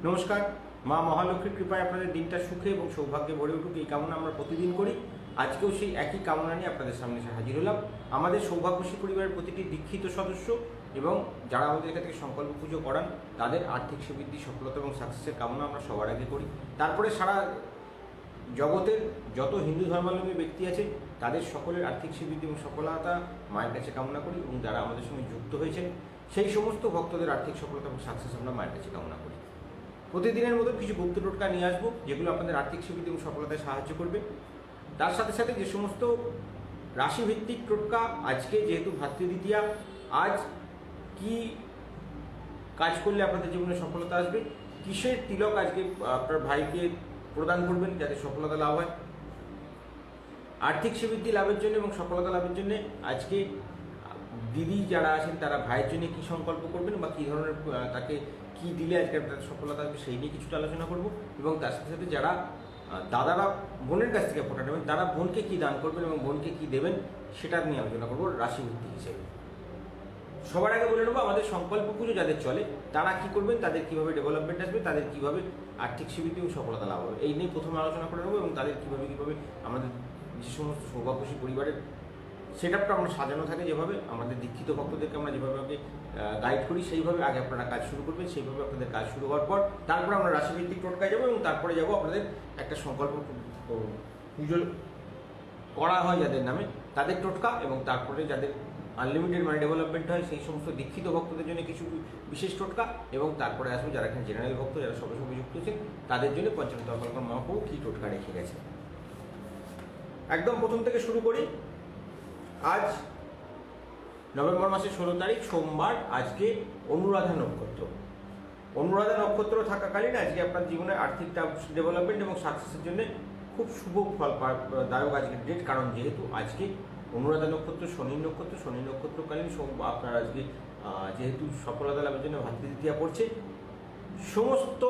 নমস্কার। মা মহালক্ষ্মীর কৃপায় আপনাদের দিনটা সুখে এবং সৌভাগ্যে ভরে উঠুক এই কামনা আমরা প্রতিদিন করি। আজকেও সেই একই কামনা নিয়ে আপনাদের সামনে এসে হাজির হলাম। আমাদের সৌভাগ্যশ্রী পরিবারের প্রতিটি দীক্ষিত সদস্য এবং যারা আমাদের এখান থেকে সংকল্প পুজো করান তাদের আর্থিক সমৃদ্ধি, সফলতা এবং সাকসেসের কামনা আমরা সবার আগে করি। তারপরে সারা জগতের যত হিন্দু ধর্মাবলম্বী ব্যক্তি আছে তাদের সকলের আর্থিক সমৃদ্ধি এবং সফলতা মায়ের কাছে কামনা করি, এবং যারা আমাদের সঙ্গে যুক্ত হয়েছেন সেই সমস্ত ভক্তদের আর্থিক সফলতা এবং সাকসেস আমরা মায়ের কাছে কামনা করি। প্রতিদিনের মতো কিছু গুপ্ত টোটকা নিয়ে আসবো যেগুলো আপনাদের আর্থিক সমৃদ্ধি এবং সফলতায় সাহায্য করবে। তার সাথে সাথে যে সমস্ত রাশিভিত্তিক টোটকা, আজকে যেহেতু ভাতৃদ্বিতীয়া, আজ কি কাজ করলে আপনাদের জীবনে সফলতা আসবে, কিসের তিলক আজকে আপনার ভাইকে প্রদান করবেন যাতে সফলতা লাভ হয়, আর্থিক সমৃদ্ধি লাভের জন্য এবং সফলতা লাভের জন্য আজকে দিদি যারা আছেন তারা ভাইয়ের জন্য কী সংকল্প করবেন বা কী ধরনের তাকে কী দিলে আজকে তাদের সফলতা আসবে সেই নিয়ে কিছুটা আলোচনা করব। এবং তার সাথে সাথে যারা দাদারা বোনের কাছ থেকে ফোটা নেবেন তারা বোনকে কী দান করবেন এবং বোনকে কী দেবেন সেটা নিয়ে আলোচনা করবো রাশিভিত্তিক হিসেবে। সবার আগে বলে নেবো আমাদের সংকল্প পুজো যাদের চলে তারা কী করবেন, তাদের কীভাবে ডেভেলপমেন্ট আসবে, তাদের কীভাবে আর্থিক সমৃদ্ধি এবং সফলতা লাভ হবে এই নিয়ে প্রথমে আলোচনা করে নেবো। এবং তাদের কীভাবে আমাদের যে সমস্ত সৌভাগ্যশী পরিবারের সেট আপটা আমরা সাজানো থাকে, যেভাবে আমাদের দীক্ষিত ভক্তদেরকে আমরা যেভাবে গাইড করি সেইভাবে আগে আপনারা কাজ শুরু করবেন। সেইভাবে আপনাদের কাজ শুরু হওয়ার পর তারপরে আমরা রাশিভিত্তিক টোটকায় যাবো এবং তারপরে যাবো আপনাদের একটা সংকল্প পুজো করা হয় যাদের নামে তাদের টোটকা, এবং তারপরে যাদের আনলিমিটেড মানি ডেভেলপমেন্ট হয় সেই সমস্ত দীক্ষিত ভক্তদের জন্য কিছু বিশেষ টোটকা, এবং তারপরে আসবে যারা এখানে জেনারেল ভক্ত যারা সবে সবে যুক্ত হচ্ছেন তাদের জন্য পঞ্চানন তর্কল্পন মহাপ্রভু কী টোটকা রেখে গেছে। একদম প্রথম থেকে শুরু করি। আজ নভেম্বর মাসের 16 তারিখ সোমবার, আজকে অনুরাধা নক্ষত্র। অনুরাধা নক্ষত্র থাকাকালীন আজকে আপনার জীবনে আর্থিক ডেভেলপমেন্ট এবং সাকসেসের জন্য খুব শুভ ফল দায়ক আজকের ডেট, কারণ যেহেতু আজকে অনুরাধা নক্ষত্র শনি নক্ষত্রকালীন আপনার আজকে যেহেতু সফলতা লাভের জন্য ভাতৃদ্বিতীয়া পড়ছে, সমস্ত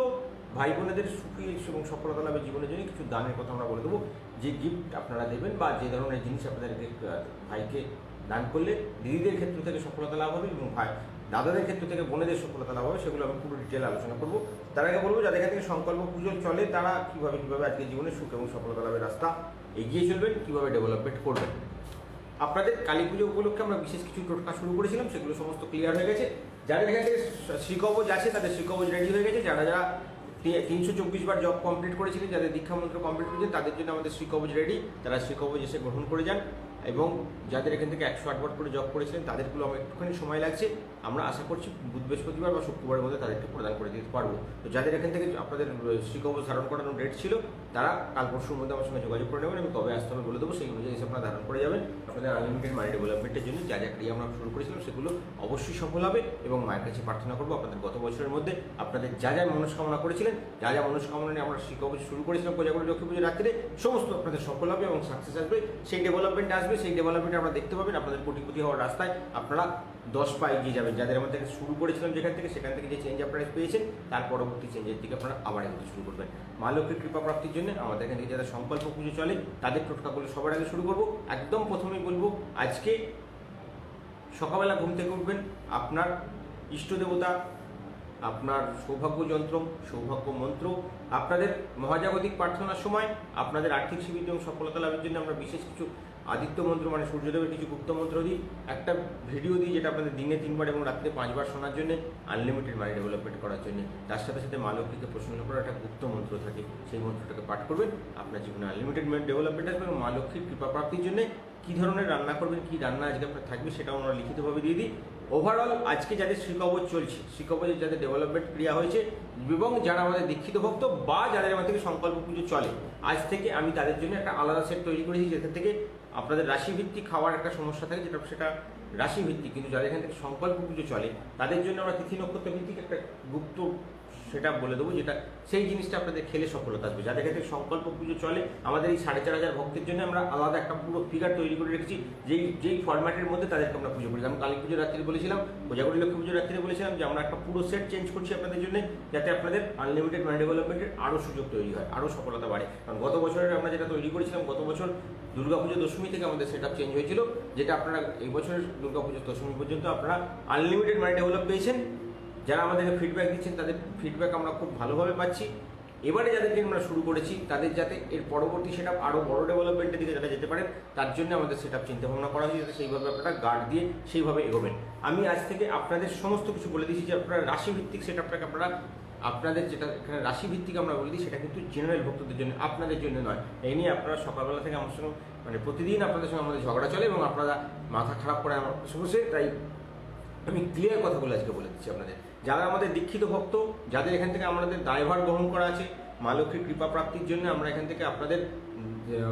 ভাই বোনেদের সুখী এবং সফলতা লাভের জীবনের জন্য কিছু দানের কথা আমরা বলে দেবো। যে গিফট আপনারা দেবেন বা যে ধরনের জিনিস আপনাদেরকে ভাইকে দান করলে দিদিদের ক্ষেত্র থেকে সফলতা লাভ হবে এবং দাদাদের ক্ষেত্র থেকে বোনেদের সফলতা লাভ হবে, সেগুলো আমি পুরো ডিটেল আলোচনা করবো। তার আগে বলবো যাদের এখান থেকে সংকল্প পুজো চলে তারা কীভাবে আজকে জীবনে সুখ এবং সফলতা লাভের রাস্তা এগিয়ে চলবেন, কীভাবে ডেভেলপমেন্ট করবেন। আপনাদের কালী পুজো উপলক্ষে আমরা বিশেষ কিছু টোটকা শুরু করেছিলাম, সেগুলো সমস্ত ক্লিয়ার হয়ে গেছে। যাদের এখান থেকে শ্রীকবচ আছে তাদের শ্রীকবচ রেডি হয়ে গেছে। যারা 324 বার জব কমপ্লিট করেছিলেন, যাদের দীক্ষা মন্ত্র কমপ্লিট করেছেন তাদের জন্য আমাদের শ্রীকবচ রেডি, তারা শ্রীকবচ এসে গ্রহণ করে যান। এবং যাদের এখান থেকে 108 বার করে জব করেছিলেন তাদেরগুলো আমার একটুখানি সময় লাগছে, আমরা আশা করছি বুধ বৃহস্পতিবার বা শুক্রবারের মধ্যে তাদেরকে প্রদান করে দিতে পারবো। তো যাদের এখান থেকে আপনাদের শ্রীকবচ ধারণ করানোর ডেট ছিল তারা কাল পরশুর মধ্যে আমার সঙ্গে যোগাযোগ করে নেবেন, আমি কবে আসতে হবে বলে দেবো, সেই অনুযায়ী এসে আপনারা ধারণ করে যাবেন। আপনাদের আনলিমিটেড মানি ডেভেলপমেন্টের জন্য যা যা ক্রিয়া আমরা শুরু করেছিলাম সেগুলো অবশ্যই সফল হবে, এবং মায়ের কাছে প্রার্থনা করবো আপনাদের গত বছরের মধ্যে আপনাদের যা যা মনস্কামনা করেছিলেন, যা যা মনস্কামনা নিয়ে আমরা শ্রীকবচ শুরু করেছিলাম কোজাগরী লক্ষ্মী পুজোর রাত্রে, সমস্ত আপনাদের সফল হবে এবং সাকসেস আসবে, সেই ডেভেলপমেন্ট আসবে। সেই ডেভেলপমেন্ট আমরা দেখতে পাবেন আপনাদের কোটিপতি হওয়ার রাস্তায় আপনারা 10 পা এগিয়ে যাবেন। যাদের আমাদের থেকে শুরু করেছিলাম যেখান থেকে, সেখান থেকে যে চেঞ্জ আপনারা পেয়েছেন তার পরবর্তী চেঞ্জের দিকে আপনারা আবার এগোতে শুরু করবেন। মা লক্ষ্মীর কৃপা প্রাপ্তির জন্য আমাদের এখান থেকে যারা সংকল্প পুজো চলে তাদের টোটকাগুলো সবার আগে শুরু করবো। একদম প্রথমেই বলবো আজকে সকালবেলা ঘুম থেকে উঠবেন, আপনার ইষ্ট দেবতা, আপনার সৌভাগ্য যন্ত্র, সৌভাগ্য মন্ত্র, আপনাদের মহাজাগতিক প্রার্থনার সময় আপনাদের আর্থিক সমৃদ্ধি এবং সফলতা লাভের জন্য আমরা বিশেষ কিছু আদিত্য মন্ত্র মানে সূর্যদেবের কিছু গুপ্ত মন্ত্র দিই, একটা ভিডিও দিই যেটা আপনাদের দিনে 3 বার এবং রাত্রে 5 বার শোনার জন্য, আনলিমিটেড মানি ডেভেলপমেন্ট করার জন্য। তার সাথে সাথে মা লক্ষ্মীকে প্রসন্ন করার একটা গুপ্ত মন্ত্র থাকে, সেই মন্ত্রটাকে পাঠ করবেন, আপনার জীবনে আনলিমিটেড ডেভেলপমেন্ট আসবে। এবং মা লক্ষ্মীর কৃপা প্রাপ্তির জন্য কী ধরনের রান্না করবেন, কী রান্না আজকে আপনার থাকবে সেটাও আমরা লিখিতভাবে দিয়ে দিই। ওভারঅল আজকে যাদের শ্রীকবচ চলছে, শ্রীকবচের যাদের ডেভেলপমেন্ট ক্রিয়া হয়েছে এবং যারা আমাদের দীক্ষিত ভক্ত বা যাদের আমাদের থেকে সংকল্প পুজো চলে, আজ থেকে আমি তাদের জন্য একটা আলাদা সেট তৈরি করেছি যেখান থেকে আপনাদের রাশিভিত্তিক খাওয়ার একটা সমস্যা থাকে, সেটা রাশিভিত্তিক, কিন্তু যাদের এখান থেকে সংকল্প পুজো চলে তাদের জন্য আমরা তিথি নক্ষত্র ভিত্তিক একটা গুপ্ত সেটা বলে দেবো, যেটা সেই জিনিসটা আপনাদের খেলে সফলতা আসবে। যাদের ক্ষেত্রে সংকল্প পুজো চলে আমাদের এই 4500 ভক্তের জন্য আমরা আলাদা একটা পুরো ফিগার তৈরি করে রেখেছি, যেই ফরম্যাটের মধ্যে তাদেরকে আমরা পুজো করি। আমি কালী পুজোর রাত্রে বলেছিলাম, কোজাগরী লক্ষ্মী পুজোর রাত্রে বলেছিলাম যে আমরা একটা পুরো সেট চেঞ্জ করছি আপনাদের জন্য, যাতে আপনাদের আনলিমিটেড মানি ডেভেলপমেন্টের আরও সুযোগ তৈরি হয়, আরও সফলতা বাড়ে। কারণ গত বছরের আমরা যেটা তৈরি করেছিলাম, গত বছর দুর্গাপুজো দশমী থেকে আমাদের সেট আপ চেঞ্জ হয়েছিল, যেটা আপনারা এই বছরের দুর্গাপুজো দশমী পর্যন্ত আপনারা আনলিমিটেড মানি ডেভেলপ পেয়েছেন যারা আমাদেরকে ফিডব্যাক দিচ্ছেন তাদের ফিডব্যাক আমরা খুব ভালোভাবে পাচ্ছি। এবারে যাদেরকে আমরা শুরু করেছি তাদের যাতে এর পরবর্তী সেট আপ আরও বড় ডেভেলপমেন্টের দিকে যারা যেতে পারেন, তার জন্য আমাদের সেট আপ চিন্তাভাবনা করা হয়েছে, যাতে সেইভাবে আপনারা গার্ড দিয়ে সেইভাবে এগোবেন। আমি আজ থেকে আপনাদের সমস্ত কিছু বলে দিচ্ছি যে আপনারা রাশিভিত্তিক সেট আপটাকে আপনারা আপনাদের যেটা এখানে রাশিভিত্তিক আমরা বলে দিই, সেটা কিন্তু জেনারেল ভক্তদের জন্য, আপনাদের জন্য নয়। এই নিয়ে আপনারা সকালবেলা থেকে আমার সঙ্গে মানে প্রতিদিন আপনাদের সঙ্গে আমাদের ঝগড়া চলে এবং আপনারা মাথা খারাপ করে আমার বসে, তাই আমি ক্লিয়ার কথাগুলো আজকে বলে দিচ্ছি আপনাদের। যারা আমাদের দীক্ষিত ভক্ত, যাদের এখান থেকে আমাদের দায়ভার গ্রহণ করা আছে মা লক্ষ্মীর কৃপা প্রাপ্তির জন্য, আমরা এখান থেকে আপনাদের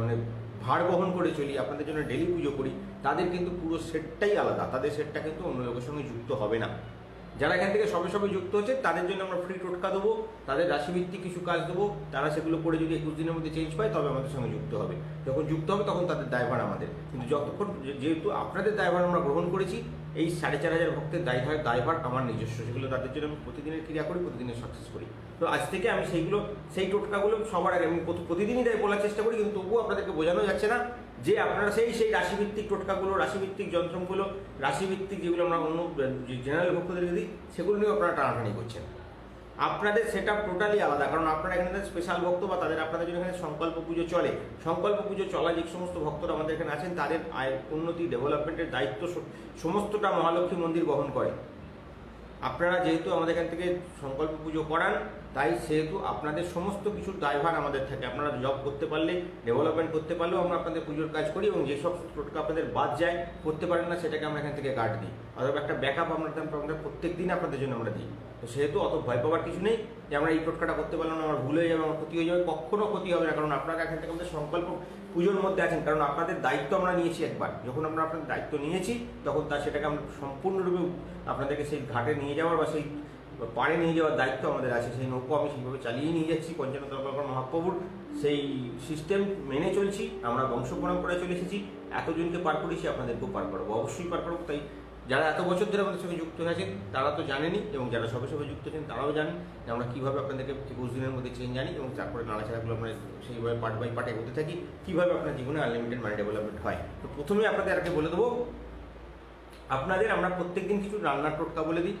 মানে ভার বহন করে চলি, আপনাদের জন্য ডেলি পুজো করি, তাদের কিন্তু পুরো সেটটাই আলাদা, তাদের সেটটা কিন্তু অন্য লোকের সঙ্গে যুক্ত হবে না। যারা এখান থেকে সবে সবে যুক্ত হচ্ছে তাদের জন্য আমরা ফ্রি টোটকা দেবো, তাদের রাশিভিত্তিক কিছু কাজ দেবো, তারা সেগুলো করে যদি 21 দিনের মধ্যে চেঞ্জ পায় তবে আমাদের সঙ্গে যুক্ত হবে। যখন যুক্ত হবে তখন তাদের দায়ভার আমাদের, কিন্তু যতক্ষণ যেহেতু আপনাদের দায়ভার আমরা গ্রহণ করেছি, এই 4,500 ভক্তের দায়ভার আমার নিজস্ব, সেগুলো তাদের জন্য আমি প্রতিদিনের ক্রিয়া করি, প্রতিদিনের সাকসেস করি। তো আজ থেকে আমি সেই টোটকাগুলো সবার আগে আমি প্রতিদিনই তাই বলার চেষ্টা করি, কিন্তু তবুও আপনাদেরকে বোঝানো যাচ্ছে না যে আপনারা সেই রাশিভিত্তিক টোটকাগুলো, রাশিভিত্তিক যন্ত্রগুলো, রাশিভিত্তিক যেগুলো আমরা অন্য জেনারেল ভক্তদেরকে দিই, সেগুলো নিয়েও আপনারা টানাটানি করছেন। আপনাদের সেট আপ টোটালি আলাদা, কারণ আপনারা এখানে স্পেশাল ভক্ত বা তাদের আপনাদের জন্য এখানে সংকল্প পুজো চলে। সংকল্প পুজো চলা যে সমস্ত ভক্তরা আমাদের এখানে আছেন, তাদের উন্নতি ডেভেলপমেন্টের দায়িত্ব সমস্তটা মহালক্ষ্মী মন্দির বহন করে। আপনারা যেহেতু আমাদের এখান থেকে সংকল্প পুজো করান, তাই সেহেতু আপনাদের সমস্ত কিছুর দায়ভার আমাদের থাকে। আপনারা জব করতে পারলে, ডেভেলপমেন্ট করতে পারলেও আমরা আপনাদের পুজোর কাজ করি, এবং যেসব টোটকা আপনাদের বাদ যায়, করতে পারেন না, সেটাকে আমরা এখান থেকে গার্ড দিই, অথবা একটা ব্যাকআপ আমরা প্রত্যেক দিন আপনাদের জন্য আমরা দিই। তো সেহেতু অত ভয় পাওয়ার কিছু নেই যে আমরা এই টোটকাটা করতে পারলাম না, আমার ভুল হয়ে যাবে, আমার ক্ষতি হয়ে যাবে। কখনো ক্ষতি হবে না, কারণ আপনারা এখান থেকে আমাদের সংকল্প পুজোর মধ্যে আছেন, কারণ আপনাদের দায়িত্ব আমরা নিয়েছি একবার। যখন আমরা আপনাদের দায়িত্ব নিয়েছি, তখন সেটাকে আমরা সম্পূর্ণরূপে আপনাদেরকে সেই ঘাটে নিয়ে যাওয়ার বা সেই পাড়ে নিয়ে যাওয়ার দায়িত্ব আমাদের আছে। সেই নৌকো আমি সেইভাবে চালিয়ে নিয়ে যাচ্ছি। পঞ্চানন দরবার মহাপ্রভুর সেই সিস্টেম মেনে চলছি, আমরা বংশ পরম্পরায় চলে এসেছি, এতজনকে পার করেছি, আপনাদেরকেও পার করবো, অবশ্যই পার করবো। তাই যারা এত বছর ধরে আমাদের সঙ্গে যুক্ত হয়েছেন তারা তো জানেনই, এবং যারা সবে সবে যুক্ত হয়েছেন তারাও জানেন যে আমরা কীভাবে আপনাদেরকে 21 দিনের মধ্যে চেঞ্জ জানি, এবং তারপরে নাড়াচাড়াগুলো আমরা সেইভাবে পার্ট বাই পার্ট এগোতে থাকি, কীভাবে আপনার জীবনে আনলিমিটেড মানি ডেভেলপমেন্ট হয়। তো প্রথমে আপনাদের আগে বলে দেবো, আপনাদের আমরা প্রত্যেকদিন কিছু রান্নার টোটকা বলে দিই,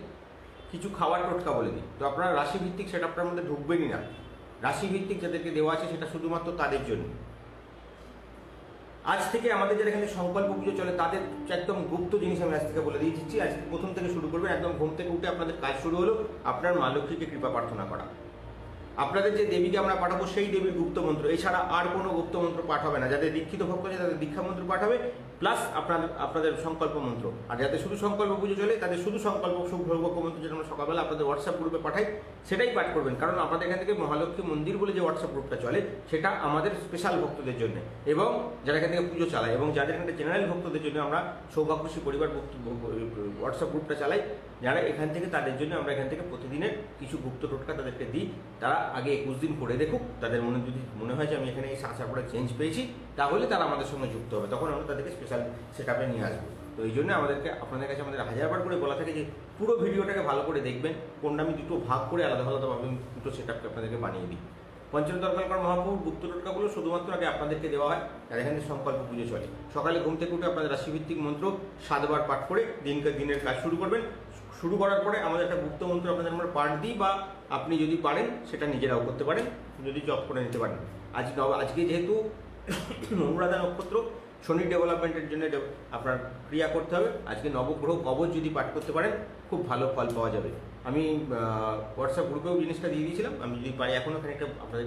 কিছু খাওয়ার টোটকা বলে দিই। তো আপনারা রাশিভিত্তিক সেটা আপনার মধ্যে ঢুকবেনই না। রাশিভিত্তিক যাদেরকে দেওয়া আছে সেটা শুধুমাত্র তাদের জন্য। আজ থেকে আমাদের যারা এখানে সংকল্প পুজো চলে, তাদের একদম গুপ্ত জিনিস আমি আজ থেকে বলে দিয়ে দিচ্ছি। আজ প্রথম থেকে শুরু করবেন, একদম ঘুম থেকে উঠে আপনাদের কাজ শুরু হলো আপনার মা লক্ষ্মীকে কৃপা প্রার্থনা করা। আপনাদের যে দেবীকে আমরা পাঠাবো সেই দেবীর গুপ্ত মন্ত্র, এছাড়া আর কোনো গুপ্ত মন্ত্র পাঠ হবে না। যাদের দীক্ষিত ভক্ত আছে তাদের দীক্ষা মন্ত্র পাঠ হবে, প্লাস আপনাদের সংকল্প মন্ত্র। আর যাদের শুধু সংকল্প পুজো চলে তাদের শুধু সংকল্প শুভভোগ্য মন্ত্র, যেটা আমরা সকালবেলা আপনাদের হোয়াটসঅ্যাপ গ্রুপে পাঠাই, সেটাই পাঠ করবেন। কারণ আমাদের এখান থেকে মহালক্ষ্মী মন্দির বলে যে হোয়াটসঅ্যাপ গ্রুপটা চলে, সেটা আমাদের স্পেশাল ভক্তদের জন্য, এবং যারা এখান থেকে পুজো চালায়, এবং যাদের এখানে জেনারেল ভক্তদের জন্য আমরা সৌভাগ্যশ্রী পরিবার হোয়াটসঅ্যাপ গ্রুপটা চালাই, যারা এখান থেকে তাদের জন্য আমরা এখান থেকে প্রতিদিনের কিছু গুপ্ত টোটকা তাদেরকে দিই। তারা আগে 21 দিন করে দেখুক, তাদের মনে যদি মনে হয় যে আমি এখানে এসে আসার পরে চেঞ্জ পেয়েছি, তাহলে তারা আমাদের সঙ্গে যুক্ত হবে, তখন আমরা তাদেরকে স্পেশাল সেট আপে নিয়ে আসবো। তো এই জন্য আপনাদের কাছে আমাদের 1000বার করে বলা থাকে যে পুরো ভিডিওটাকে ভালো করে দেখবেন, কোনটা আমি দুটো ভাগ করে আলাদা আলাদাভাবে দুটো সেট আপকে আপনাদেরকে বানিয়ে দিই। পঞ্চানন দরবার মহাপ্রভুর গুপ্ত টোটকাগুলো শুধুমাত্র আগে আপনাদেরকে দেওয়া হয়, আর এখানে সংকল্প পুজো চলে। সকালে ঘুম থেকে উঠে আপনাদের রাশিভিত্তিক মন্ত্র 7 বার পাঠ করে দিনের কাজ শুরু করবেন। শুরু করার পরে আমাদের একটা গুপ্ত মন্ত্র আপনাদের আমরা পাঠ দিই, বা আপনি যদি পারেন সেটা নিজেরাও করতে পারেন, যদি জপ করে নিতে পারেন। আজকে যেহেতু অনুরাধা নক্ষত্র, শনির ডেভেলপমেন্টের জন্য আপনার ক্রিয়া করতে হবে, আজকে নবগ্রহ কবচ যদি পাঠ করতে পারেন খুব ভালো ফল পাওয়া যাবে। আমি হোয়াটসঅ্যাপ গ্রুপেও জিনিসটা দিয়ে দিয়েছিলাম, আমি যদি পারি এখনও এখানে একটা আপনাদের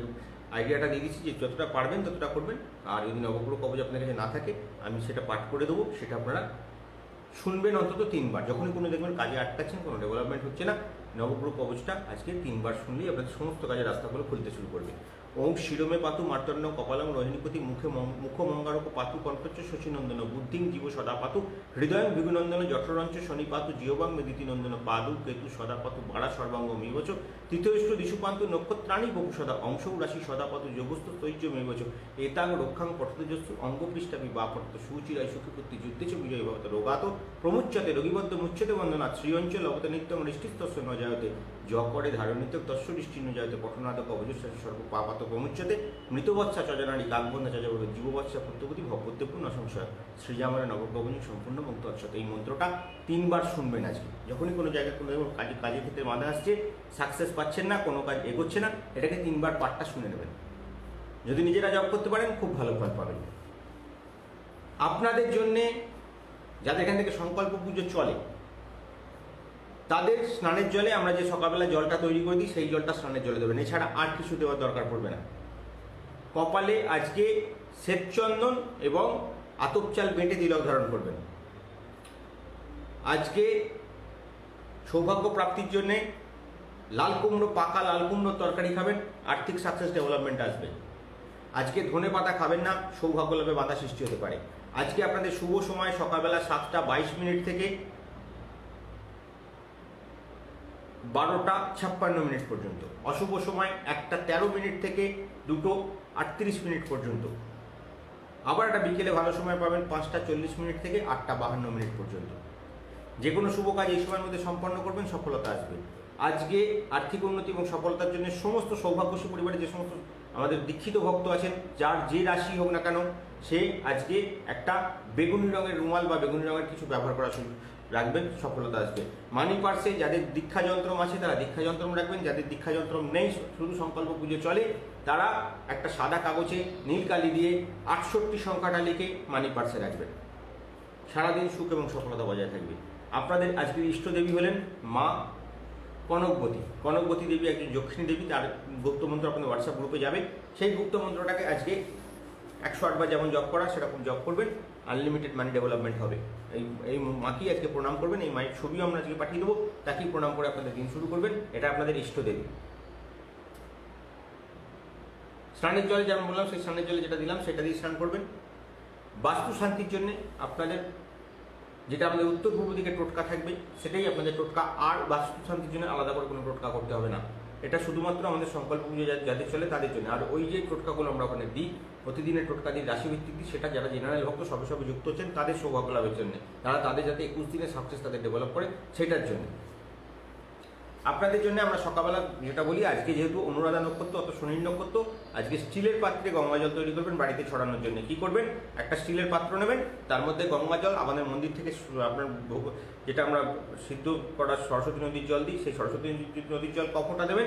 আইডিয়াটা দিয়ে দিচ্ছি যে যতটা পারবেন ততটা করবেন। আর যদি নবগ্রহ কবচ আপনার কাছে না থাকে, আমি সেটা পাঠ করে দেবো, সেটা আপনারা শুনবেন অন্তত 3 বার। যখনই কোনো দেখবেন কাজে আটকাচ্ছেন, কোনো ডেভেলপমেন্ট হচ্ছে না, নবগ্রহ কবচটা আজকে 3 বার শুনলেই আপনাদের সমস্ত কাজের রাস্তাগুলো খুলতে শুরু করবে। ওম শিরোমে পাতু মার্তণ্ড কপালং রোহিণীপতি মুখমঙ্গারক পাতু কণ্ঠচ্চ শশীনন্দন বুদ্ধিং জীব সদা পাতু হৃদয়ং ভৃগুনন্দন জঠরঞ্চ শনিপাতু জিহবাং মেদিতিনন্দন পাদু কেতু সদা পাতু বাড়া সর্বাঙ্গ মেবচ তৃতীয়ষ্ঠ দিশুপান্তু নক্ষত্রাণী বহু সদা অংশ রাশি সদা পাতু যোগস্থ তৈর্য মেবচ এতাং রক্ষাং পঠতজস্সু অঙ্গপৃষ্ঠাবি বাপর্ত সুচিরায় সুখীপুত্তি যুদ্ধেচ বিজয় ভবত রোগাত প্রমুচ্যতে রোগীবদ্ধ মুচ্যতে বন্দনাথ শ্রীঅঞ্চল অবত নিত্যং হৃষ্টিস্তস্য ন জায়তে করে ধারণিত তস্বরিষ্টিন্ন জয়তে পঠনাদক অবজস্বাসী সর্ব পাপাত প্রমুচ্যতে মৃতবৎসা চজনারী কাকবন্ধা চজবর জীববৎসা পুত্রপতি ভবদ্যপূর্ণ সংশয় শ্রীজামরে নবপ্রবণী সম্পূর্ণ মুক্ত অচ্ছত। এই মন্ত্রটা 3 বার শুনবেন আজকে। যখনই কোনো জায়গায় কোনো কাজের ক্ষেত্রে বাধা আসছে, সাকসেস পাচ্ছেন না, কোনো কাজ এগোচ্ছে না, এটাকে 3 বার পাঠটা শুনে নেবেন। যদি নিজেরা জপ করতে পারেন খুব ভালো ফল পাবেন। আপনাদের জন্যে যাদের এখান থেকে সংকল্প পুজো চলে তাদের স্নানের জলে আমরা যে সকালবেলা জলটা তৈরি করে দিই সেই জলটা স্নানের জলে দেবেন, এছাড়া আর কিছু দেওয়ার দরকার পড়বে না। কপালে আজকে শ্বেতচন্দন এবং আতপ চাল বেটে তিলক ধারণ করবেন। আজকে সৌভাগ্য প্রাপ্তির জন্যে লাল কুমড়ো, পাকা লাল কুমড়োর তরকারি খাবেন, আর্থিক সাকসেস ডেভেলপমেন্ট আসবে। আজকে ধনে পাতা খাবেন না, সৌভাগ্য লাভে বাধা সৃষ্টি হতে পারে। আজকে আপনাদের শুভ সময় সকালবেলা 7:22 থেকে 12:56 পর্যন্ত। অশুভ সময় 1:13 থেকে 2:38 পর্যন্ত। আবার একটা বিকেলে ভালো সময় পাবেন 5:40 থেকে 8:52 পর্যন্ত। যে কোনো শুভ কাজ এই সময়ের মধ্যে সম্পন্ন করবেন, সফলতা আসবে। আজকে আর্থিক উন্নতি এবং সফলতার জন্য সমস্ত সৌভাগ্যশী পরিবারে যে সমস্ত আমাদের দীক্ষিত ভক্ত আছেন, যার যে রাশি হোক না কেন, সে আজকে একটা বেগুনি রঙের রুমাল বা বেগুনি রঙের কিছু ব্যবহার করা শুরু রাখবেন, সফলতা আসবে। মানি পার্সে যাদের দীক্ষা যন্ত্রম আছে তারা দীক্ষা যন্ত্রম রাখবেন, যাদের দীক্ষা যন্ত্রম নেই, শুধু সংকল্প পুজো চলে, তারা একটা সাদা কাগজে নীল কালি দিয়ে 68 সংখ্যাটা লিখে মানি পার্সে রাখবেন। সারাদিন সুখ এবং সফলতা বজায় থাকবে। আপনাদের আজকের ইষ্ট দেবী হলেন মা কনকবতী। কনকবতী দেবী একজন যক্ষিণী দেবী, তার গুপ্তমন্ত্র আপনাদের হোয়াটসঅ্যাপ গ্রুপে যাবে। সেই গুপ্তমন্ত্রটাকে আজকে 108 বার যেমন জপ করা সেরকম জপ করবেন, আনলিমিটেড মানি ডেভেলপমেন্ট হবে। এই মাকেই আজকে প্রণাম করবেন, এই মায়ের ছবিও আমরা আজকে পাঠিয়ে দেবো, তাকেই প্রণাম করে আপনাদের দিন শুরু করবেন। এটা আপনাদের ইষ্ট দেবী। স্নানের জলে যেমন বললাম, সেই স্নানের জলে যেটা দিলাম সেটা দিয়ে স্নান করবেন। বাস্তু শান্তির জন্য আপনাদের যেটা আমাদের উত্তর পূর্ব দিকে টোটকা থাকবে সেটাই আপনাদের টোটকা, আর বাস্তু শান্তির জন্য আলাদা করে কোনো টোটকা করতে হবে না। এটা শুধুমাত্র আমাদের সংকল্প পুজো যাদের চলে তাদের জন্য। আর ওই যে টোটকাগুলো আমরা ওখানে দিই, প্রতিদিনের টোটকা দিই, রাশিভিত্তিক দিই, সেটা যারা জেনারেল ভক্ত সবে যুক্ত হচ্ছেন তাদের সৌভাগ্য লাভের জন্য, তাদের যাতে 21 দিনের সাকসেস তাদের ডেভেলপ করে সেটার জন্য। আপনাদের জন্য আমরা সকালবেলা যেটা বলি, আজকে যেহেতু অনুরাধা নক্ষত্র, অত শনির নক্ষত্র, আজকে স্টিলের পাত্রে গঙ্গা জল তৈরি করবেন বাড়িতে ছড়ানোর জন্য। কি করবেন? একটা স্টিলের পাত্র নেবেন, তার মধ্যে গঙ্গা জল, আমাদের মন্দির থেকে আপনার যেটা আমরা সিদ্ধ করা সরস্বতী নদীর জল দিই, সেই সরস্বতী নদীর জল কপটা দেবেন।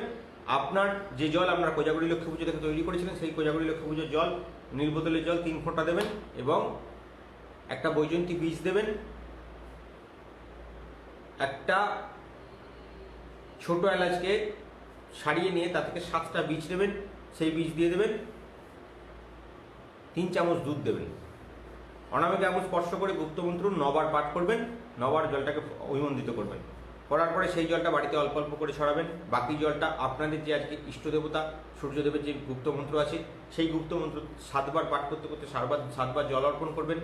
আপনার যে জল আমরা কোজাগরী লক্ষ্মী পুজো থেকে তৈরি করেছিলেন, সেই কোজাগরী লক্ষ্মী পুজোর জল, নীল বোতলের জল 3 ফোঁটা দেবেন, এবং একটা বৈজয়ন্তী বীজ দেবেন, একটা ছোট এলাচকে ছাড়িয়ে নিয়ে তা থেকে 7টা বীজ দেবেন, সেই বীজ দিয়ে দেবেন, 3 চামচ দুধ দেবেন। অনামিকা আঙুল স্পর্শ করে গুপ্তমন্ত্র 9 বার পাঠ করবেন, 9 বার জলটাকে অভিমন্দিত করবেন। করার পরে সেই জলটা বাড়িতে অল্প অল্প করে ছড়াবেন। বাকি জলটা আপনাদের যে আজকে ইষ্ট দেবতা সূর্যদেবের যে গুপ্তমন্ত্র আছে, সেই গুপ্তমন্ত্র 7 বার পাঠ করতে করতে 7 বার জল অর্পণ করবেন।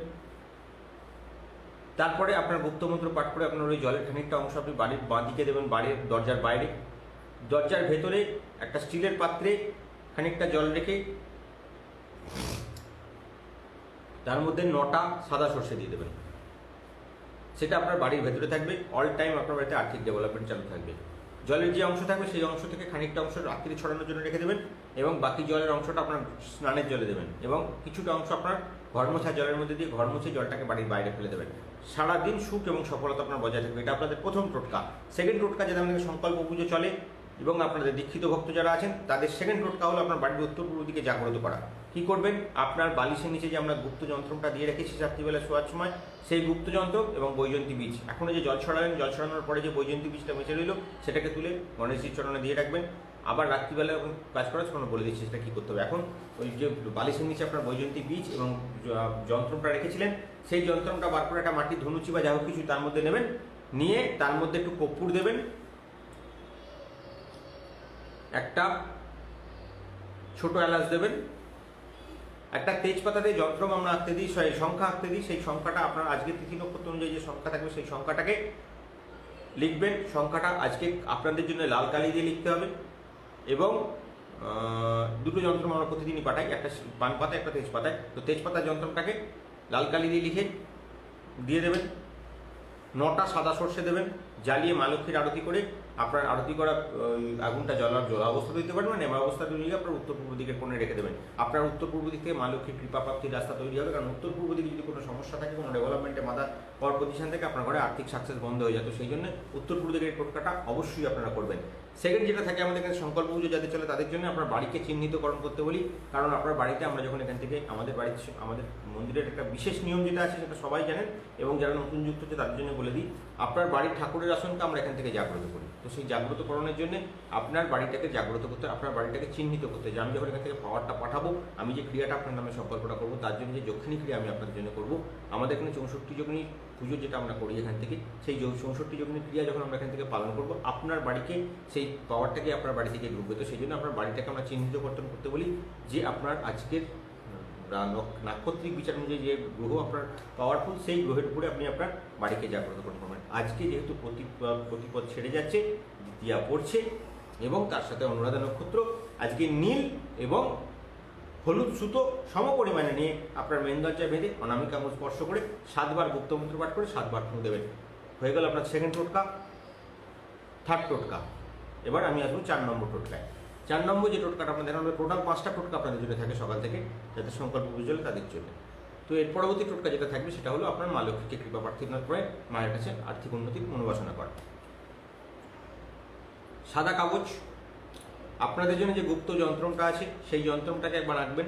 তারপরে আপনার গুপ্তমন্ত্র পাঠ করে আপনার ওই জলের খানিকটা অংশ আপনি বাড়ির বাঁদিকে দেবেন, বাড়ির দরজার বাইরে। দরজার ভেতরে একটা স্টিলের পাত্রে খানিকটা জল রেখে তার মধ্যে 9টা সাদা সর্ষে দিয়ে দেবেন। সেটা আপনার বাড়ির ভেতরে থাকবে, অল টাইম আপনার বাড়িতে আর্থিক ডেভেলপমেন্ট চালু থাকবে। জলের যে অংশ থাকবে সেই অংশ থেকে খানিকটা অংশ রাত্রি ছড়ানোর জন্য রেখে দেবেন, এবং বাকি জলের অংশটা আপনার স্নানের জলে দেবেন, এবং কিছুটা অংশ আপনার ঘর মোছা জলের মধ্যে দিয়ে ঘর মুছে জলটাকে বাড়ির বাইরে ফেলে দেবেন। সারাদিন সুখ এবং সফলতা আপনার বজায় থাকবে। এটা আপনাদের প্রথম টোটকা। সেকেন্ড টোটকা, যেটা আমাদের সংকল্প পুজো চলে এবং আপনাদের দীক্ষিত ভক্ত যারা আছেন তাদের সেকেন্ড টোটকা হলো আপনার বাড়ির উত্তর পূর্ব দিকে জাগ্রত করা। কি করবেন? আপনার বালিশের নিচে যে আমরা গুপ্ত যন্ত্রটা দিয়ে রেখেছি রাত্রিবেলা শোয়ার সময়, সেই গুপ্ত যন্ত্র এবং বৈজয়ন্তী বীজ, এখন যে জল ছড়ালেন, জল ছড়ানোর পরে যে বৈজয়ন্তী বীজটা বেঁচে রইল সেটাকে তুলে গণেশজির চরণে দিয়ে রাখবেন। আবার রাত্রিবেলা কাজ করার সময় বলে দিচ্ছি সেটা কী করতে হবে। এখন ওই যে বালিশের নিচে আপনার বৈজয়ন্তী বীজ এবং যন্ত্রটা রেখেছিলেন, সেই যন্ত্রটা বার করে একটা মাটির ধনুচি বা যা হোক কিছু তার মধ্যে নেবেন, নিয়ে তার মধ্যে একটু কর্পূর দেবেন, একটা ছোট এলাচ দেবেন, একটা তেজপাতাতে যন্ত্র আমরা আঁকতে দিই, সংখ্যা আঁকতে দিই, সেই সংখ্যাটা আপনার আজকের তিথি নক্ষত্র অনুযায়ী যে সংখ্যা থাকবে সেই সংখ্যাটাকে লিখবেন। সংখ্যাটা আজকে আপনাদের জন্য লাল কালি দিয়ে লিখতে হবে, এবং 2টো যন্ত্র আমরা প্রতিদিনই পাঠাই, একটা পান পাতা একটা তেজপাতায়। তো তেজপাতার যন্ত্রটাকে লাল কালি দিয়ে লিখে দিয়ে দেবেন। 9টা সাদা সর্ষে দেবেন, জ্বালিয়ে মা লক্ষ্মীর আরতি করে আপনার আরতি করা আগুনটা জ্বলা অবস্থাতে দিতে পারবেন, নেমা অবস্থাতে নিয়ে আপনার উত্তর পূর্ব দিকের কোণে রেখে দেবেন। আপনার উত্তর পূর্ব দিক থেকে মা লক্ষ্মীর কৃপা প্রাপ্তির রাস্তা তৈরি হবে, কারণ উত্তর পূর্ব দিকে যদি কোনো সমস্যা থাকে, কোনো ডেভেলপমেন্টে বাধা পাওয়ার পজিশন থেকে আপনার ঘরে আর্থিক সাকসেস বন্ধ হয়ে যায়। তো সেই জন্য উত্তর পূর্ব দিকের টোটকাটা অবশ্যই আপনারা করবেন। সেকেন্ড যেটা থাকে আমাদের এখানে সংকল্প পুজো যাদের চলে তাদের জন্য আপনার বাড়িকে চিহ্নিতকরণ করতে বলি, কারণ আপনার বাড়িতে আমরা যখন এখান থেকে আমাদের মন্দিরের একটা বিশেষ নিয়ম যেটা আছে সেটা সবাই জানেন, এবং যারা নতুন যুক্ত হচ্ছে তাদের জন্য বলে দিই, আপনার বাড়ির ঠাকুরের আসনকে আমরা এখান থেকে জাগ্রত করি। তো সেই জাগ্রতকরণের জন্য আপনার বাড়িটাকে জাগ্রত করতে, আপনার বাড়িটাকে চিহ্নিত করতে, যে আমি যখন এখান থেকে পাওয়ারটা পাঠাবো, আমি যে ক্রিয়াটা আপনার নামে সংকল্পটা করবো, তার জন্য যে যক্ষিণী ক্রিয়া আমি আপনাদের জন্য করবো। আমাদের এখানে 64 যোগিনী পুজো যেটা আমরা করি এখান থেকে, সেই 64 যোগিনী ক্রিয়া যখন আমরা এখান থেকে পালন করবো, আপনার বাড়িকে সেই পাওয়ারটাকে আপনার বাড়ি থেকে ঢুকবে। তো সেই জন্য আপনার বাড়িটাকে আমরা চিহ্নিত করতে বলি, যে আপনার আজকের নাক্ষত্রিক বিচার অনুযায়ী যে গ্রহ আপনার পাওয়ারফুল, সেই গ্রহের উপরে আপনি আপনার বাড়িকে জাগ্রত করবেন। আজকে যেহেতু প্রতিপদ ছেড়ে যাচ্ছে, দ্বিতীয়া পড়ছে এবং তার সাথে অনুরাধা নক্ষত্র, আজকে নীল এবং হলুদ সুতো সম পরিমাণে নিয়ে আপনার মেন দরজায় বেঁধে অনামিকা আঙুল স্পর্শ করে 7 বার গুপ্তমন্ত্র পাঠ করে 7 বার ফুঁ দেবেন। হয়ে গেল আপনার সেকেন্ড টোটকা। থার্ড টোটকা, এবার আমি আসবো 4 নম্বর টোটকায়। 4 নম্বর যে টোটকাটা আপনাদের আমরা টোটাল 5টা টোটকা আপনাদের জন্য থাকে সকাল থেকে, যাতে সংকল্প পুজো তাদের জন্য। তো এর পরবর্তী টোটকা যেটা থাকবে সেটা হলো আপনার মা লক্ষ্মীকে কৃপা প্রার্থনা করে মায়ের কাছে আর্থিক উন্নতির মনোবাসনা করা। সাদা কাগজ, আপনাদের জন্য যে গুপ্ত যন্ত্রটা আছে সেই যন্ত্রটাকে একবার আঁকবেন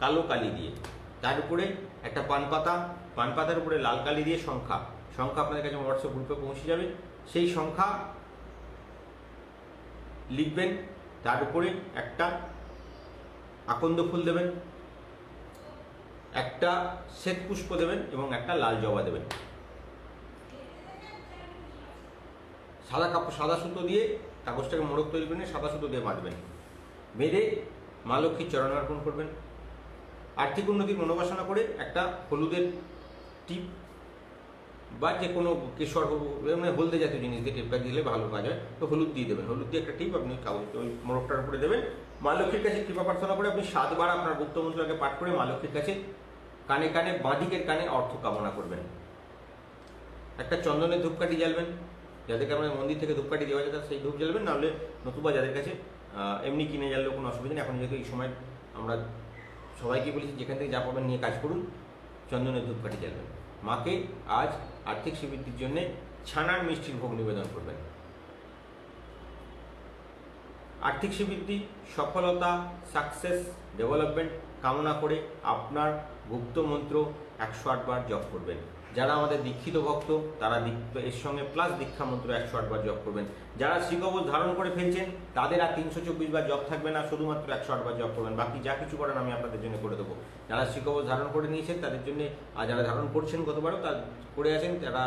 কালো কালি দিয়ে, তার উপরে একটা পানপাতার উপরে লাল কালি দিয়ে সংখ্যা আপনাদের কাছে হোয়াটসঅ্যাপ গ্রুপে পৌঁছে যাবে। সেই সংখ্যা লিখবেন, তার উপরে একটা আকন্দ ফুল দেবেন, একটা শ্বেত পুষ্প দেবেন এবং একটা লাল জবা দেবেন। সাদা সুতো দিয়ে কাগজটাকে মোড়ক তৈরি করে সাদা সুতো দিয়ে বাঁধবেন। বেঁধে মা লক্ষ্মীর চরণ অর্পণ করবেন। আর্থিক উন্নতির মনোবাসনা করে একটা হলুদের টিপ বা যে কোনো কেশর মানে হলদে জাতীয় জিনিস দিয়ে টিপটা দিলে ভালো কাজ হয়, তো হলুদ দিয়ে দেবেন। হলুদ দিয়ে একটা টিপ আপনি কাগজ ওই মোড়কটার উপরে দেবেন। মা লক্ষ্মীর কাছে কৃপা প্রার্থনা করে আপনি 7 বার আপনার গুপ্তমন্ত্রকে পাঠ করে মা লক্ষ্মীর কাছে কানে বাঁদিকের কানে অর্থ কামনা করবেন। একটা চন্দনের ধূপকাঠি জ্বালবেন, যাদেরকে আপনার মন্দির থেকে ধূপকাঠি দেওয়া যায় সেই ধূপ জ্বালবেন, নাহলে নতুবা যাদের কাছে এমনি কিনে জ্বাললেও কোনো অসুবিধা নেই। এখন যেহেতু এই সময় আমরা সবাইকে বলেছি যেখান থেকে যা পাবেন নিয়ে কাজ করুন, চন্দনের ধূপকাঠি জ্বালবেন। মাকে আজ আর্থিক সমৃদ্ধির জন্য ছানার মিষ্টির ভোগ নিবেদন করবেন। আর্থিক সমৃদ্ধি, সফলতা, সাকসেস, ডেভেলপমেন্ট কামনা করে আপনার গুপ্ত মন্ত্র 108 বার জপ করবেন। যারা আমাদের দীক্ষিত ভক্ত তারা এর সঙ্গে প্লাস দীক্ষা মন্ত্র 108 বার জপ করবেন। যারা শ্রীকবচ ধারণ করে ফেলছেন তাদের আর 324 বার জপ থাকবে না, শুধুমাত্র 108 বার জপ করবেন। বাকি যা কিছু করেন আমি আপনাদের জন্য করে দেবো। যারা শ্রীকবচ ধারণ করে নিয়েছেন তাদের জন্য, আর যারা ধারণ করছেন গতবারও তা করে আছেন, তারা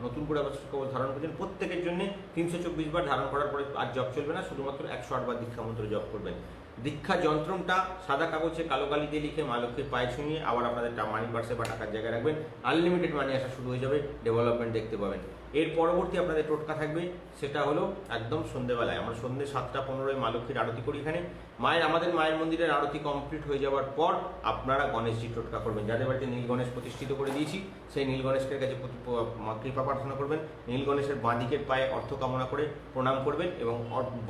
নতুন করে আবার শ্রীকবচ ধারণ করছেন, প্রত্যেকের জন্য 324 বার ধারণ করার পরে আর জপ চলবে না, শুধুমাত্র 108 বার দীক্ষা মন্ত্র জপ করবেন। দীক্ষা যন্ত্রটা সাদা কাগজে কালো কালি দিয়ে লিখে মা লক্ষ্মীর পায়ে ছুঁয়ে আবার আপনাদের মানি পার্সে বা টাকার জায়গায় রাখবেন। আনলিমিটেড মানি আসা শুরু হয়ে যাবে, ডেভেলপমেন্ট দেখতে পাবেন। এর পরবর্তী আপনাদের টোটকা থাকবে, সেটা হলো একদম সন্ধ্যেবেলায়। আমরা সন্ধ্যে 7টা 15 মা লক্ষ্মীর আরতি করি এখানে। আমাদের মায়ের মন্দিরের আরতি কমপ্লিট হয়ে যাওয়ার পর আপনারা গণেশজি টোটকা করবেন। যাদের বাড়িতে নীল গণেশ প্রতিষ্ঠিত করে দিয়েছি সেই নীল গণেশের কাছে কৃপা প্রার্থনা করবেন। নীল গণেশের বাঁদিকের পায়ে অর্থ কামনা করে প্রণাম করবেন এবং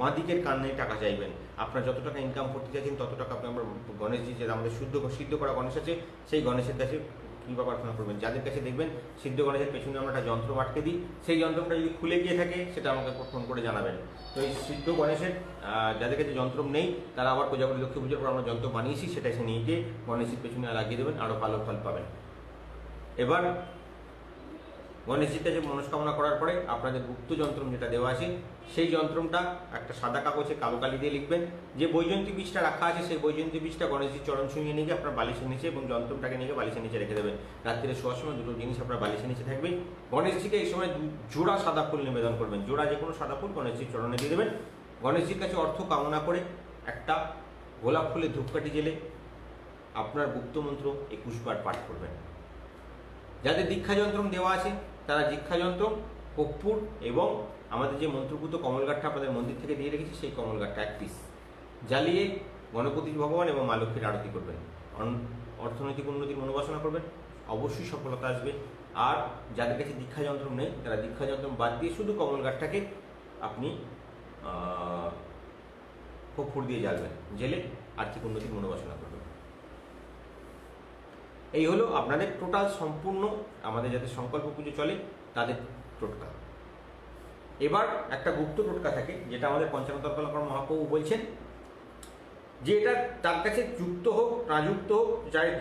বাঁদিকের কানে টাকা চাইবেন। আপনার যত টাকা ইনকাম করতে চাইছেন তত টাকা আপনি আমরা গণেশজি, যে আমাদের সিদ্ধ করা গণেশ আছে সেই গণেশের কাছে কৃপা প্রার্থনা করবেন। যাদের কাছে দেখবেন সিদ্ধ গণেশের পেছনে আমরা একটা যন্ত্র আটকে দিই, সেই যন্ত্রটা যদি খুলে গিয়ে থাকে সেটা আমাকে ফোন করে জানাবেন। তো এই সিদ্ধ গণেশের যাদের কাছে যন্ত্র নেই তারা আবার কোজাগরী লক্ষ্মী পুজোর পর আমরা যন্ত্র বানিয়েছি সেটা এসে নিয়ে গিয়ে গণেশের পেছনে লাগিয়ে দেবেন, আরও ভালো ফল পাবেন। এবার গণেশজির কাছে মনস্কামনা করার পরে আপনাদের গুপ্ত যন্ত্র যেটা দেওয়া আছে সেই যন্ত্রটা একটা সাদা কাগজে কালো কালি দিয়ে লিখবেন। যে বৈজয়ন্তী বীজটা রাখা আছে সেই বৈজয়ন্তী বীজটা গণেশজির চরণ ছুঁয়ে নিয়ে গিয়ে আপনার বালিশের নিচে এবং যন্ত্রটাকে নিয়ে বালিশের নিচে রেখে দেবেন। রাত্রিরে শোয়ার সময় দুটো জিনিস আপনার বালিশের নিচে থাকবে। গণেশজিকে এই সময় জোড়া সাদা ফুল নিবেদন করবেন, জোড়া যে কোনো সাদা ফুল গণেশজির চরণে দিয়ে দেবেন। গণেশজির কাছে অর্থ কামনা করে একটা গোলাপ ফুলের ধূপকাঠি জেলে আপনার গুপ্ত মন্ত্র 21 বার পাঠ করবেন। যাদের দীক্ষা যন্ত্র দেওয়া আছে তারা দীক্ষা যন্ত্র, কর্পূর এবং আমাদের যে মন্ত্রপুত কমলগাঠটা আপনাদের মন্দির থেকে দিয়ে রেখেছি সেই কমলগাঠটা 1 পিস জ্বালিয়ে গণপতি ভগবান এবং মা লক্ষ্মীর আরতি করবেন। অর্থনৈতিক উন্নতির মনোবাসনা করবেন, অবশ্যই সফলতা আসবে। আর যাদের কাছে দীক্ষা যন্ত্র নেই তারা দীক্ষা যন্ত্র বাদ দিয়ে শুধু কমলঘাটটাকে আপনি কর্পূর দিয়ে জ্বালবেন, জেলে আর্থিক উন্নতির মনোবাসনা করবেন। এই হলো আপনাদের টোটাল সম্পূর্ণ আমাদের যাদের সংকল্প পুজো চলে তাদের টোটকা। এবার একটা গুপ্ত টোটকা থাকে যেটা আমাদের পঞ্চানন মহাপ্রভু বলছেন যে এটা তার কাছে যুক্ত হোক না যুক্ত হোক,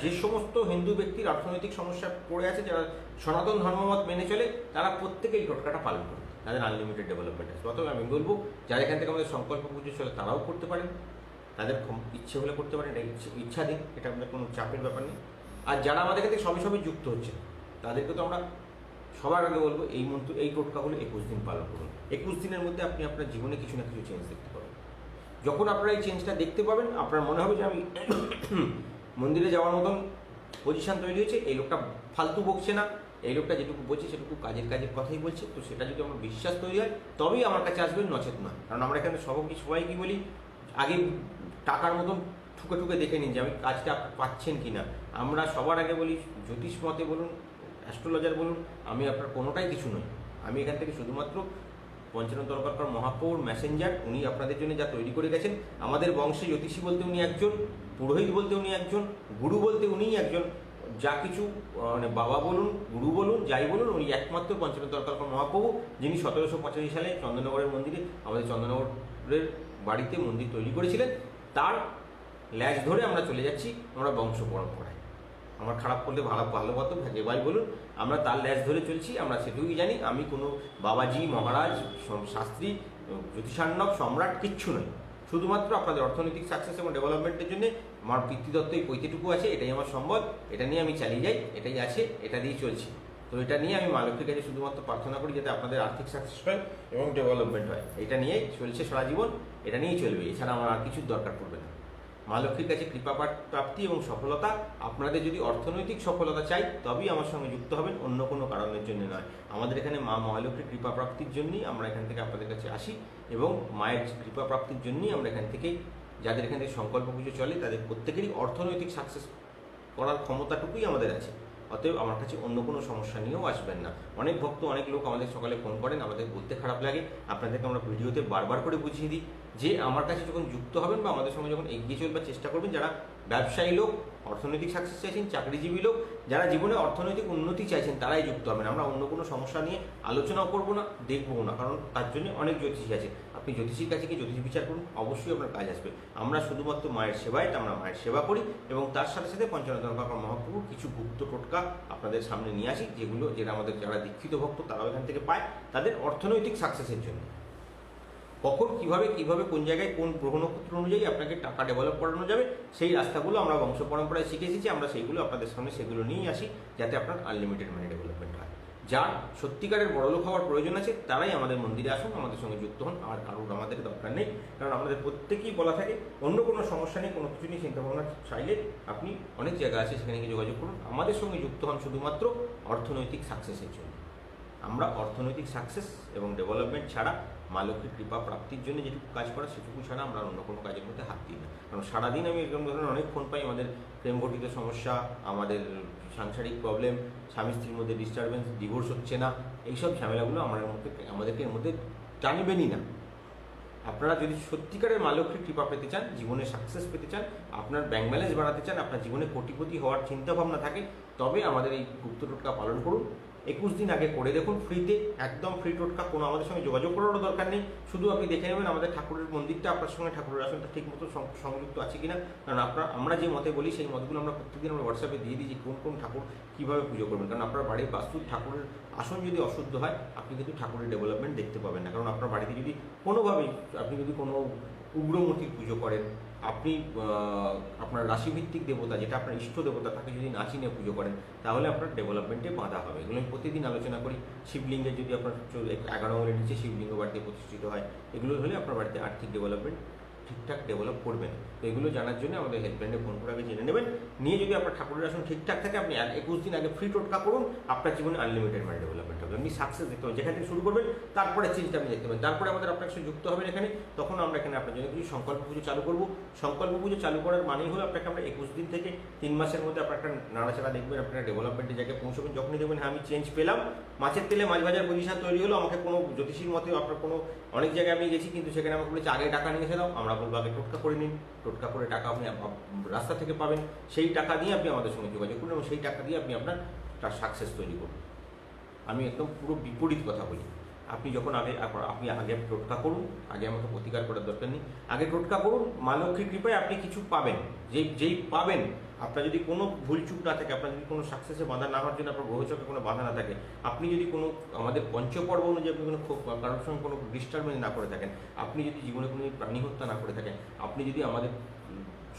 যে সমস্ত হিন্দু ব্যক্তির অর্থনৈতিক সমস্যা পড়ে আছে, যারা সনাতন ধর্মমত মেনে চলে, তারা প্রত্যেকে এই টোটকাটা পালন করে, তাদের আনলিমিটেড ডেভেলপমেন্ট আছে। অথবা আমি বলবো যারা এখান থেকে আমাদের সংকল্প পুজো চলে তারাও করতে পারেন, তাদের ইচ্ছে হলে করতে পারেন, এটা ইচ্ছাধীন, এটা আমাদের কোনো চাপের ব্যাপার নেই। আর যারা আমাদের কাছে সবে সবে যুক্ত হচ্ছে তাদেরকে তো আমরা সবার আগে বলবো এই টোটকাগুলো 21 দিন পালন করুন। 21 দিনের মধ্যে আপনি আপনার জীবনে কিছু না কিছু চেঞ্জ দেখতে পাবেন। যখন আপনারা এই চেঞ্জটা দেখতে পাবেন আপনার মনে হবে যে আমি মন্দিরে যাওয়ার মতন পজিশন তৈরি হয়েছে, এই লোকটা ফালতু বকছে না, এই লোকটা যেটুকু বলছে সেটুকু কাজের কথাই বলছে। তো সেটা যদি আমার বিশ্বাস তৈরি হয় তবেই আমার কাছে আসবেন, নচেত না। কারণ আমরা এখানে সবাই কি বলি, আগে টাকার মতন ঠুকে ঠুকে দেখে নিন যে আমি কাজটা পাচ্ছেন কি না। আমরা সবার আগে বলি, জ্যোতিষ মতে বলুন, অ্যাস্ট্রোলজার বলুন, আমি আপনার কোনোটাই কিছু নই। আমি এখান থেকে শুধুমাত্র পঞ্চানন তরকারকর মহাপ্রভুর মেসেঞ্জার। উনি আপনাদের জন্য যা তৈরি করে গেছেন, আমাদের বংশে জ্যোতিষী বলতে উনি একজন, পুরোহিত বলতে উনি একজন, গুরু বলতে উনিই একজন। যা কিছু মানে বাবা বলুন, গুরু বলুন, যাই বলুন, উনি একমাত্র পঞ্চানন তরকারকর মহাপ্রভু, যিনি 1785 সালে চন্দননগরের মন্দিরে, আমাদের চন্দননগরের বাড়িতে মন্দির তৈরি করেছিলেন। তার ল্যাজ ধরে আমরা চলে যাচ্ছি আমরা বংশ পরম্পরায়। আমার খারাপ করলে ভালো মতো যেভাবে বলুন, আমরা তার ল্যাজ ধরে চলছি, আমরা সেটুকুই জানি। আমি কোনো বাবাজি, মহারাজ, শাস্ত্রী, জ্যোতিষান্নব, সম্রাট কিচ্ছু নই। শুধুমাত্র আপনাদের অর্থনৈতিক সাকসেস এবং ডেভেলপমেন্টের জন্য আমার পিতৃদত্ত এই পৈতেটুকু আছে, এটাই আমার সম্বল, এটা নিয়ে আমি চালিয়ে যাই, এটাই আছে, এটা দিয়েই চলছি। তো এটা নিয়ে আমি মা লক্ষ্মীর কাছে শুধুমাত্র প্রার্থনা করি যাতে আপনাদের আর্থিক সাকসেস হয় এবং ডেভেলপমেন্ট হয়। এটা নিয়েই চলছে সারা জীবন, এটা নিয়েই চলবে, এছাড়া আমার আর কিছুর দরকার পড়বে না। মা লক্ষ্মীর কাছে কৃপা প্রাপ্তি এবং সফলতা, আপনাদের যদি অর্থনৈতিক সফলতা চাই তবেই আমার সঙ্গে যুক্ত হবেন, অন্য কোনো কারণের জন্য নয়। আমাদের এখানে মা মহালক্ষ্মীর কৃপা প্রাপ্তির জন্যই আমরা এখান থেকে আপনাদের কাছে আসি এবং মায়ের কৃপা প্রাপ্তির জন্যই আমরা এখান থেকে, যাদের এখান থেকে সংকল্প পুজো চলে তাদের প্রত্যেকেরই অর্থনৈতিক সাকসেস করার ক্ষমতাটুকুই আমাদের আছে। অতএব আমার কাছে অন্য কোনো সমস্যা নিয়েও আসবেন না। অনেক ভক্ত, অনেক লোক আমাদের সকালে ফোন করেন, আমাদের বলতে খারাপ লাগে, আপনাদেরকে আমরা ভিডিওতে বারবার করে বুঝিয়ে দিই যে আমার কাছে যখন যুক্ত হবেন বা আমাদের সঙ্গে যখন এগিয়ে চলবার চেষ্টা করবেন, যারা ব্যবসায়ী লোক, অর্থনৈতিক সাকসেস চাইছেন, চাকরিজীবী লোক, যারা জীবনে অর্থনৈতিক উন্নতি চাইছেন তারাই যুক্ত হবেন। আমরা অন্য কোনো সমস্যা নিয়ে আলোচনাও করবো না, দেখবো না, কারণ তার জন্য অনেক জ্যোতিষী আছে। আপনি জ্যোতিষীর কাছে গিয়ে জ্যোতিষ বিচার করুন, অবশ্যই আপনার কাজ আসবে। আমরা শুধুমাত্র মায়ের সেবায়, আমরা মায়ের সেবা করি এবং তার সাথে সাথে পঞ্চানন তরকারকর মহাপ্রভুর কিছু গুপ্ত টোটকা আপনাদের সামনে নিয়ে আসি, যেটা আমাদের যারা দীক্ষিত ভক্ত তারাও এখান থেকে পায় তাদের অর্থনৈতিক সাকসেসের জন্য। কখন কিভাবে কোন জায়গায় কোন গ্রহ নক্ষত্র অনুযায়ী আপনাকে টাকা ডেভেলপ করানো যাবে, সেই রাস্তাগুলো আমরা বংশ পরম্পরায় শিখে এসেছি। আমরা সেইগুলো আপনাদের সামনে সেগুলো নিয়েই আসি যাতে আপনার আনলিমিটেড মানি ডেভেলপমেন্ট হয়। যার সত্যিকারের বড়লোক হওয়ার প্রয়োজন আছে তারাই আমাদের মন্দিরে আসুন, আমাদের সঙ্গে যুক্ত হন। আর কারোর আমাদের দরকার নেই, কারণ আমাদের প্রত্যেকেই বলা থাকে অন্য কোনো সমস্যা নেই, কোনো কিছু নিয়ে চিন্তাভাবনা চাইলে আপনি অনেক জায়গা আছে সেখানে গিয়ে যোগাযোগ করুন। আমাদের সঙ্গে যুক্ত হন শুধুমাত্র অর্থনৈতিক সাকসেসের জন্য। আমরা অর্থনৈতিক সাকসেস এবং ডেভেলপমেন্ট ছাড়া, মা লক্ষ্মীর কৃপা প্রাপ্তির জন্য যেটুকু কাজ করা সেটুকু ছাড়া আমরা অন্য কোনো কাজের মধ্যে হাত দিই না। কারণ সারাদিন আমি এরকম ধরনের অনেক ফোন পাই, আমাদের প্রেমঘটিত সমস্যা, আমাদের সাংসারিক প্রবলেম, স্বামী স্ত্রীর মধ্যে ডিস্টারবেন্স, ডিভোর্স হচ্ছে না, এইসব ঝামেলাগুলো আমাদেরকে এর মধ্যে টানবেনই না। আপনারা যদি সত্যিকারের মা লক্ষ্মীর কৃপা পেতে চান, জীবনে সাকসেস পেতে চান, আপনার ব্যাংক ব্যালেন্স বাড়াতে চান, আপনার জীবনে কোটিপতি হওয়ার চিন্তাভাবনা থাকে, তবে আমাদের এই গুপ্ত টোটকা পালন করুন। 21 দিন আগে করে দেখুন, ফ্রিতে, একদম ফ্রি টোটকা, কোনো আমাদের সঙ্গে যোগাযোগ করারও দরকার নেই। শুধু আপনি দেখে নেবেন আমাদের ঠাকুরের মন্দিরটা আপনার সঙ্গে, ঠাকুরের আসনটা ঠিক মতো সংযুক্ত আছে কিনা। কারণ আমরা যে মতে বলি সেই মতগুলো আমরা প্রত্যেকদিন আমরা হোয়াটসঅ্যাপে দিয়ে দিই যে কোন ঠাকুর কীভাবে পুজো করবেন। কারণ আপনার বাড়ির বাস্তু ঠাকুরের আসন যদি অশুদ্ধ হয়, আপনি কিন্তু ঠাকুরের ডেভেলপমেন্ট দেখতে পাবেন না। কারণ আপনার বাড়িতে যদি কোনোভাবেই আপনি যদি কোনো উগ্রমূর্তির পুজো করেন, আপনি আপনার রাশিভিত্তিক দেবতা, যেটা আপনার ইষ্ট দেবতা, তাকে যদি না চিনে পুজো করেন, তাহলে আপনার ডেভেলপমেন্টে বাধা হবে। এগুলো আমি প্রতিদিন আলোচনা করি। শিবলিঙ্গের যদি আপনার 11 আঙুলের নিচে শিবলিঙ্গ বাড়িতে প্রতিষ্ঠিত হয়, এগুলো হলে আপনার বাড়িতে আর্থিক ডেভেলপমেন্ট ঠিকঠাক ডেভেলপ করবেন। তো এগুলো জানার জন্য আমাদের হেল্পলাইনে ফোন করে আগে জেনে নেবেন। নিয়ে যদি আপনার ঠাকুরের আসন ঠিকঠাক থাকে, আপনি 21 দিন আগে ফ্রি টোটকা করুন, আপনার জীবনে আনলিমিটেড মানি ডেভেলপমেন্ট হবে। আপনি সাকসেস দেখতে পাবেন, যেখান থেকে শুরু করবেন তারপরে চেঞ্জটা আপনি দেখতে পাবেন। তারপরে আমাদের আপনার সাথে যুক্ত হবেন এখানে, তখন আমরা এখানে আপনার জন্য কিছু সংকল্প পুজো চালু করবো। সংকল্প পুজো চালু করার মানেই হলো আপনাকে আমরা 21 দিন থেকে 3 মাসের মধ্যে আপনার একটা নাড়াচাড়া দেখবেন, আপনার ডেভেলপমেন্টের জায়গায় পৌঁছবেন। যখনই দেখবেন হ্যাঁ আমি চেঞ্জ পেলাম, মাছের তেলে মাছ ভাজার পজিশন তৈরি হলো, আমাকে কোনো জ্যোতিষীর মতে আপনার কোনো অনেক জায়গায় আমি গেছি, কিন্তু সেখানে আমাকে বলেছে আগে টাকা নিয়ে এসে দাও। আমরা বলবো আগে টোটকা করে নিন, টোটকা করে টাকা আপনি রাস্তা থেকে পাবেন, সেই টাকা দিয়ে আপনি আমাদের সঙ্গে যোগাযোগ করুন এবং সেই টাকা দিয়ে আপনি আপনার তার সাকসেস তৈরি করুন। আমি একদম পুরো বিপরীত কথা বলি। আপনি যখন আপনি আগে টোটকা করুন, আগে আমাকে প্রতিকার করার দরকার নেই, আগে টোটকা করুন। মা লক্ষ্মীর কৃপায় আপনি কিছু পাবেন, যেই পাবেন, আপনার যদি কোনো ভুলচুক না থাকে, আপনার যদি কোনো সাকসেসে বাধা না হওয়ার জন্য আপনার গ্রহচক্রে কোনো বাধা না থাকে, আপনি যদি কোনো আমাদের পঞ্চপর্ব অনুযায়ী আপনি কোনো কারোর সঙ্গে কোনো ডিস্টার্বেন্স না করে থাকেন, আপনি যদি জীবনে কোনো প্রাণী হত্যা না করে থাকেন, আপনি যদি আমাদের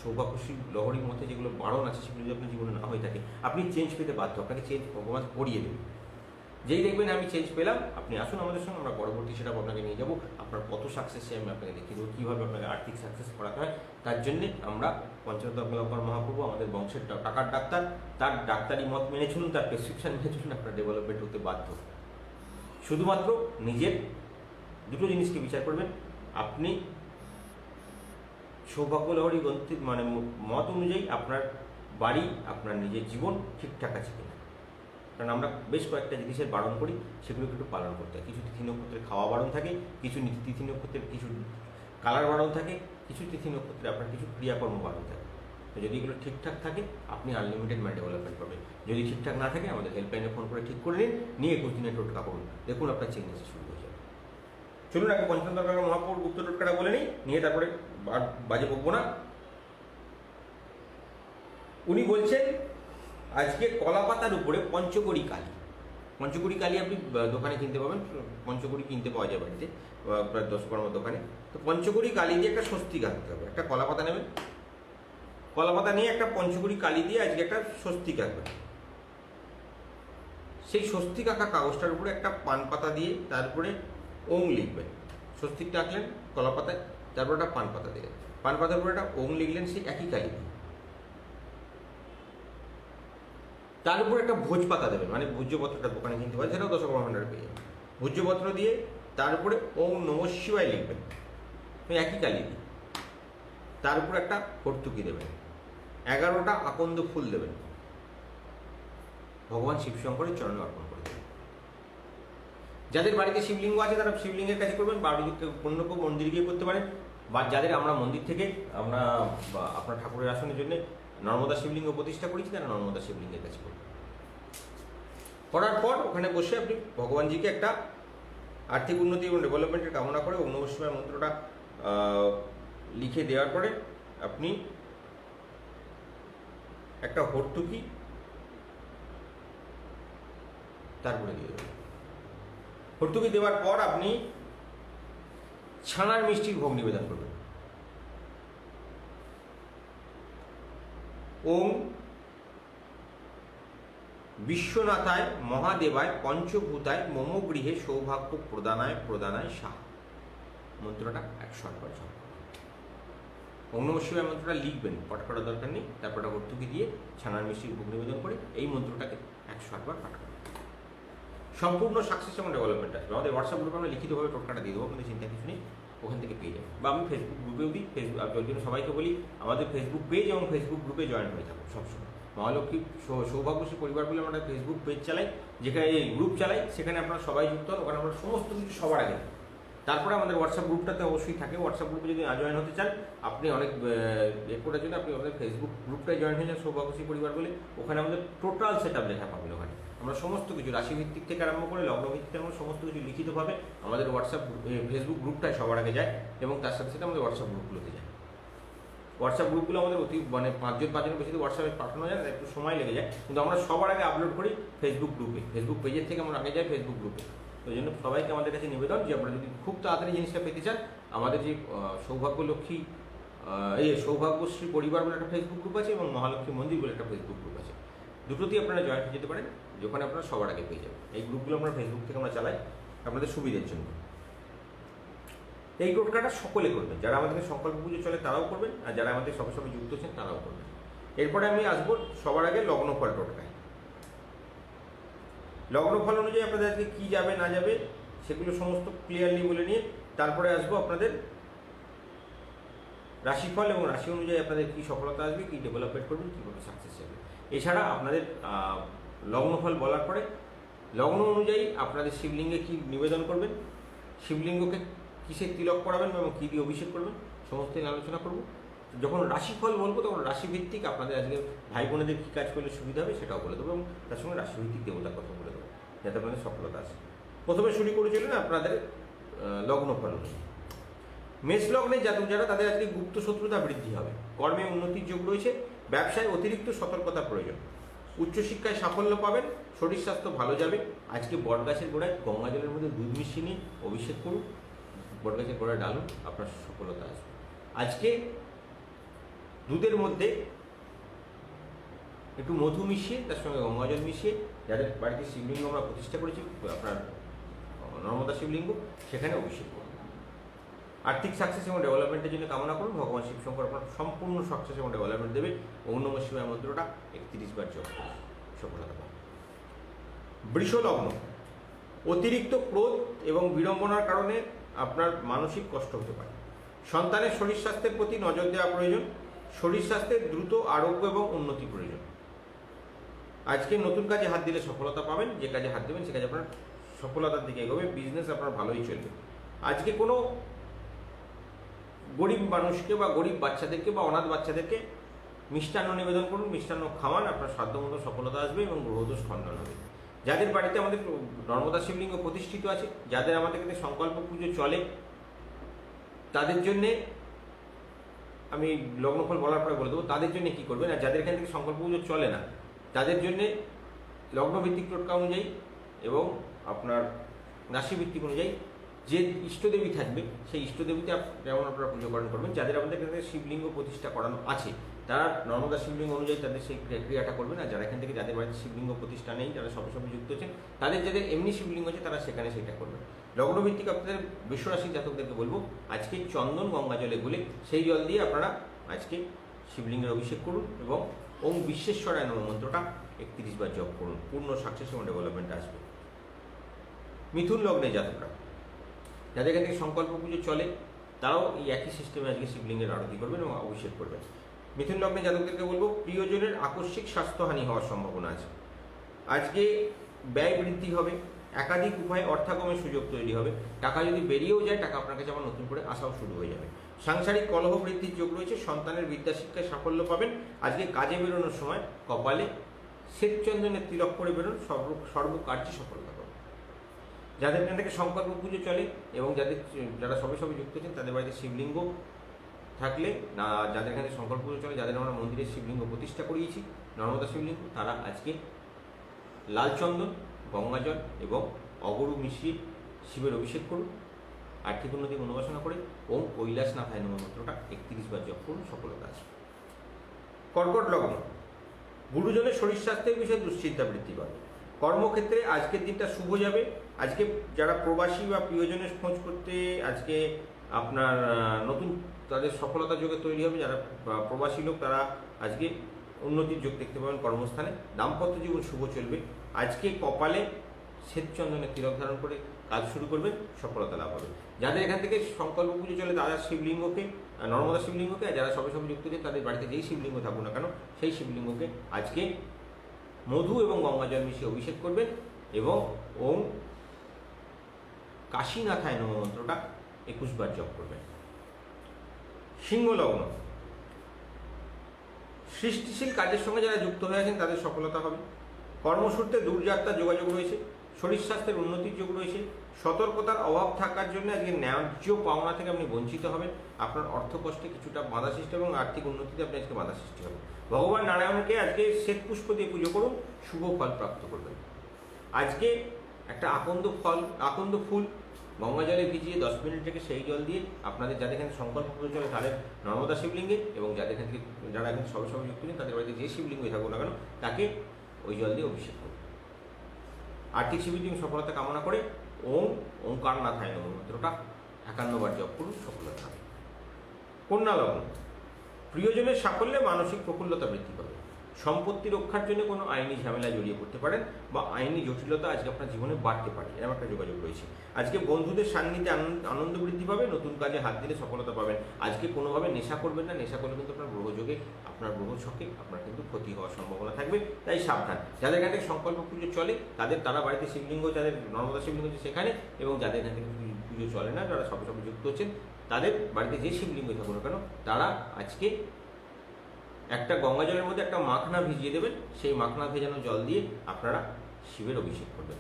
সৌভাগ্যশ্রী লহরীর মধ্যে যেগুলো বারণ আছে সেগুলো যদি আপনার জীবনে না হয়ে থাকে, আপনি চেঞ্জ পেতে বাধ্য। আপনাকে চেঞ্জ ভগবান করিয়ে দেবে। যেই দেখবেন আমি চেঞ্জ পেলাম, আপনি আসুন আমাদের সঙ্গে, আমরা পরবর্তী সেটা আপনাকে নিয়ে যাবো। আপনার কত সাকসেসে আমি আপনাকে দেখিয়ে দেবো, কীভাবে আপনাকে আর্থিক সাকসেস করাতে হয়। তার জন্যে আমরা পঞ্চরত্ন মহাপ্রভু আমাদের বংশের টাকার ডাক্তার, তার ডাক্তারি মত মেনে চলুন, তার প্রেসক্রিপশন মেনে চলুন, আপনার ডেভেলপমেন্ট হতে বাধ্য। শুধুমাত্র নিজের দুটো জিনিসকে বিচার করবেন, আপনি সৌভাগ্য লহরী গ্রন্থি মানে মত অনুযায়ী আপনার বাড়ি, আপনার নিজের জীবন ঠিকঠাক আছে কিনা। কারণ আমরা বেশ কয়েকটা জিনিসের বারণ করি, সেগুলোকে একটু পালন করতে হয়। কিছু তিথি নক্ষত্রের খাওয়া বারণ থাকে, কিছু তিথি নক্ষত্রের কিছু কালার বারণ থাকে, কিছু তিথি নক্ষত্রে আপনার কিছু ক্রিয়াকর্ম বারণ থাকে। তো যদি এগুলো ঠিকঠাক থাকে, আপনি আনলিমিটেড মাইন্ড ডেভেলপমেন্ট পাবেন। যদি ঠিকঠাক না থাকে, আমাদের হেল্পলাইনে ফোন করে ঠিক করে নিন, নিয়ে 21 দিনের টোটকা করুন, দেখুন আপনার চেঞ্জ এসে শুরু হয়ে যাবে। চলুন আগে পঞ্চতন্ত্র মহাপ্রভুর গুপ্ত টোটকাটা বলে নিই, নিয়ে তারপরে বাজে বকবো না। উনি বলছেন আজকে কলা পাতার উপরে পঞ্চকড়ি কালি, পঞ্চকড়ি কালি আপনি দোকানে কিনতে পাবেন, পঞ্চকড়ি কিনতে পাওয়া যায় বাড়িতে প্রায় 10-12 দোকানে। তো পঞ্চকড়ি কালি দিয়ে একটা স্বস্তিক আঁকতে হবে। একটা কলা পাতা নেবেন, কলা পাতা নিয়ে একটা পঞ্চকড়ি কালি দিয়ে আজকে একটা স্বস্তিক আঁকবেন। সেই স্বস্তিক আঁকা কাগজটার উপরে একটা পান পাতা দিয়ে তার উপরে ওং লিখবেন। স্বস্তিকটা আঁকলেন কলা পাতায়, তারপর একটা পান পাতা দিলেন, পান পাতার উপরে একটা ওং লিখলেন সেই একই কালি দিয়ে। তার উপর একটা ভোজপাতা দেবেন, মানে ভোজ্যপত্রটা দোকানে কিনতে পারেন, সেটাও 10 ভাণ্ডারে পেয়ে যাবেন। ভোজ্যপত্র দিয়ে তার উপরে ওম নমঃ শিবায় লিখবেন একই কালি দিয়ে। তার উপর একটা হর্তুকি দেবেন, 11টা আকন্দ ফুল দেবেন, ভগবান শিবশঙ্করের চরণে অর্পণ করে দেবেন। যাদের বাড়িতে শিবলিঙ্গ আছে তারা শিবলিঙ্গের কাছে করবেন, বাড়িতে অন্য কেউ মন্দিরে গিয়ে করতে পারেন, বা যাদের আমরা মন্দির থেকে আমরা আপনার ঠাকুরের আসনের জন্য নর্মদা শিবলিঙ্গ প্রতিষ্ঠা করেছি, তারা নর্মদা শিবলিঙ্গের কাছে করবেন। করার পর ওখানে বসে আপনি ভগবানজিকে একটা আর্থিক উন্নতি এবং ডেভেলপমেন্টের কামনা করে ওম নমঃ শিবায় মন্ত্রটা লিখে দেওয়ার পরে আপনি একটা হর্তুকি তারপরে দিয়ে দেবেন। হর্তুকি দেওয়ার পর আপনি ছানার মিষ্টির ভোগ নিবেদন করবেন। ওম বিশ্বনাথায় মহাদেবায় পঞ্চভূতায় মম গৃহে সৌভাগ্য প্রদানায় প্রদানায় সাহা, মন্ত্রটা 108 বার জপ করবেন। ওম নমঃ শিবায় মন্ত্রটা লিখবেন, পাঠ করার দরকার নেই, তারপরটা ভর্তুকি দিয়ে ছানার মিষ্টির ভোগ নিবেদন করে এই মন্ত্রটাকে 108 বার পাঠ করবেন। সম্পূর্ণ সাকসেস এবং ডেভেলপমেন্ট আসবে। আমাদের হোয়াটসঅ্যাপ গ্রুপে আমরা লিখিতভাবে টোটকাটা দিয়ে দেবো, আপনাদের চিন্তা কিছু নেই, ওখান থেকে পেয়ে যাবেন। বা আমি ফেসবুক গ্রুপেও দিই, ওই জন্য সবাইকে বলি আমাদের ফেসবুক পেজ এবং ফেসবুক গ্রুপে জয়েন হয়ে থাকুন সবসময়। মহালক্ষ্মী সৌভাগ্যশ্রী পরিবার বলে আমরা ফেসবুক পেজ চালাই, যেখানে এই গ্রুপ চালাই, সেখানে আপনারা সবাই যুক্ত হন। ওখানে আমরা সমস্ত কিছু সবার আগে। তারপরে আমাদের হোয়াটসঅ্যাপ গ্রুপটাতে অবশ্যই থাকে। হোয়াটসঅ্যাপ গ্রুপে যদি না জয়েন হতে চান, আপনি অনেক করার জন্য আপনি আমাদের ফেসবুক গ্রুপটায় জয়েন হয়ে যান সৌভাগ্যশ্রী পরিবার বলে। ওখানে আমাদের টোটাল সেট আপ লেখা পাবেন। ওখানে আমরা সমস্ত কিছু রাশিভিত্তিক থেকে আরম্ভ করে লগ্ন ভিত্তিক আমরা সমস্ত কিছু লিখিতভাবে আমাদের হোয়াটসঅ্যাপ ফেসবুক গ্রুপটায় সবার আগে যায়, এবং তার সাথে সাথে আমাদের হোয়াটসঅ্যাপ গ্রুপগুলোতে যায়। হোয়াটসঅ্যাপ গ্রুপগুলো আমাদের অতি মানে 5 জনের বেশি হোয়াটসঅ্যাপে পাঠানো যায়, একটু সময় লেগে যায়, কিন্তু আমরা সবার আগে আপলোড করি ফেসবুক গ্রুপে। ফেসবুক পেজের থেকে আমরা আগে যাই ফেসবুক গ্রুপে। ওই জন্য সবাইকে আমাদের কাছে নিবেদন যে আপনারা যদি খুব তাড়াতাড়ি জিনিসটা পেতে চান, আমাদের যে সৌভাগ্য লক্ষ্মী সৌভাগ্যশ্রী পরিবার বলে একটা ফেসবুক গ্রুপ আছে এবং মহালক্ষ্মী মন্দির বলে একটা ফেসবুক গ্রুপ আছে, দুটোতেই আপনারা জয়েন হয়ে যেতে পারেন, যেখানে আপনারা সবার আগে পেয়ে যাবেন। এই গ্রুপগুলো আমরা ফেসবুক থেকে আমরা চালাই আপনাদের সুবিধার জন্য। এই টোটকাটা সকলে করবেন, যারা আমাদের সংকল্প পুজো চলে তারাও করবেন, আর যারা আমাদের সবে সবে যুক্ত আছেন তারাও করবেন। এরপরে আমি আসবো সবার আগে লগ্নফল টোটকায়। লগ্নফল অনুযায়ী আপনাদের আজকে কী যাবে না যাবে সেগুলো সমস্ত ক্লিয়ারলি বলে নিয়ে তারপরে আসবো আপনাদের রাশিফল এবং রাশি অনুযায়ী আপনাদের কী সফলতা আসবে, কী ডেভেলপমেন্ট করবেন, কীভাবে সাকসেস যাবে। এছাড়া আপনাদের লগ্নফল বলার পরে লগ্ন অনুযায়ী আপনাদের শিবলিঙ্গে কী নিবেদন করবেন, শিবলিঙ্গকে কিসের তিলক করাবেন এবং কী দিয়ে অভিষেক করবেন, সমস্ত নিয়ে আলোচনা করব। যখন রাশিফল বলবো তখন রাশিভিত্তিক আপনাদের আজকে ভাই বোনেদের কী কাজ করলে সুবিধা হবে সেটাও বলে দেবো এবং তার সঙ্গে রাশিভিত্তিক দেবতার কথা বলে দেবো যাতে আপনাদের সফলতা আসে। প্রথমে শুরু করেছিলেন আপনাদের লগ্নফল অনুযায়ী। মেষ লগ্নের জাতক যারা তাদের আজকে গুপ্ত শত্রুতা বৃদ্ধি হবে, কর্মে উন্নতির যোগ রয়েছে, ব্যবসায় অতিরিক্ত সতর্কতা প্রয়োজন, উচ্চশিক্ষায় সাফল্য পাবেন, শরীর স্বাস্থ্য ভালো যাবে। আজকে বটগাছের গোড়ায় গঙ্গা জলের মধ্যে দুধ মিশিয়ে নিয়ে অভিষেক করুন, বটগাছের গোড়ায় ডালুন, আপনার সফলতা আসবে। আজকে দুধের মধ্যে একটু মধু মিশিয়ে তার সঙ্গে গঙ্গা জল মিশিয়ে, যাদের বাড়িতে শিবলিঙ্গ আমরা প্রতিষ্ঠা করেছি আপনার নর্মদা শিবলিঙ্গ, সেখানে অভিষেক করুন। আর্থিক সাকসেস এবং ডেভেলপমেন্টের জন্য কামনা করুন, ভগবান শিবশঙ্কর আপনার সম্পূর্ণ সাকসেস এবং ডেভেলপমেন্ট দেবে। ওম নমঃ শিবায় মন্ত্রটা 31 বার জপ করুন, সফলতা পাবেন। বৃষ লগ্ন, অতিরিক্ত ক্রোধ এবং বিড়ম্বনার কারণে আপনার মানসিক কষ্ট হতে পারে। সন্তানের শরীর স্বাস্থ্যের প্রতি নজর দেওয়া প্রয়োজন, শরীর স্বাস্থ্যের দ্রুত আরোগ্য এবং উন্নতি প্রয়োজন। আজকে নতুন কাজে হাত দিলে সফলতা পাবেন, যে কাজে হাত দেবেন সে কাজে আপনার সফলতার দিকে এগোবে, বিজনেস আপনার ভালোই চলবে। আজকে কোনো গরিব মানুষকে বা গরিব বাচ্চাদেরকে বা অনাথ বাচ্চাদেরকে মিষ্টান্ন নিবেদন করুন, মিষ্টান্ন খাওয়ান, আপনার সাধ্যমতো সফলতা আসবে এবং গ্রহদোষ খণ্ডন হবে। যাদের বাড়িতে আমাদের নর্মদা শিবলিঙ্গ প্রতিষ্ঠিত আছে, যাদের আমাদের এখানে সংকল্প পুজো চলে, তাদের জন্যে আমি লগ্নফল বলার পরে বলে দেবো তাদের জন্য কী করবেন। আর যাদের এখান থেকে সংকল্প পুজো চলে না তাদের জন্যে লগ্নভিত্তিক টোটকা অনুযায়ী এবং আপনার রাশিভিত্তিক অনুযায়ী যে ইষ্টদেবী থাকবে সেই ইষ্টদেবীতে যেমন আপনারা পুজো পালন করবেন। যাদের আমাদের এখান থেকে শিবলিঙ্গ প্রতিষ্ঠা করানো আছে তারা নর্মদা শিবলিঙ্গ অনুযায়ী তাদের সেই ক্রিয়াটা করবেন। আর যারা এখান থেকে যাদের বাড়িতে শিবলিঙ্গ প্রতিষ্ঠা নেই, যারা সবে সবে যুক্ত হচ্ছেন, তাদের যাদের এমনি শিবলিঙ্গ আছে তারা সেখানে সেটা করবেন। লগ্নভিত্তিক আপনাদের বিশ্বরাশির জাতকদেরকে বলবো আজকে চন্দন গঙ্গা জলে গুলে সেই জল দিয়ে আপনারা আজকে শিবলিঙ্গের অভিষেক করুন এবং ওম বিশ্বেশ্বরায় নমঃ মন্ত্রটা 31 বার জপ করুন, পূর্ণ সাকসেস এবং ডেভেলপমেন্ট আসবে। মিথুন লগ্নের জাতকরা যাদের এখান থেকে সংকল্প পুজো চলে তারাও এই একই সিস্টেমে আজকে শিবলিঙ্গের আরতি করবেন এবং অভিষেক করবেন। মিথুন লগ্নের জাতকদেরকে বলবো প্রিয়জনের আকস্মিক স্বাস্থ্যহানি হওয়ার সম্ভাবনা আছে। আজকে ব্যয় বৃদ্ধি হবে, একাধিক উপায়ে অর্থাগমের সুযোগ তৈরি হবে, টাকা যদি বেরিয়েও যায় টাকা আপনার কাছে আবার নতুন করে আসাও শুরু হয়ে যাবে। সাংসারিক কলহ বৃদ্ধির যোগ রয়েছে, সন্তানের বিদ্যা শিক্ষায় সাফল্য পাবেন। আজকে কাজে বেরোনোর সময় কপালে শ্বেতচন্দনের তিলক করে বেরোন, সর্বকার্যে সফলতা পাবেন। যাদের এখান থেকে সংকল্প পুজো চলে এবং যারা সবে সবে যুক্ত আছেন তাদের বাড়িতে শিবলিঙ্গ থাকলে না, যাদের এখানে সংকল্প পুজো চলে, যাদের আমরা মন্দিরে শিবলিঙ্গ প্রতিষ্ঠা করিয়েছি নর্মদা শিবলিঙ্গ, তারা আজকে লাল চন্দন, গঙ্গাজল এবং অগরু মিশিয়ে শিবের অভিষেক করুন। আর্থিক উন্নতি অনুবাসনা করে ওম কৈলাসনাথায় নমঃ মন্ত্রটা 31 বার জপ করুন, সফলতা আসবে। কর্কট লগ্ন, গুরুজনের শরীর স্বাস্থ্যের বিষয়ে দুশ্চিন্তা বৃদ্ধি পাবে। কর্মক্ষেত্রে আজকের দিনটা শুভ যাবে। আজকে যারা প্রবাসী বা প্রিয়জনের খোঁজ করতে আজকে আপনার নতুন তাদের সফলতা যোগে তৈরি হবে। যারা প্রবাসী লোক তারা আজকে উন্নতির যোগ দেখতে পাবেন কর্মস্থানে। দাম্পত্য জীবন শুভ চলবে। আজকে কপালে শ্বেতচন্দনের তিলক ধারণ করে কাজ শুরু করবেন, সফলতা লাভ হবে। যাদের এখান থেকে সংকল্প পুজো চলে তারা শিবলিঙ্গকে, নর্মদা শিবলিঙ্গকে, আর যারা সবে সবে যুক্ত হচ্ছে তাদের বাড়িতে যেই শিবলিঙ্গ থাকুক না কেন সেই শিবলিঙ্গকে আজকে মধু এবং গঙ্গাজল মিশিয়ে অভিষেক করবেন এবং ওম কাশীনাথায় নমঃ মন্ত্রটা 21 বার জপ করবেন। সিংহ লগ্ন, সৃষ্টিশীল কাজের সঙ্গে যারা যুক্ত হয়ে আছেন তাদের সফলতা হবে। কর্মসূত্রে দূরযাত্রার যোগাযোগ রয়েছে, শরীর স্বাস্থ্যের উন্নতির যোগ রয়েছে। সতর্কতার অভাব থাকার জন্য আজকে ন্যায্য পাওনা থেকে আপনি বঞ্চিত হবেন। আপনার অর্থ কষ্টে কিছুটা বাধা সৃষ্টি এবং আর্থিক উন্নতিতে আপনি আজকে বাধা সৃষ্টি হবে। ভগবান নারায়ণকে আজকে শ্বেত পুষ্প দিয়ে পুজো করুন, শুভ ফল প্রাপ্ত করবেন। আজকে একটা আকন্দ ফুল গঙ্গা জলে ভিজিয়ে 10 মিনিট থেকে সেই জল দিয়ে আপনাদের যাদের এখানে সংকল্প পুজো চলে তাদের নর্মদা শিবলিঙ্গে এবং যারা এখানে সবে সবে যুক্ত নেই তাদের বাড়িতে যে শিবলিঙ্গই থাকুক না কেন তাকে ওই জল দিয়ে অভিষেক করুন। আর্থিক শিবির সফলতা কামনা করে ওম ওঙ্কারনাথায় নমঃ মন্ত্রটা 51 বার জপ করুন, সফলতা হবে। কন্যা লগ্ন, প্রিয়জনের সাফল্যে মানসিক প্রফুল্লতা বৃদ্ধি পাবে। সম্পত্তি রক্ষার জন্য কোনো আইনি ঝামেলায় জড়িয়ে পড়তে পারেন বা আইনি জটিলতা আজকে আপনার জীবনে বাড়তে পারে, এরকম একটা যোগাযোগ রয়েছে। আজকে বন্ধুদের সান্নিধ্যে আনন্দ বৃদ্ধি পাবে, নতুন কাজে হাত দিলে সফলতা পাবেন। আজকে কোনোভাবে নেশা করবেন না, নেশা করলে কিন্তু আপনার গ্রহযোগে, আপনার গ্রহ ছকে আপনার কিন্তু ক্ষতি হওয়ার সম্ভাবনা থাকবে, তাই সাবধান। যাদের এখান থেকে সংকল্প পুজো চলে তারা বাড়িতে শিবলিঙ্গ, যাদের নর্মদা শিবলিঙ্গ আছে সেখানে, এবং যাদের এখান থেকে পুজো চলে না, যারা সবে সবে যুক্ত হচ্ছেন, তাদের বাড়িতে যে শিবলিঙ্গ থাকুন না কেন, তারা আজকে একটা গঙ্গা জলের মধ্যে একটা মাখনা ভিজিয়ে দেবেন। সেই মাখনা ভেজানো জল দিয়ে আপনারা শিবের অভিষেক করবেন।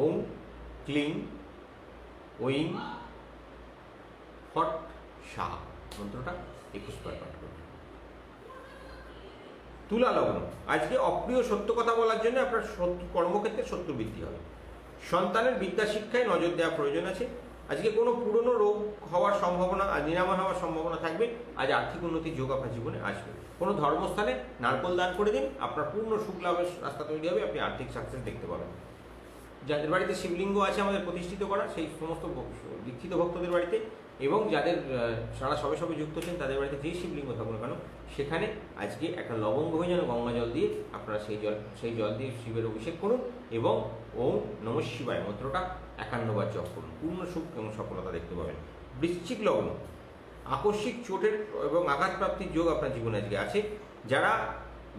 ওম ক্লিং ওইং ফট শাহ মন্ত্রটা 21 বার পাঠ করবেন। তুলা লগ্ন, আজকে অপ্রিয় সত্য কথা বলার জন্য আপনার কর্মক্ষেত্রে শত্রু বৃদ্ধি হবে। সন্তানের বিদ্যা শিক্ষায় নজর দেওয়া প্রয়োজন আছে। আজকে কোনো পুরনো রোগ হওয়ার সম্ভাবনা, নিরাময় হওয়ার সম্ভাবনা থাকবে। আজ আর্থিক উন্নতির যোগ আপনার জীবনে আসবে। কোনো ধর্মস্থানে নারকোল দান করে দিন, আপনার পূর্ণ সুখ লাভের রাস্তা তৈরি হবে, আপনি আর্থিক সাকসেস দেখতে পাবেন। যাদের বাড়িতে শিবলিঙ্গ আছে আমাদের প্রতিষ্ঠিত করা, সেই সমস্ত দীক্ষিত ভক্তদের বাড়িতে, এবং যাদের সারা সবে সবে যুক্ত হচ্ছেন তাদের বাড়িতে যেই শিবলিঙ্গ থাকুন কেন, সেখানে আজকে একটা লবঙ্গ হয়ে যেন গঙ্গা জল দিয়ে আপনারা সেই জল দিয়ে শিবের অভিষেক করুন, এবং ওম নমঃ শিবায় মন্ত্রটা 51 বার জপ করুন। পূর্ণ সুখ এবং সফলতা দেখতে পাবেন। বৃশ্চিক লগ্ন, আকস্মিক চোটের এবং আঘাতপ্রাপ্তির যোগ আপনার জীবনে আজকে আছে। যারা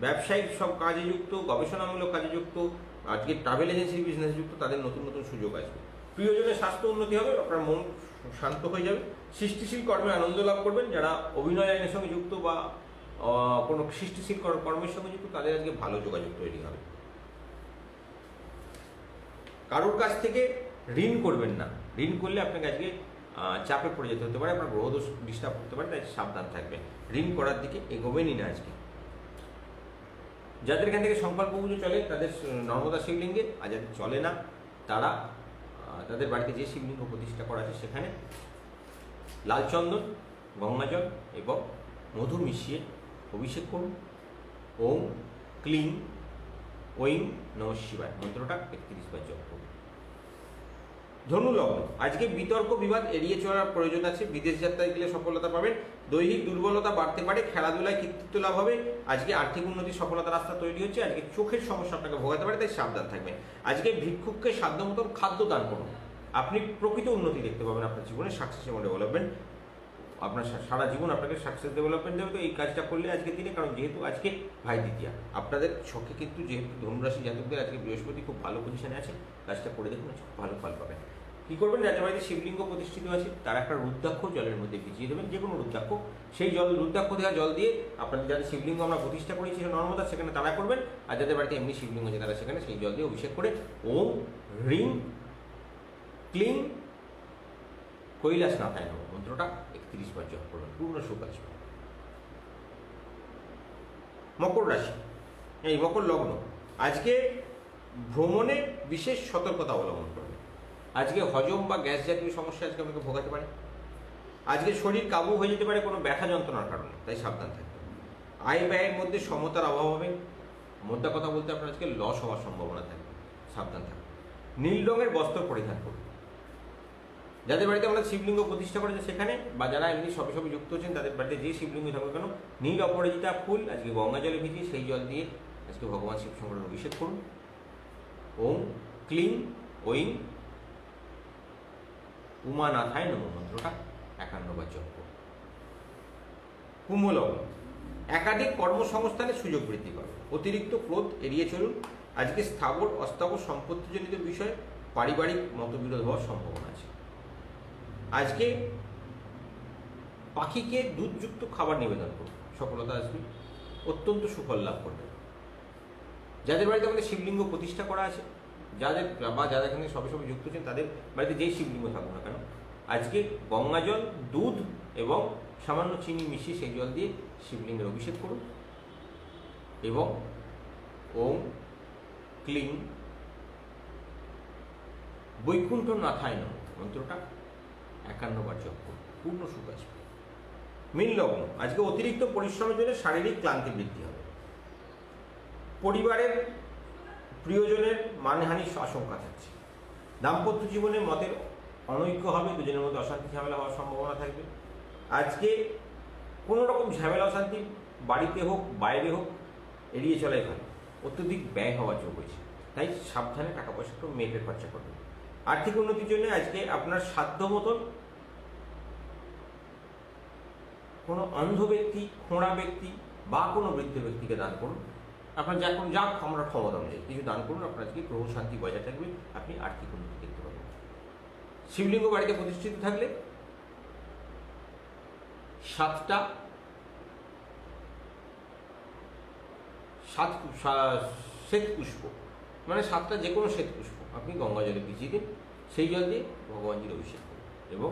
ব্যবসায়িক সব কাজে যুক্ত, গবেষণামূলক কাজে যুক্ত, আজকে ট্রাভেল এজেন্সির বিজনেসে যুক্ত, তাদের নতুন নতুন সুযোগ আসবে। প্রিয়জনের স্বাস্থ্য উন্নতি হবে, আপনার মন শান্ত হয়ে যাবে। সৃষ্টিশীল কর্মে আনন্দ লাভ করবেন। যারা অভিনয় লাইনের সঙ্গে যুক্ত বা কোনো সৃষ্টিশীল কর্মের সঙ্গে যুক্ত, তাদের আজকে ভালো যোগাযোগ তৈরি হবে। কারোর কাছ থেকে ঋণ করবেন না, ঋণ করলে আপনাকে আজকে চাপে পড়ে যেতে হতে পারে, আপনার গ্রহদোষ ডিস্টার্ব করতে পারে, তাই সাবধান থাকবেন। ঋণ করার দিকে এগোবেনই না আজকে। যাদের এখান থেকে সংকল্প পুজো চলে তাদের নর্মদা শিবলিঙ্গে, আর যাদের চলে না তারা তাদের বাড়িতে যে শিবলিঙ্গ প্রতিষ্ঠা করা আছে সেখানে লাল চন্দন, গঙ্গাজল এবং মধু মিশিয়ে অভিষেক করুন। ওম ক্লিং ওইং নমঃ শিবায় মন্ত্রটা 31 বার জপ করুন। ধনু লগ্ন, আজকে বিতর্ক বিবাদ এড়িয়ে চলার প্রয়োজন আছে। বিদেশ যাত্রায় গেলে সফলতা পাবেন। দৈহিক দুর্বলতা বাড়তে পারে, খেলাধুলায় কৃতিত্ব লাভ হবে। আজকে আর্থিক উন্নতির সফলতার রাস্তা তৈরি হচ্ছে। আজকে চোখের সমস্যা আপনাকে ভোগাতে পারে, তাই সাবধান থাকবেন। আজকে ভিক্ষুককে সাধ্য মতন খাদ্য দান করুন, আপনি প্রকৃত উন্নতি দেখতে পাবেন আপনার জীবনে, সাকসেস এবং ডেভেলপমেন্ট। আপনার সারা জীবন আপনাকে সাকসেস ডেভেলপমেন্ট দেবে। তো এই কাজটা করলে আজকের দিনে, কারণ যেহেতু আজকে ভাই দ্বিতীয়া, আপনাদের ছকে কিন্তু যেহেতু ধনুরাশি জাতকদের আজকে বৃহস্পতি খুব ভালো পজিশনে আছে, কাজটা করে দেখুন, ভালো ফল পাবেন। কী করবেন, যাদের বাড়িতে শিবলিঙ্গ প্রতিষ্ঠিত আছে তারা একটা রুদ্রাক্ষ জলের মধ্যে ভিজিয়ে দেবেন, যে কোনো রুদ্রাক্ষ। সেই রুদ্রাক্ষ দেওয়া জল দিয়ে আপনাদের যাদের শিবলিঙ্গ আমরা প্রতিষ্ঠা করেছি নর্মদা, সেখানে তারা করবেন। আর যাদের বাড়িতে এমনি শিবলিঙ্গ আছে তারা সেখানে সেই জল দিয়ে অভিষেক করে ওম হ্রিং ক্লিং কৈলাসনাথায় নমঃ মন্ত্রটা 31 বার জপ করবেন। পূর্ণ সুখ আসবে। মকর রাশি, এই মকর লগ্ন, আজকে ভ্রমণে বিশেষ সতর্কতা অবলম্বন করবে। আজকে হজম বা গ্যাস জাতীয় সমস্যা আজকে আমাকে ভোগাতে পারে। আজকে শরীর কাবু হয়ে যেতে পারে কোনো ব্যথা যন্ত্রণার কারণে, তাই সাবধান থাকবে। আয় ব্যয়ের মধ্যে সমতার অভাব হবে। মোদ্দা কথা বলতে আপনার আজকে লস হওয়ার সম্ভাবনা থাকবে, সাবধান থাকবে। নীল রঙের বস্ত্র পরিধান করুন। যাদের বাড়িতে আমরা শিবলিঙ্গ প্রতিষ্ঠা করেছে সেখানে, বা যারা এমনি সবে সবে যুক্ত হচ্ছেন তাদের বাড়িতে যে শিবলিঙ্গ থাকুক কেন, নীল অপরাজিতা ফুল আজকে গঙ্গা জলে ভিজিয়ে সেই জল দিয়ে আজকে ভগবান শিব শঙ্করের অভিষেক করুন। ওম ক্লিং ওইং উমানাথায় নমঃ মন্ত্রটা 51 বার জপ করুন। কুম্ভ লগ্ন, একাধিক কর্মসংস্থানের সুযোগ বৃদ্ধি পাবে। অতিরিক্ত ক্রোধ এড়িয়ে চলুন। আজকে স্থাবর অস্থাবর সম্পত্তিজনিত বিষয়ে পারিবারিক মতবিরোধ হওয়ার সম্ভাবনা আছে। আজকে পাখিকে দুধযুক্ত খাবার নিবেদন করুন, সফলতা আসবে, অত্যন্ত সুফল লাভ করবেন। যাদের বাড়িতে আমাদের শিবলিঙ্গ প্রতিষ্ঠা করা আছে, যারা এখানে সবে সবে যুক্ত হচ্ছেন তাদের বাড়িতে যেই শিবলিঙ্গ থাকুক না কেন, আজকে গঙ্গা জল, দুধ এবং সামান্য চিনি মিশিয়ে সেই জল দিয়ে শিবলিঙ্গের অভিষেক করুন, এবং ওম ক্লিং বৈকুণ্ঠনাথায় নমঃ মন্ত্রটা 51 বার জপ করুন। পূর্ণ সুখ আসবে। মীন লগ্ন, আজকে অতিরিক্ত পরিশ্রমের জন্য শারীরিক ক্লান্তি বৃদ্ধি হবে। পরিবারের প্রিয়জনের মানহানির আশঙ্কা থাকছে। দাম্পত্য জীবনে মতের অনৈক্য হবে, দুজনের মধ্যে অশান্তি ঝামেলা হওয়ার সম্ভাবনা থাকবে। আজকে কোনো রকম ঝামেলা অশান্তি বাড়িতে হোক বাইরে হোক এড়িয়ে চলাই ভালো। অত্যধিক ব্যয় হওয়ার যোগ হয়েছে, তাই সাবধানে টাকা পয়সা একটু মেপে খরচা করবেন। আর্থিক উন্নতির জন্য আজকে আপনার সাধ্য মতন কোনো অন্ধ ব্যক্তি, খোঁড়া ব্যক্তি বা কোনো বৃদ্ধ ব্যক্তিকে দান করুন। আপনার যা আমরা ক্ষমতা অনুযায়ী কিছু দান করুন, আপনার আজকে গ্রহ শান্তি বজায় থাকবে, আপনি আর্থিক উন্নতি দেখতে পাবেন। শিবলিঙ্গ বাড়িতে প্রতিষ্ঠিত থাকলে 7টা শ্বেত পুষ্প, মানে 7টা যে কোনো শ্বেত পুষ্প আপনি গঙ্গা জলে ভিজিয়ে দিন, সেই জল দিয়ে ভগবানজির অভিষেক করুন এবং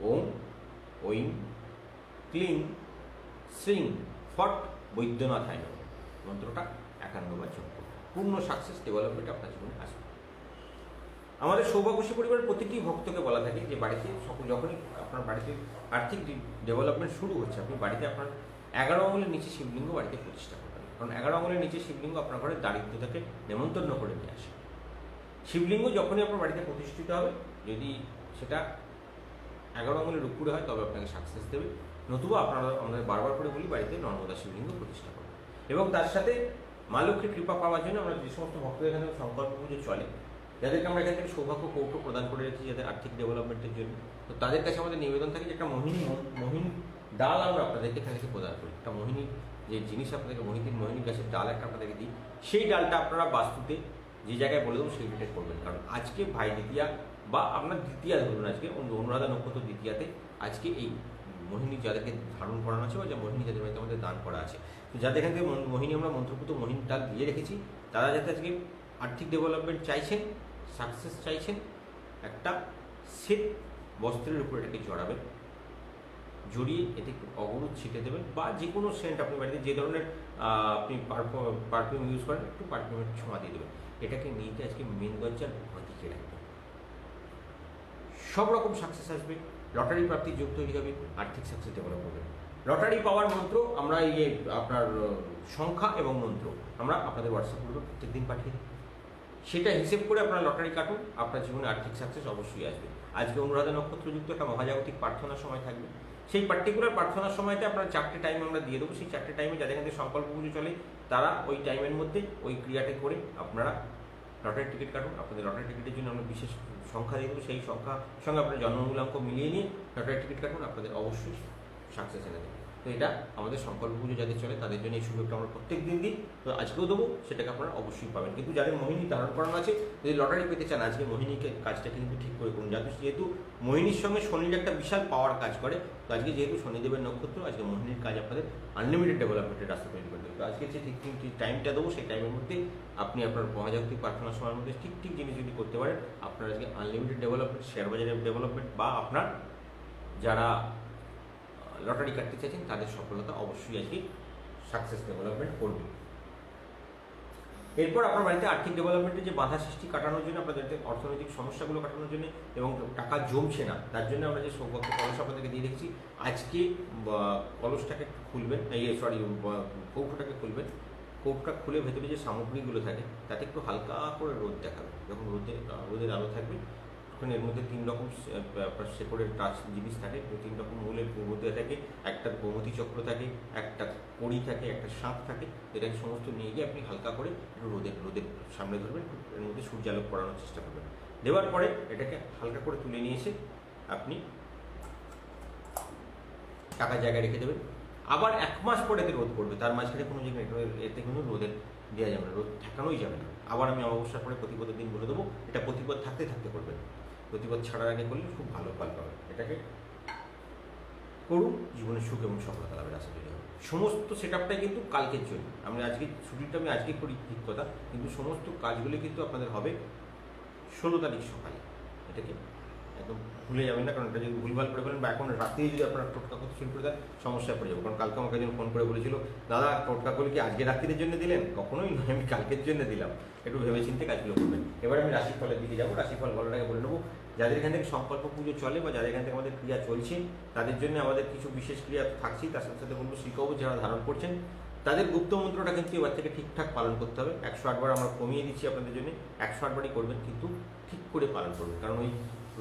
ওম ঐম ক্লিং শ্রীং ফট বৈদ্যনাথায় নমঃ মন্ত্রটা 51 বার জপ করুন। পূর্ণ সাকসেস ডেভেলপমেন্ট আপনার জীবনে আসবে। আমাদের সৌভাগ্যশী পরিবারের প্রতিটি ভক্তকে বলা থাকে যে বাড়িতে যখনই আপনার বাড়িতে আর্থিক ডেভেলপমেন্ট শুরু হচ্ছে, আপনি বাড়িতে আপনার 11 আঙুলের নিচে শিবলিঙ্গ বাড়িতে প্রতিষ্ঠা করবেন, কারণ 11 আঙুলের নিচে শিবলিঙ্গ আপনার ঘরে দারিদ্রতাকে নেমন্তন্ন করে নিয়ে আসে। শিবলিঙ্গ যখনই আপনার বাড়িতে প্রতিষ্ঠিত হবে, যদি সেটা 11 আঙুলের উপরে হয় তবে আপনাকে সাকসেস দেবে, নতুবা আমরা বারবার করে বলি বাড়িতে নর্মদা শিবলিঙ্গ প্রতিষ্ঠা করবেন। এবং তার সাথে মা লক্ষ্মীর কৃপা পাওয়ার জন্য আমরা যে সমস্ত ভক্তদের এখানে সংকল্প পুজো চলে, যাদেরকে আমরা এখান থেকে সৌভাগ্য কৌটো প্রদান করে রেখেছি যাদের আর্থিক ডেভেলপমেন্টের জন্য, তো তাদের কাছে আমাদের নিবেদন থাকে যে একটা মোহিনী ডাল আমরা আপনাদেরকে এখান থেকে প্রদান করি। একটা মোহিনী যে জিনিস আপনাদেরকে মোহিনী গাছের ডাল একটা আপনাদেরকে দিই, সেই ডালটা আপনারা বাস্তুতে যে জায়গায় বলে দেবো সেই ডেটে করবেন। কারণ আজকে ভাই দ্বিতীয়া বা আপনার দ্বিতীয়া ধরুন, আজকে অনুরাধা নক্ষত্র দ্বিতীয়াতে আজকে এই মোহিনী যাদেরকে ধারণ করানো আছে বা যা মোহিনী যাদের বাড়িতে আমাদের দান করা আছে, তো যাদের এখান থেকে মোহিনী আমরা মন্ত্রপুত মোহিনী ডাল দিয়ে রেখেছি, তারা যাতে আজকে আর্থিক ডেভেলপমেন্ট চাইছেন, সাকসেস চাইছেন, একটা শ্বেত বস্ত্রের উপর এটাকে জড়াবেন, জড়িয়ে এতে অগরুদ ছিটে দেবেন বা যে কোনো সেন্ট আপনি বাড়িতে যে ধরনের আপনি পারফিউম ইউজ করেন একটু পারফিউমের ছোঁয়া দিয়ে দেবেন। এটাকে নিয়ে আজকে মেন দরজার দিকে রাখবেন, সব রকম সাকসেস আসবে। লটারি প্রাপ্তির যোগ তৈরি হবে, আর্থিক সাকসেস ডেভেলপ হবে। লটারি পাওয়ার মন্ত্র আমরা আপনার সংখ্যা এবং মন্ত্র আমরা আপনাদের হোয়াটসঅ্যাপ গ্রুপে প্রত্যেক দিন পাঠিয়ে দিই, সেটা হিসেব করে আপনার লটারি কাটুন, আপনার জীবনে আর্থিক সাকসেস অবশ্যই আসবে। আজকে অনুরাধা নক্ষত্রযুক্ত একটা মহাজাগতিক প্রার্থনার সময় থাকবে, সেই পার্টিকুলার প্রার্থনার সময়তে আপনার 4টে টাইম আমরা দিয়ে দেবো। সেই 4টে টাইমে যাদের এখানে সংকল্প পুজো চলে তারা ওই টাইমের মধ্যে ওই ক্রিয়াটি করে আপনারা লটারির টিকিট কাটুন। আপনাদের লটারি টিকিটের জন্য আমরা বিশেষ সংখ্যা দিয়ে দেবো, সেই সংখ্যার সঙ্গে আপনার জন্মমূলাঙ্ক মিলিয়ে নিয়ে লটারি টিকিট কাটুন, আপনাদের অবশ্যই সাকসেস এনে দেবে। তো এটা আমাদের সংকল্প পুজো যাদের চলে তাদের জন্য এই সুযোগটা আমরা প্রত্যেক দিন দিই, তো আজকেও দেবো, সেটাকে আপনারা অবশ্যই পাবেন। কিন্তু যাদের মোহিনী ধারণ করানো আছে, যদি লটারি পেতে চান আজকে মোহিনীকে কাজটাকে কিন্তু ঠিক করে করুন। যেহেতু মোহিনীর সঙ্গে শনির একটা বিশাল পাওয়ার কাজ করে, তো আজকে যেহেতু শনিদেবের নক্ষত্র, আজকে মোহিনীর কাজ আপনাদের আনলিমিটেড ডেভেলপমেন্টের রাস্তা তৈরি করে দেবে। তো আজকে যে ঠিক টাইমটা দেবো সেই টাইমের মধ্যে আপনি আপনার মহাজাগতিক প্রার্থনা সময়ের মধ্যে ঠিক জিনিস যদি করতে পারেন, আপনার আজকে আনলিমিটেড ডেভেলপমেন্ট, শেয়ার বাজারের ডেভেলপমেন্ট বা আপনার যারা লটারি কাটতে চাইছেন তাদের সফলতা অবশ্যই আজকে সাকসেস ডেভেলপমেন্ট করবে। এরপর আপনার বাড়িতে আর্থিক ডেভেলপমেন্টে যে বাধা সৃষ্টি কাটানোর জন্য, আপনাদের অর্থনৈতিক সমস্যাগুলো কাটানোর জন্য এবং টাকা জমছে না তার জন্য আমরা যে সৌভাগ্য কলস আপনাদেরকে দিয়ে রেখেছি, আজকে কলসটাকে একটু খুলবেন, কৌটোটাকে খুলবেন, কৌটোটা খুলে ভেতরে যে সামগ্রীগুলো থাকে তাতে একটু হালকা করে রোদ দেখাবে। যখন রোদের আলো থাকবে তখন এর মধ্যে 3 রকম আপনার শেকড়ের টাচ জিনিস থাকে, 3 রকম মূলের মধ্যে থাকে, একটা গোমতী চক্র থাকে, একটা কড়ি থাকে, একটা শাঁখ থাকে, এটাকে সমস্ত নিয়ে গিয়ে আপনি হালকা করে একটু রোদের সামনে ধরবেন, এর মধ্যে সূর্যালোক পড়ানোর চেষ্টা করবেন। দেওয়ার পরে এটাকে হালকা করে তুলে নিয়ে এসে আপনি টাকার জায়গায় রেখে দেবেন। আবার 1 মাস পরে এতে রোদ পড়বে, তার মাঝখানে কোনো জায়গায় এতে কোনো রোদের দেওয়া যাবে না, রোদ ঠেকানোই যাবে না। আবার আমি অমাবস্যার পরে প্রতিপদের দিন বলে দেবো, এটা প্রতিপদ থাকতে থাকতে করবেন, প্রতিপদ ছাড়ার আগে করলে খুব ভালো ফল পাবেন। এটাকে করুন, জীবনের সুখ এবং সফলতা লাভের আশা তৈরি হবে। সমস্ত সেট আপটাই কিন্তু কালকের জন্য, আমি আজকে ছুটিটা আমি আজকে করি ঠিক কথা, কিন্তু সমস্ত কাজগুলি কিন্তু আপনাদের হবে 16 তারিখ সকালে। এটাকে একদম ভুলে যাবেন না, কারণ এটা যদি ভুলভাল করে ফেলেন বা এখন রাতেই যদি আপনারা টোটকা করতে শুরু করে দেন সমস্যায় পড়ে যাবো। কারণ কালকে আমাকে একজন ফোন করে বলেছিল, দাদা টোটকা করলে কি আজকে রাত্রির জন্য দিলেন? কখনোই নয়, আমি কালকের জন্য দিলাম, একটু ভেবেচিন্তে কাজগুলো করবেন। এবার আমি রাশিফলের দিকে যাবো, রাশিফল বলার আগে বলে নেবো, যাদের এখান থেকে সংকল্প পুজো চলে বা যাদের এখান থেকে আমাদের ক্রিয়া চলছে তাদের জন্য আমাদের কিছু বিশেষ ক্রিয়া থাকছেই, তার সাথে সাথে বলবো শ্রীকবচ যারা ধারণ করছেন তাদের গুপ্ত মন্ত্রটা কিন্তু এবার থেকে ঠিকঠাক পালন করতে হবে। 108 বার আমরা কমিয়ে দিচ্ছি আপনাদের জন্য, 108 বারই করবেন, কিন্তু ঠিক করে পালন করবেন। কারণ ওই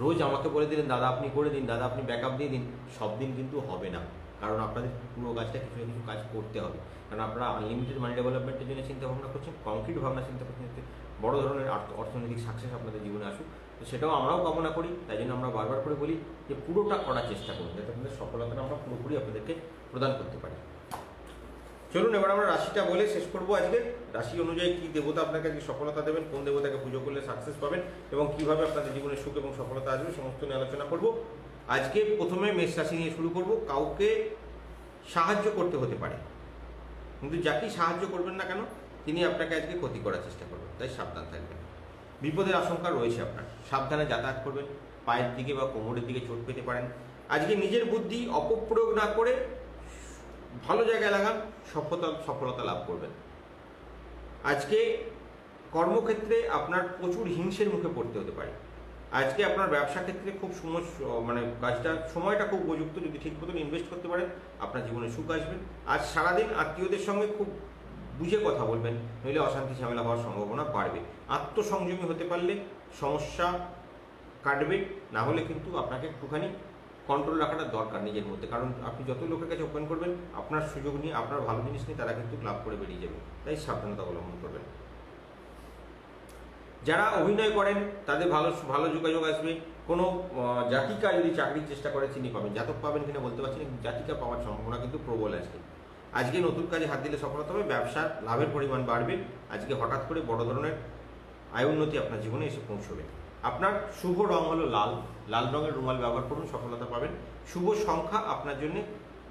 রোজ আমাকে বলে দিলেন দাদা আপনি করে দিন, দাদা আপনি ব্যাকআপ দিয়ে দিন, সব দিন কিন্তু হবে না। কারণ আপনাদের পুরো কাজটা কিছু না কিছু কাজ করতে হবে। কারণ আপনারা আনলিমিটেড মানি ডেভেলপমেন্টের জন্য চিন্তা ভাবনা করছেন, কংক্রিট ভাবনা চিন্তা করছেন, যাতে বড় ধরনের অর্থনৈতিক সাকসেস আপনাদের জীবনে আসুক। তো সেটাও আমরাও কামনা করি। তাই জন্য আমরা বারবার করে বলি যে পুরোটা করার চেষ্টা করুন, যাতে আপনাদের সফলতা আমরা পুরোপুরি আপনাদেরকে প্রদান করতে পারি। চলুন এবার আমরা রাশিটা বলে শেষ করবো। আজকে রাশি অনুযায়ী কী দেবতা আপনাকে আজকে সফলতা দেবেন, কোন দেবতাকে পুজো করলে সাকসেস পাবেন এবং কীভাবে আপনাদের জীবনে সুখ এবং সফলতা আসবে, সমস্ত নিয়ে আলোচনা করব। আজকে প্রথমে মেষ রাশি নিয়ে শুরু করব। কাউকে সাহায্য করতে হতে পারে, কিন্তু যাকেই সাহায্য করবেন না কেন তিনি আপনাকে আজকে ক্ষতি করার চেষ্টা করবেন, তাই সাবধান থাকবেন। বিপদের আশঙ্কা রয়েছে আপনার, সাবধানে যাতায়াত করবেন। পায়ের দিকে বা কোমরের দিকে চোট পেতে পারেন। আজকে নিজের বুদ্ধি অপপ্রয়োগ না করে ভালো জায়গায় লাগান, সফলতা লাভ করবেন। আজকে কর্মক্ষেত্রে আপনার প্রচুর হিংসের মুখে পড়তে হতে পারে। আজকে আপনার ব্যবসা ক্ষেত্রে খুব সময়টা খুব উপযুক্ত, যদি ঠিক মতন ইনভেস্ট করতে পারেন আপনার জীবনে সুখ আসবে। আজ সারাদিন আত্মীয়দের সঙ্গে খুব বুঝে কথা বলবেন, নইলে অশান্তি ঝামেলা হওয়ার সম্ভাবনা বাড়বে। আত্মসংযমী হতে পারলে সমস্যা কাটবে, না হলে কিন্তু আপনাকে একটুখানি কন্ট্রোল রাখাটা দরকার নিজের মধ্যে। কারণ আপনি যত লোকের কাছে ওপেন করবেন আপনার সুযোগ নিয়ে, আপনার ভালো জিনিস নিয়ে তারা কিন্তু লাভ করে বেরিয়ে যাবে, তাই সাবধানতা অবলম্বন করবেন। যারা অভিনয় করেন তাদের ভালো যোগাযোগ আসবে। কোনো জাতিকা যদি চাকরির চেষ্টা করে তিনি পাবেন, জাতক পাবেন কিনা বলতে পারছি না, কিন্তু জাতিকা পাওয়ার সম্ভাবনা কিন্তু প্রবল আছে। আজকে নতুন কাজে হাত দিলে সফলতা হবে, ব্যবসার লাভের পরিমাণ বাড়বে। আজকে হঠাৎ করে বড় ধরনের আয় উন্নতি আপনার জীবনে এসে পৌঁছবে। আপনার শুভ রং হলো লাল, লাল রঙের রুমাল ব্যবহার করুন, সফলতা পাবেন। শুভ সংখ্যা আপনার জন্য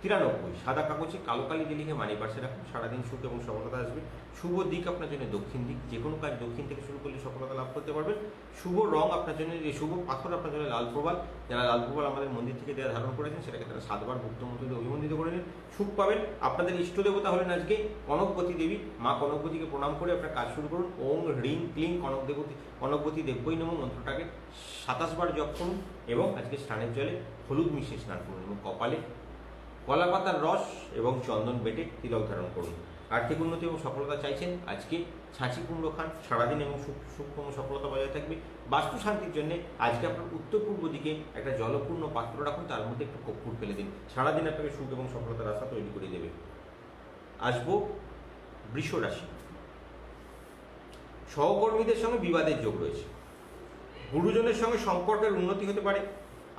93, সাদা কাগজে কালো কালি দিয়ে লিখে মানি পার্সে রাখুন, সারাদিন সুখ এবং সফলতা আসবে। শুভ দিক আপনার জন্য দক্ষিণ দিক, যে কোনো কাজ দক্ষিণ থেকে শুরু করলে সফলতা লাভ করতে পারবেন। শুভ রং আপনার জন্য, শুভ পাথর আপনার জন্য লাল প্রবাল। যারা লাল প্রবাল আমাদের মন্দির থেকে দেওয়া ধারণ করেছেন সেটাকে তারা 7 বার গুপ্ত মন্ত্র দিয়ে অভিমন্ত্রিত করে নিন, সুখ পাবেন। আপনাদের ইষ্ট দেবতা হলেন আজকে কনকবতী দেবী। মা কনকবতীকে প্রণাম করে আপনার কাজ শুরু করুন। ওং হ্রিং ক্লিং কনকবতী দেব্যই নমঃ মন্ত্রটাকে 27 বার জপ করুন এবং আজকে স্নানের জলে হলুদ মিশিয়ে স্নান করুন এবং কপালে কলা পাতার রস এবং চন্দন বেটে তিলক ধারণ করুন। আর্থিক উন্নতি এবং সফলতা চাইছেন, আজকে ছাঁচি কুমড়ো খান, সারাদিন এবং সুখ এবং সফলতা বজায় থাকবে। বাস্তু শান্তির জন্য আজকে আপনার উত্তর পূর্ব দিকে একটা জলপূর্ণ পাত্র রাখুন, তার মধ্যে একটু কর্পূর ফেলে দিন, সারাদিন আপনাকে সুখ এবং সফলতার রাস্তা তৈরি করে দেবে। আসবো বৃষ রাশি। সহকর্মীদের সঙ্গে বিবাদের যোগ রয়েছে, গুরুজনের সঙ্গে সম্পর্কের উন্নতি হতে পারে।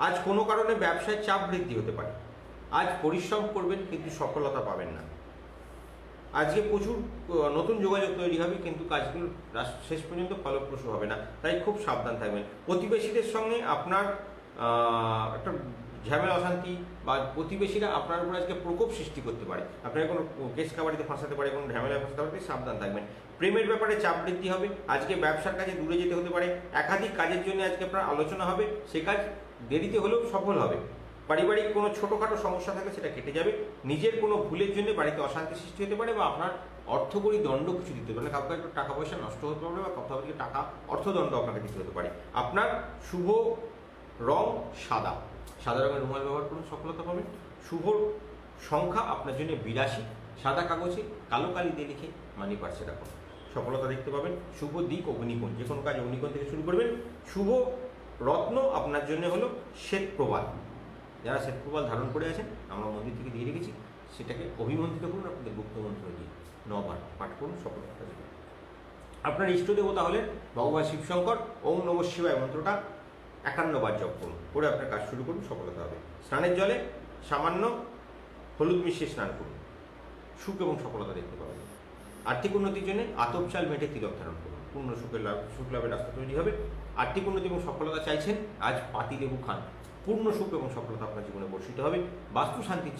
আজ কোনো কারণে ব্যবসায় চাপ বৃদ্ধি হতে পারে। আজ পরিশ্রম করবেন কিন্তু সফলতা পাবেন না। আজকে প্রচুর নতুন যোগাযোগ তৈরি হবে, কিন্তু কাজগুলো শেষ পর্যন্ত ফলপ্রসূ হবে না, তাই খুব সাবধান থাকবেন। প্রতিবেশীদের সঙ্গে আপনার একটা ঝামেলা অশান্তি বা প্রতিবেশীরা আপনার উপর আজকে প্রকোপ সৃষ্টি করতে পারে, আপনাকে কোনো কেস কাবাডিতে ফাঁসাতে পারে, কোনো ঝামেলায় ফাঁসাতে পারে, সাবধান থাকবেন। প্রেমের ব্যাপারে চাপ বৃদ্ধি হবে। আজকে ব্যবসার কাজে দূরে যেতে হতে পারে। একাধিক কাজের জন্য আজকে আপনার আলোচনা হবে, সে কাজ দেরিতে হলেও সফল হবে। পারিবারিক কোনো ছোটোখাটো সমস্যা থাকে সেটা কেটে যাবে। নিজের কোনো ভুলের জন্য বাড়িতে অশান্তি সৃষ্টি হতে পারে বা আপনার অর্থকরী দণ্ড কিছু দিতে পারে, কাউকে একটু টাকা পয়সা নষ্ট হতে পারে বা কোথাও থেকে টাকা অর্থদণ্ড আপনাকে দিতে হতে পারে। আপনার শুভ রং সাদা, সাদা রঙের রুমাল ব্যবহার করুন, সফলতা পাবেন। শুভ সংখ্যা আপনার জন্য 82, সাদা কাগজে কালো কালি দিয়ে লিখে মানি পার্সে রাখুন, সফলতা দেখতে পাবেন। শুভ দিক অগ্নিকোণ, যে কোনো কাজ অগ্নিকোণ থেকে শুরু করবেন। শুভ রত্ন আপনার জন্য হলো শ্বেত প্রবাল। যারা শ্বেত প্রবাল ধারণ করে আছেন আমরা মন্দির থেকে দিয়ে রেখেছি, সেটাকে অভিমন্ত্রিত করুন আপনাদের গুপ্ত মন্ত্র দিয়ে 9 বার পাঠ করুন, সফলতা আসবে। আপনার ইষ্ট দেবতা হলেন ভগবান শিবশঙ্কর। ওম নমঃ শিবায় মন্ত্রটা 51 বার জপ করুন, করে আপনার কাজ শুরু করুন, সফলতা হবে। স্নানের জলে সামান্য হলুদ মিশিয়ে স্নান করুন, সুখ এবং সফলতা দেখতে পাবেন। আর্থিক উন্নতির জন্য আতপ চাল মেটে তিলক ধারণ করুন, পূর্ণ সুখ লাভের রাস্তা তৈরি হবে। আর্থিক উন্নতি এবং সফলতা চাইছেন, আজ পাতি লেবু খান, পূর্ণ সুখ এবং সফলতা আপনার জীবনে বর্ষিত হবে। বাস্তু শান্তির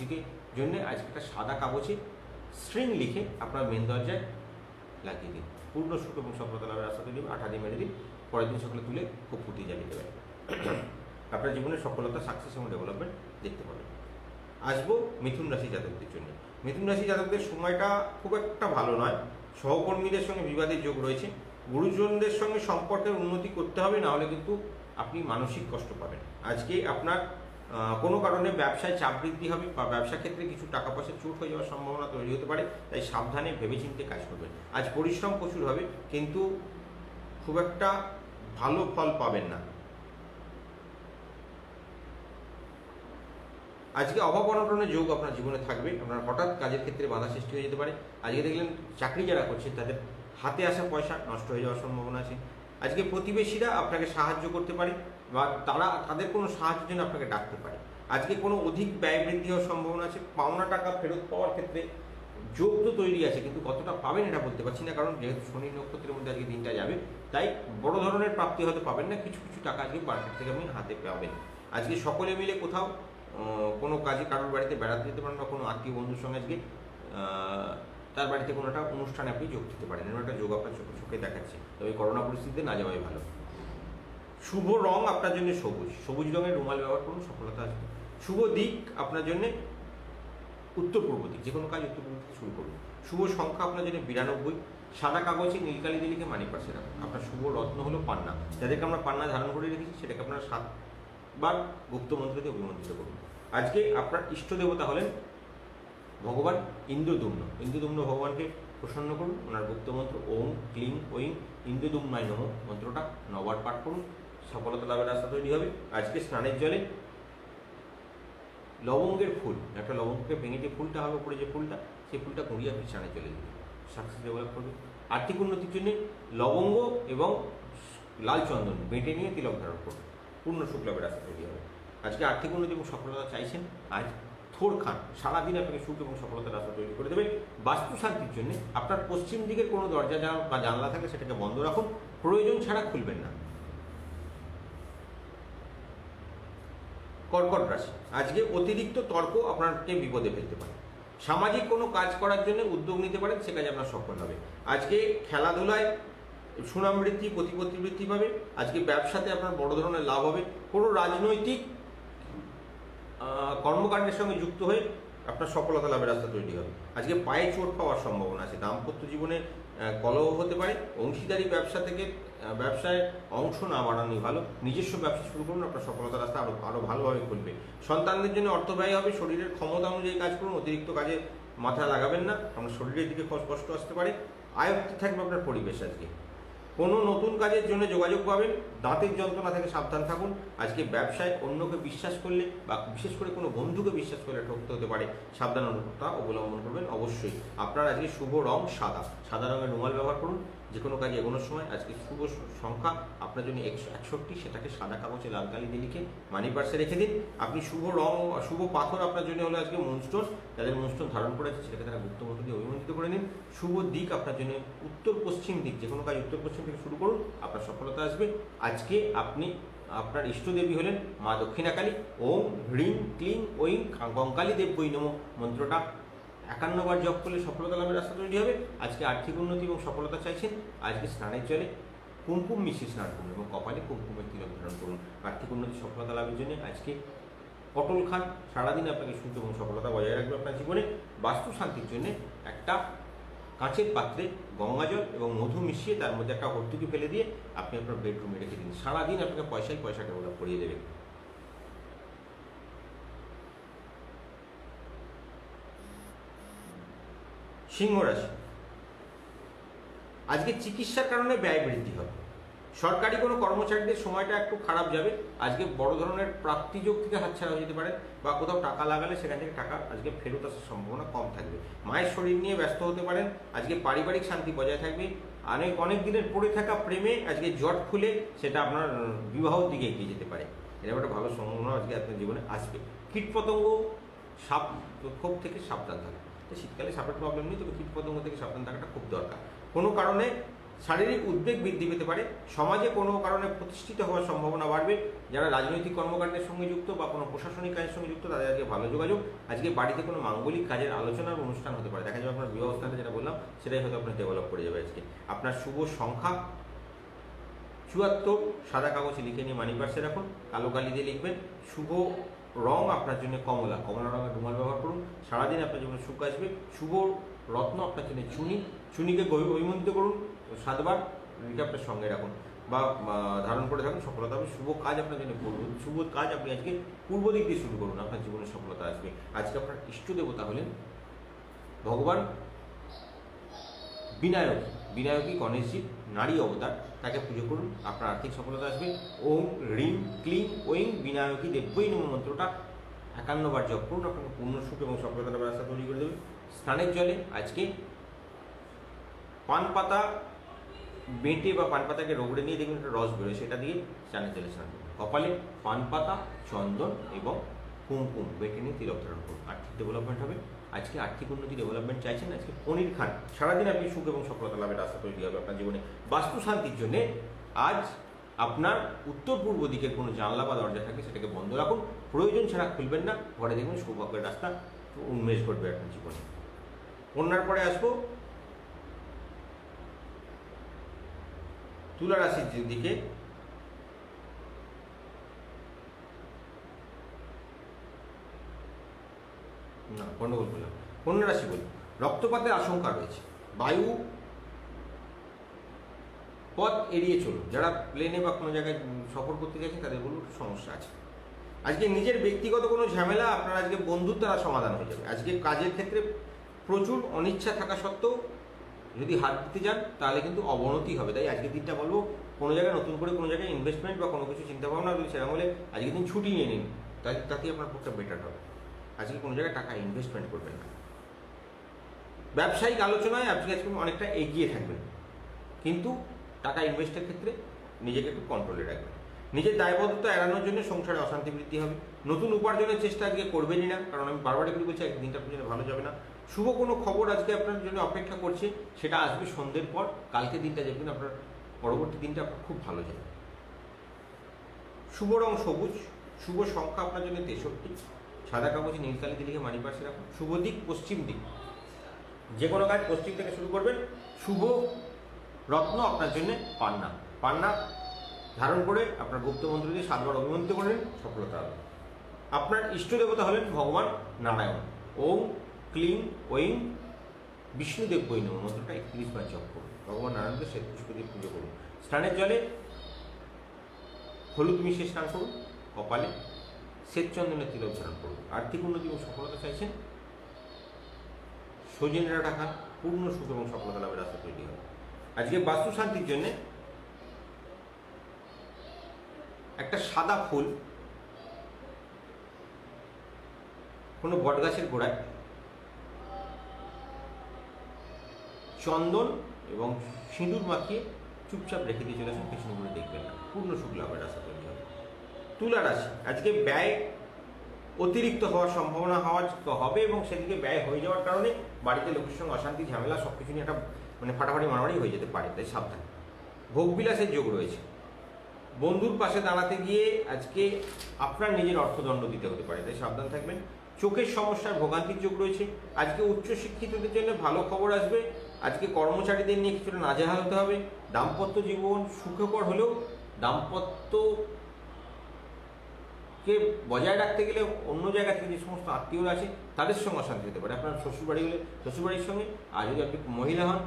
জন্য আজ একটা সাদা কাগজে স্ট্রিং লিখে আপনার মেন দরজায় লাগিয়ে দিন, পূর্ণ সুখ এবং সফলতা লাভের রাস্তা তৈরি হবে। 8 দিন মেরে দিন, পরের দিন সকালে তুলে খুব ফুটি জ্বালিয়ে দেবেন। আপনার জীবনের সফলতা, সাকসেস এবং ডেভেলপমেন্ট দেখতে পাবেন। আসবো মিথুন রাশি জাতকদের জন্য। মিথুন রাশি জাতকদের সময়টা খুব একটা ভালো নয়। সহকর্মীদের সঙ্গে বিবাদের যোগ রয়েছে। গুরুজনদের সঙ্গে সম্পর্কের উন্নতি করতে হবে, না হলে কিন্তু আপনি মানসিক কষ্ট পাবেন। আজকে আপনার কোনো কারণে ব্যবসায় চাপ বৃদ্ধি হবে বা ব্যবসা ক্ষেত্রে কিছু টাকা পয়সা চুট হয়ে যাওয়ার সম্ভাবনা তৈরি হতে পারে, তাই সাবধানে ভেবেচিন্তে কাজ করবেন। আজ পরিশ্রম প্রচুর হবে, কিন্তু খুব একটা ভালো ফল পাবেন না। আজকে অভাব অনটনের যোগ আপনার জীবনে থাকবে। আপনার হঠাৎ কাজের ক্ষেত্রে বাধা সৃষ্টি হয়ে যেতে পারে। আজকে দেখলেন চাকরি যারা করছেন তাদের হাতে আসা পয়সা নষ্ট হয়ে যাওয়ার সম্ভাবনা আছে। আজকে প্রতিবেশীরা আপনাকে সাহায্য করতে পারে বা তাদের কোনো সাহায্যের জন্য আপনাকে ডাকতে পারে। আজকে কোনো অধিক ব্যয় বৃদ্ধি হওয়ার সম্ভাবনা আছে। পাওনা টাকা ফেরত পাওয়ার ক্ষেত্রে যোগ তো তৈরি আছে, কিন্তু কতটা পাবেন এটা বলতে পারছি না, কারণ যেহেতু শনি নক্ষত্রের মধ্যে আজকে দিনটা যাবে, তাই বড় ধরনের প্রাপ্তি হয়তো পাবেন না। কিছু কিছু টাকা আজকে মার্কেট থেকে আপনি হাতে পাবেন। আজকে সকলে মিলে কোথাও কোনো কাজে কারোর বাড়িতে বেড়াতে যেতে পারেন বা কোনো আত্মীয় বন্ধুর সঙ্গে আজকে তার বাড়িতে কোনো একটা অনুষ্ঠানে আপনি যোগ দিতে পারেন। এরকম একটা যোগ আপনার চোখে দেখাচ্ছে, তবে করোনা পরিস্থিতিতে না যাওয়াই ভালো। শুভ রং আপনার জন্য সবুজ। সবুজ রঙের রুমাল ব্যবহার করুন, সফলতা আসবে। শুভ দিক আপনার জন্য উত্তর পূর্ব দিক, যে কোনো কাজ উত্তর পূর্ব দিকে শুরু করুন। শুভ সংখ্যা আপনার জন্য 92। সাদা কাগজে নীলকালি দিয়ে লিখে মানি পার্সে রাখুন। আপনার শুভ রত্ন হলো পান্না। যাদেরকে আমরা পান্না ধারণ করে রেখেছি সেটাকে আপনারা 7 বার গুপ্ত মন্ত্র দিয়ে অভিমন্ত্রিত করুন। আজকে আপনার ইষ্ট দেবতা হলেন ভগবান ইন্দ্রদুম্ন। ইন্দ্রদুম্ন ভগবানকে প্রসন্ন করুন। ওনার গুপ্ত মন্ত্র ওম ক্লিং ঐং ইন্দ্রদুম্নায় নমঃ মন্ত্রটা 9 বার পাঠ করুন। সফলতা লাভের রাস্তা তৈরি হবে। আজকে স্নানের জলে লবঙ্গের ফুল, একটা লবঙ্গকে ভেঙে যে ফুলটা হবে উপরে যে ফুলটা, সেই ফুলটা কুড়িয়ে আপনি স্নানে চলে যাবে, সাকসেস ডেভেলপ করবে। আর্থিক উন্নতির জন্য লবঙ্গ এবং লাল চন্দন বেটে নিয়ে তিলক ধারণ করুন, পূর্ণ সুখ লাভের রাস্তা তৈরি হবে। আজকে আর্থিক উন্নতি এবং সফলতা চাইছেন, আজ থোর খান সারাদিন আপনাকে সুখ এবং সফলতার রাস্তা তৈরি করে দেবে। বাস্তু শান্তির জন্য আপনার পশ্চিম দিকের কোনো দরজা বা জানলা থাকলে সেটাকে বন্ধ রাখুন, প্রয়োজন ছাড়া খুলবেন না। কর্কট রাশি, আজকে অতিরিক্ত তর্ক আপনাকে বিপদে ফেলতে পারে। সামাজিক কোনো কাজ করার জন্য উদ্যোগ নিতে পারেন, সে কাজে আপনার সফল হবে। আজকে খেলাধুলায় সুনাম বৃদ্ধি, প্রতিপত্তি বৃদ্ধি পাবে। আজকে ব্যবসাতে আপনার বড় ধরনের লাভ হবে। কোনো রাজনৈতিক কর্মকাণ্ডের সঙ্গে যুক্ত হয়ে আপনার সফলতা লাভের রাস্তা তৈরি হবে। আজকে পায়ে চোট পাওয়ার সম্ভাবনা আছে। দাম্পত্য জীবনে কলহ হতে পারে। অংশীদারি ব্যবসা থেকে ব্যবসায় অংশ না বাড়ানোই ভালো। নিজস্ব ব্যবসা শুরু করুন, আপনার সফলতার রাস্তা আরও ভালোভাবে খুলবে। সন্তানদের জন্য অর্থ ব্যয় হবে। শরীরের ক্ষমতা অনুযায়ী কাজ করুন, অতিরিক্ত কাজে মাথা লাগাবেন না, আপনার শরীরের দিকে কষ্ট আসতে পারে। আয়ত্তে থাকবে আপনার পরিবেশ। আজকে কোনো নতুন কাজের জন্য যোগাযোগ পাবেন। দাঁতের যন্ত্রণা থেকে সাবধান থাকুন। আজকে ব্যবসায় অন্যকে বিশ্বাস করলে বা বিশেষ করে কোনো বন্ধুকে বিশ্বাস করলে ঠকতে হতে পারে, সাবধানতা অবলম্বন করবেন অবশ্যই। আপনার আজকে শুভ রং সাদা। সাদা রঙের রুমাল ব্যবহার করুন যে কোনো কাজে এগোনোর সময়। আজকে শুভ সংখ্যা আপনার জন্য 61, সেটাকে সাদা কাগজে লাল কালি দিয়ে লিখে মানি পার্সে রেখে দিন। আপনি শুভ রং, শুভ পাথর আপনার জন্য হলো আজকে মুনস্টোন। যাদের মুনস্টোন ধারণ করে আছে সেটাকে তারা গুপ্ত মন্ত্র দিয়ে অভিমন্ত্রিত করে নিন। শুভ দিক আপনার জন্য উত্তর পশ্চিম দিক, যে কোনো কাজ উত্তর পশ্চিম থেকে শুরু করুন, আপনার সফলতা আসবে। আজকে আপনি আপনার ইষ্টদেবী হলেন মা দক্ষিণাকালী। ওম হ্রিং ক্লিং ঐং কঙ্কালী দেবী নমঃ মন্ত্রটা 51 বার জপ করলে সফলতা লাভের রাস্তা তৈরি হবে। আজকে আর্থিক উন্নতি এবং সফলতা চাইছেন, আজকে স্নানের জলে কুমকুম মিশিয়ে স্নান করুন এবং কপালে কুমকুমের তিলক ধারণ করুন। আর্থিক উন্নতি সফলতা লাভের জন্য আজকে পটল খান, সারাদিন আপনাকে সুখ এবং সফলতা বজায় রাখবে আপনার জীবনে। বাস্তু শান্তির জন্য একটা কাঁচের পাত্রে গঙ্গাজল এবং মধু মিশিয়ে তার মধ্যে একটা হর্তুকি ফেলে দিয়ে আপনি আপনার বেডরুমে রেখে দিন। সারাদিন আপনাকে পয়সা ডেভেলপ করিয়ে দেবে। সিংহ রাশি, আজকে চিকিৎসার কারণে ব্যয় বৃদ্ধি হবে। সরকারি কোনো কর্মচারীদের সময়টা একটু খারাপ যাবে। আজকে বড় ধরনের প্রাপ্তিযোগ থেকে হাতছাড়া হয়ে যেতে পারে বা কোথাও টাকা লাগালে সেখান থেকে টাকা আজকে ফেরত আসার সম্ভাবনা কম থাকবে। মায়ের শরীর নিয়ে ব্যস্ত হতে পারেন। আজকে পারিবারিক শান্তি বজায় থাকবে। অনেক দিনের পড়ে থাকা প্রেমে আজকে জট খুলে সেটা আপনার বিবাহর দিকে এগিয়ে যেতে পারে। এরকম একটা ভালো সম্ভাবনা আজকে আপনার জীবনে আসবে। কীটপতঙ্গ, সাপ ক্ষোভ থেকে সাবধান থাকবে। তো শীতকালে সাপের প্রবলেম নেই, তবে কীটপতঙ্গ থেকে সাবধান থাকাটা খুব দরকার। কোনো কারণে শারীরিক উদ্বেগ বৃদ্ধি পেতে পারে। সমাজে কোনো কারণে প্রতিষ্ঠিত হওয়ার সম্ভাবনা বাড়বে। যারা রাজনৈতিক কর্মকাণ্ডের সঙ্গে যুক্ত বা কোনো প্রশাসনিক কাজের সঙ্গে যুক্ত তাদের আজকে ভালো যোগাযোগ। আজকে বাড়িতে কোনো মাঙ্গলিক কাজের আলোচনার অনুষ্ঠান হতে পারে। দেখা যাবে আপনার বিবাহ স্থানটা যেটা বললাম সেটাই হয়তো আপনার ডেভেলপ করে যাবে আজকে। আপনার শুভ সংখ্যা 74, সাদা কাগজে লিখে নিয়ে মানি পার্সে রাখুন, কালো কালি দিয়ে লিখবেন। শুভ রং আপনার জন্য কমলা রঙের রুমাল ব্যবহার করুন। সারাদিন আপনার জীবনে সুখ আসবে। শুভ রত্ন আপনার জন্য চুনিকে অভিমন্ত্রিত করুন 7 বার, লিখে আপনার সঙ্গে রাখুন বা ধারণ করে থাকুন, সফলতা হবে। শুভ কাজ আপনার জন্য করুন। শুভ কাজ আপনি আজকে পূর্ব দিক দিয়ে শুরু করুন, আপনার জীবনে সফলতা আসবে। আজকে আপনার ইষ্ট দেবতা হলেন ভগবান বিনায়কী গণেশজি, নারী অবতার, তাকে পুজো করুন, আপনার আর্থিক সফলতা আসবে। ওম হ্রিং ক্লিং ঐং বিনায়কী দেব্যই নমঃ মন্ত্রটা 51 বার জপ করুন, আপনাকে পূর্ণ সুখ এবং সফলতার রাস্তা তৈরি করে দেবে। স্নানের জলে আজকে পান পাতা বেটে বা পান পাতাকে রগড়ে নিয়ে দেখবেন একটা রস বেরোয়, সেটা দিয়ে স্নানের জলে স্নান করুন। কপালে পান পাতা, চন্দন এবং কুমকুম বেটে নিয়ে তিলক ধারণ করুন। আর্থিক ডেভেলপমেন্ট হবে। আজকে আর্থিক উন্নতি ডেভেলপমেন্ট চাইছেন, আজকে পনির খান, সারাদিন আপনি সুখ এবং সফলতা লাভের রাস্তা তৈরি হবে আপনার জীবনে। বাস্তু শান্তির জন্যে আজ আপনার উত্তর পূর্ব দিকের কোনো জানলা বা দরজা থাকে সেটাকে বন্ধ রাখুন, প্রয়োজন ছাড়া খুলবেন না। ঘরে দেখবেন সৌভাগ্যের রাস্তা উন্মেষ ঘটবে আপনার জীবনে। কন্যার পরে আসবো তুলা রাশির দিকে। না, গন্ডগোল করলাম। কন্যা রাশি বলি, রক্তপাতের আশঙ্কা রয়েছে। বায়ু পথ এড়িয়ে চলুন। যারা প্লেনে বা কোনো জায়গায় সফর করতে গেছেন তাদের বলুন সমস্যা আছে। আজকে নিজের ব্যক্তিগত কোনো ঝামেলা আপনার আজকে বন্ধুর দ্বারা সমাধান হয়ে যাবে। আজকে কাজের ক্ষেত্রে প্রচুর অনিচ্ছা থাকা সত্ত্বেও যদি হাত দিতে যান তাহলে কিন্তু অবনতি হবে। তাই আজকের দিনটা বলবো কোনো জায়গায় নতুন করে কোনো জায়গায় ইনভেস্টমেন্ট বা কোনো কিছু চিন্তাভাবনা যদি সেরকম হলে আজকের দিন ছুটি নিয়ে নিন, তাতেই আপনার পক্ষে বেটার হবে। আজকে কোনো জায়গায় টাকা ইনভেস্টমেন্ট করবেন না। ব্যবসায়িক আলোচনায় আপনি আজকে অনেকটা এগিয়ে থাকবেন, কিন্তু টাকা ইনভেস্টের ক্ষেত্রে নিজেকে একটু কন্ট্রোলে রাখবেন। নিজের দায়বদ্ধতা এড়ানোর জন্য সংসারে অশান্তি বৃদ্ধি হবে। নতুন উপার্জনের চেষ্টা আজকে করবেনই না, কারণ আমি বারবার করে বলছি একদিনটা আপনার জন্য ভালো যাবে না। শুভ কোনো খবর আজকে আপনার জন্য অপেক্ষা করছে, সেটা আসবে সন্ধ্যের পর। কালকে দিনটা দেখবেন আপনার পরবর্তী দিনটা আপনার খুব ভালো যাবে। শুভ রং সবুজ, শুভ সংখ্যা আপনার জন্য 63, সাদা কাগজে নীল কালি দিয়ে লিখে মানি পাশে রাখুন। শুভ দিক পশ্চিম দিক, যে কোনো কাজ পশ্চিম থেকে শুরু করবেন। শুভ রত্ন আপনার জন্য পান্না। পান্না ধারণ করে আপনার গুপ্ত মন্ত্র দিয়ে 7 বার অভিমন্ত্র করলেন, সফলতা হবে। আপনার ইষ্ট দেবতা হলেন ভগবান নারায়ণ। ওম ক্লিং ঐং বিষ্ণুদেব বৈ নমঃ মন্ত্রটা 31 বার জপ করুন। ভগবান নারায়ণকে শ্বেত পুষ্প দিয়ে পুজো করুন। স্নানের জলে হলুদ মিশিয়ে স্নান করুন। কপালে শ্বেত চন্দনের তিলক ধারণ করুন। আর্থিক উন্নতি এবং সফলতা চাইছেন, সজনে ডাঁটা খান, পূর্ণ সুখ এবং সফলতা লাভের রাস্তা তৈরি হবে। আজকে বাস্তু শান্তির জন্যে একটা সাদা ফুল কোনো বটগাছের গোড়ায় চন্দন এবং সিঁদুর মাখিয়ে চুপচাপ রেখে দিয়ে চলে আসুন, পেছনে ঘুরে দেখবেন না। পূর্ণ সুখ লাভের রাস্তা তৈরি হবে। তুলা রাশি, আজকে ব্যয় অতিরিক্ত হওয়ার সম্ভাবনা হবে এবং সেদিকে ব্যয় হয়ে যাওয়ার কারণে বাড়িতে লোকের সঙ্গে অশান্তি ঝামেলা সব কিছু নিয়ে একটা ফাটাফাটি মারামারি হয়ে যেতে পারে, তাই সাবধান। ভোগবিলাসের যোগ রয়েছে। বন্ধুর পাশে দাঁড়াতে গিয়ে আজকে আপনার নিজের অর্থদণ্ড দিতে হতে পারে, তাই সাবধান থাকবেন। চোখের সমস্যার ভোগান্তির যোগ রয়েছে। আজকে উচ্চশিক্ষিতদের জন্য ভালো খবর আসবে। আজকে কর্মচারীদের নিয়ে কিছুটা নাজেহাল হতে হবে। দাম্পত্য জীবন সুখকর হলেও দাম্পত্যকে বজায় রাখতে গেলে অন্য জায়গা থেকে যে সমস্ত আত্মীয়রা আছে তাদের সঙ্গে অশান্তি হতে পারে। আপনার শ্বশুরবাড়ি হলে শ্বশুরবাড়ির সঙ্গে, আর যদি আপনি মহিলা হন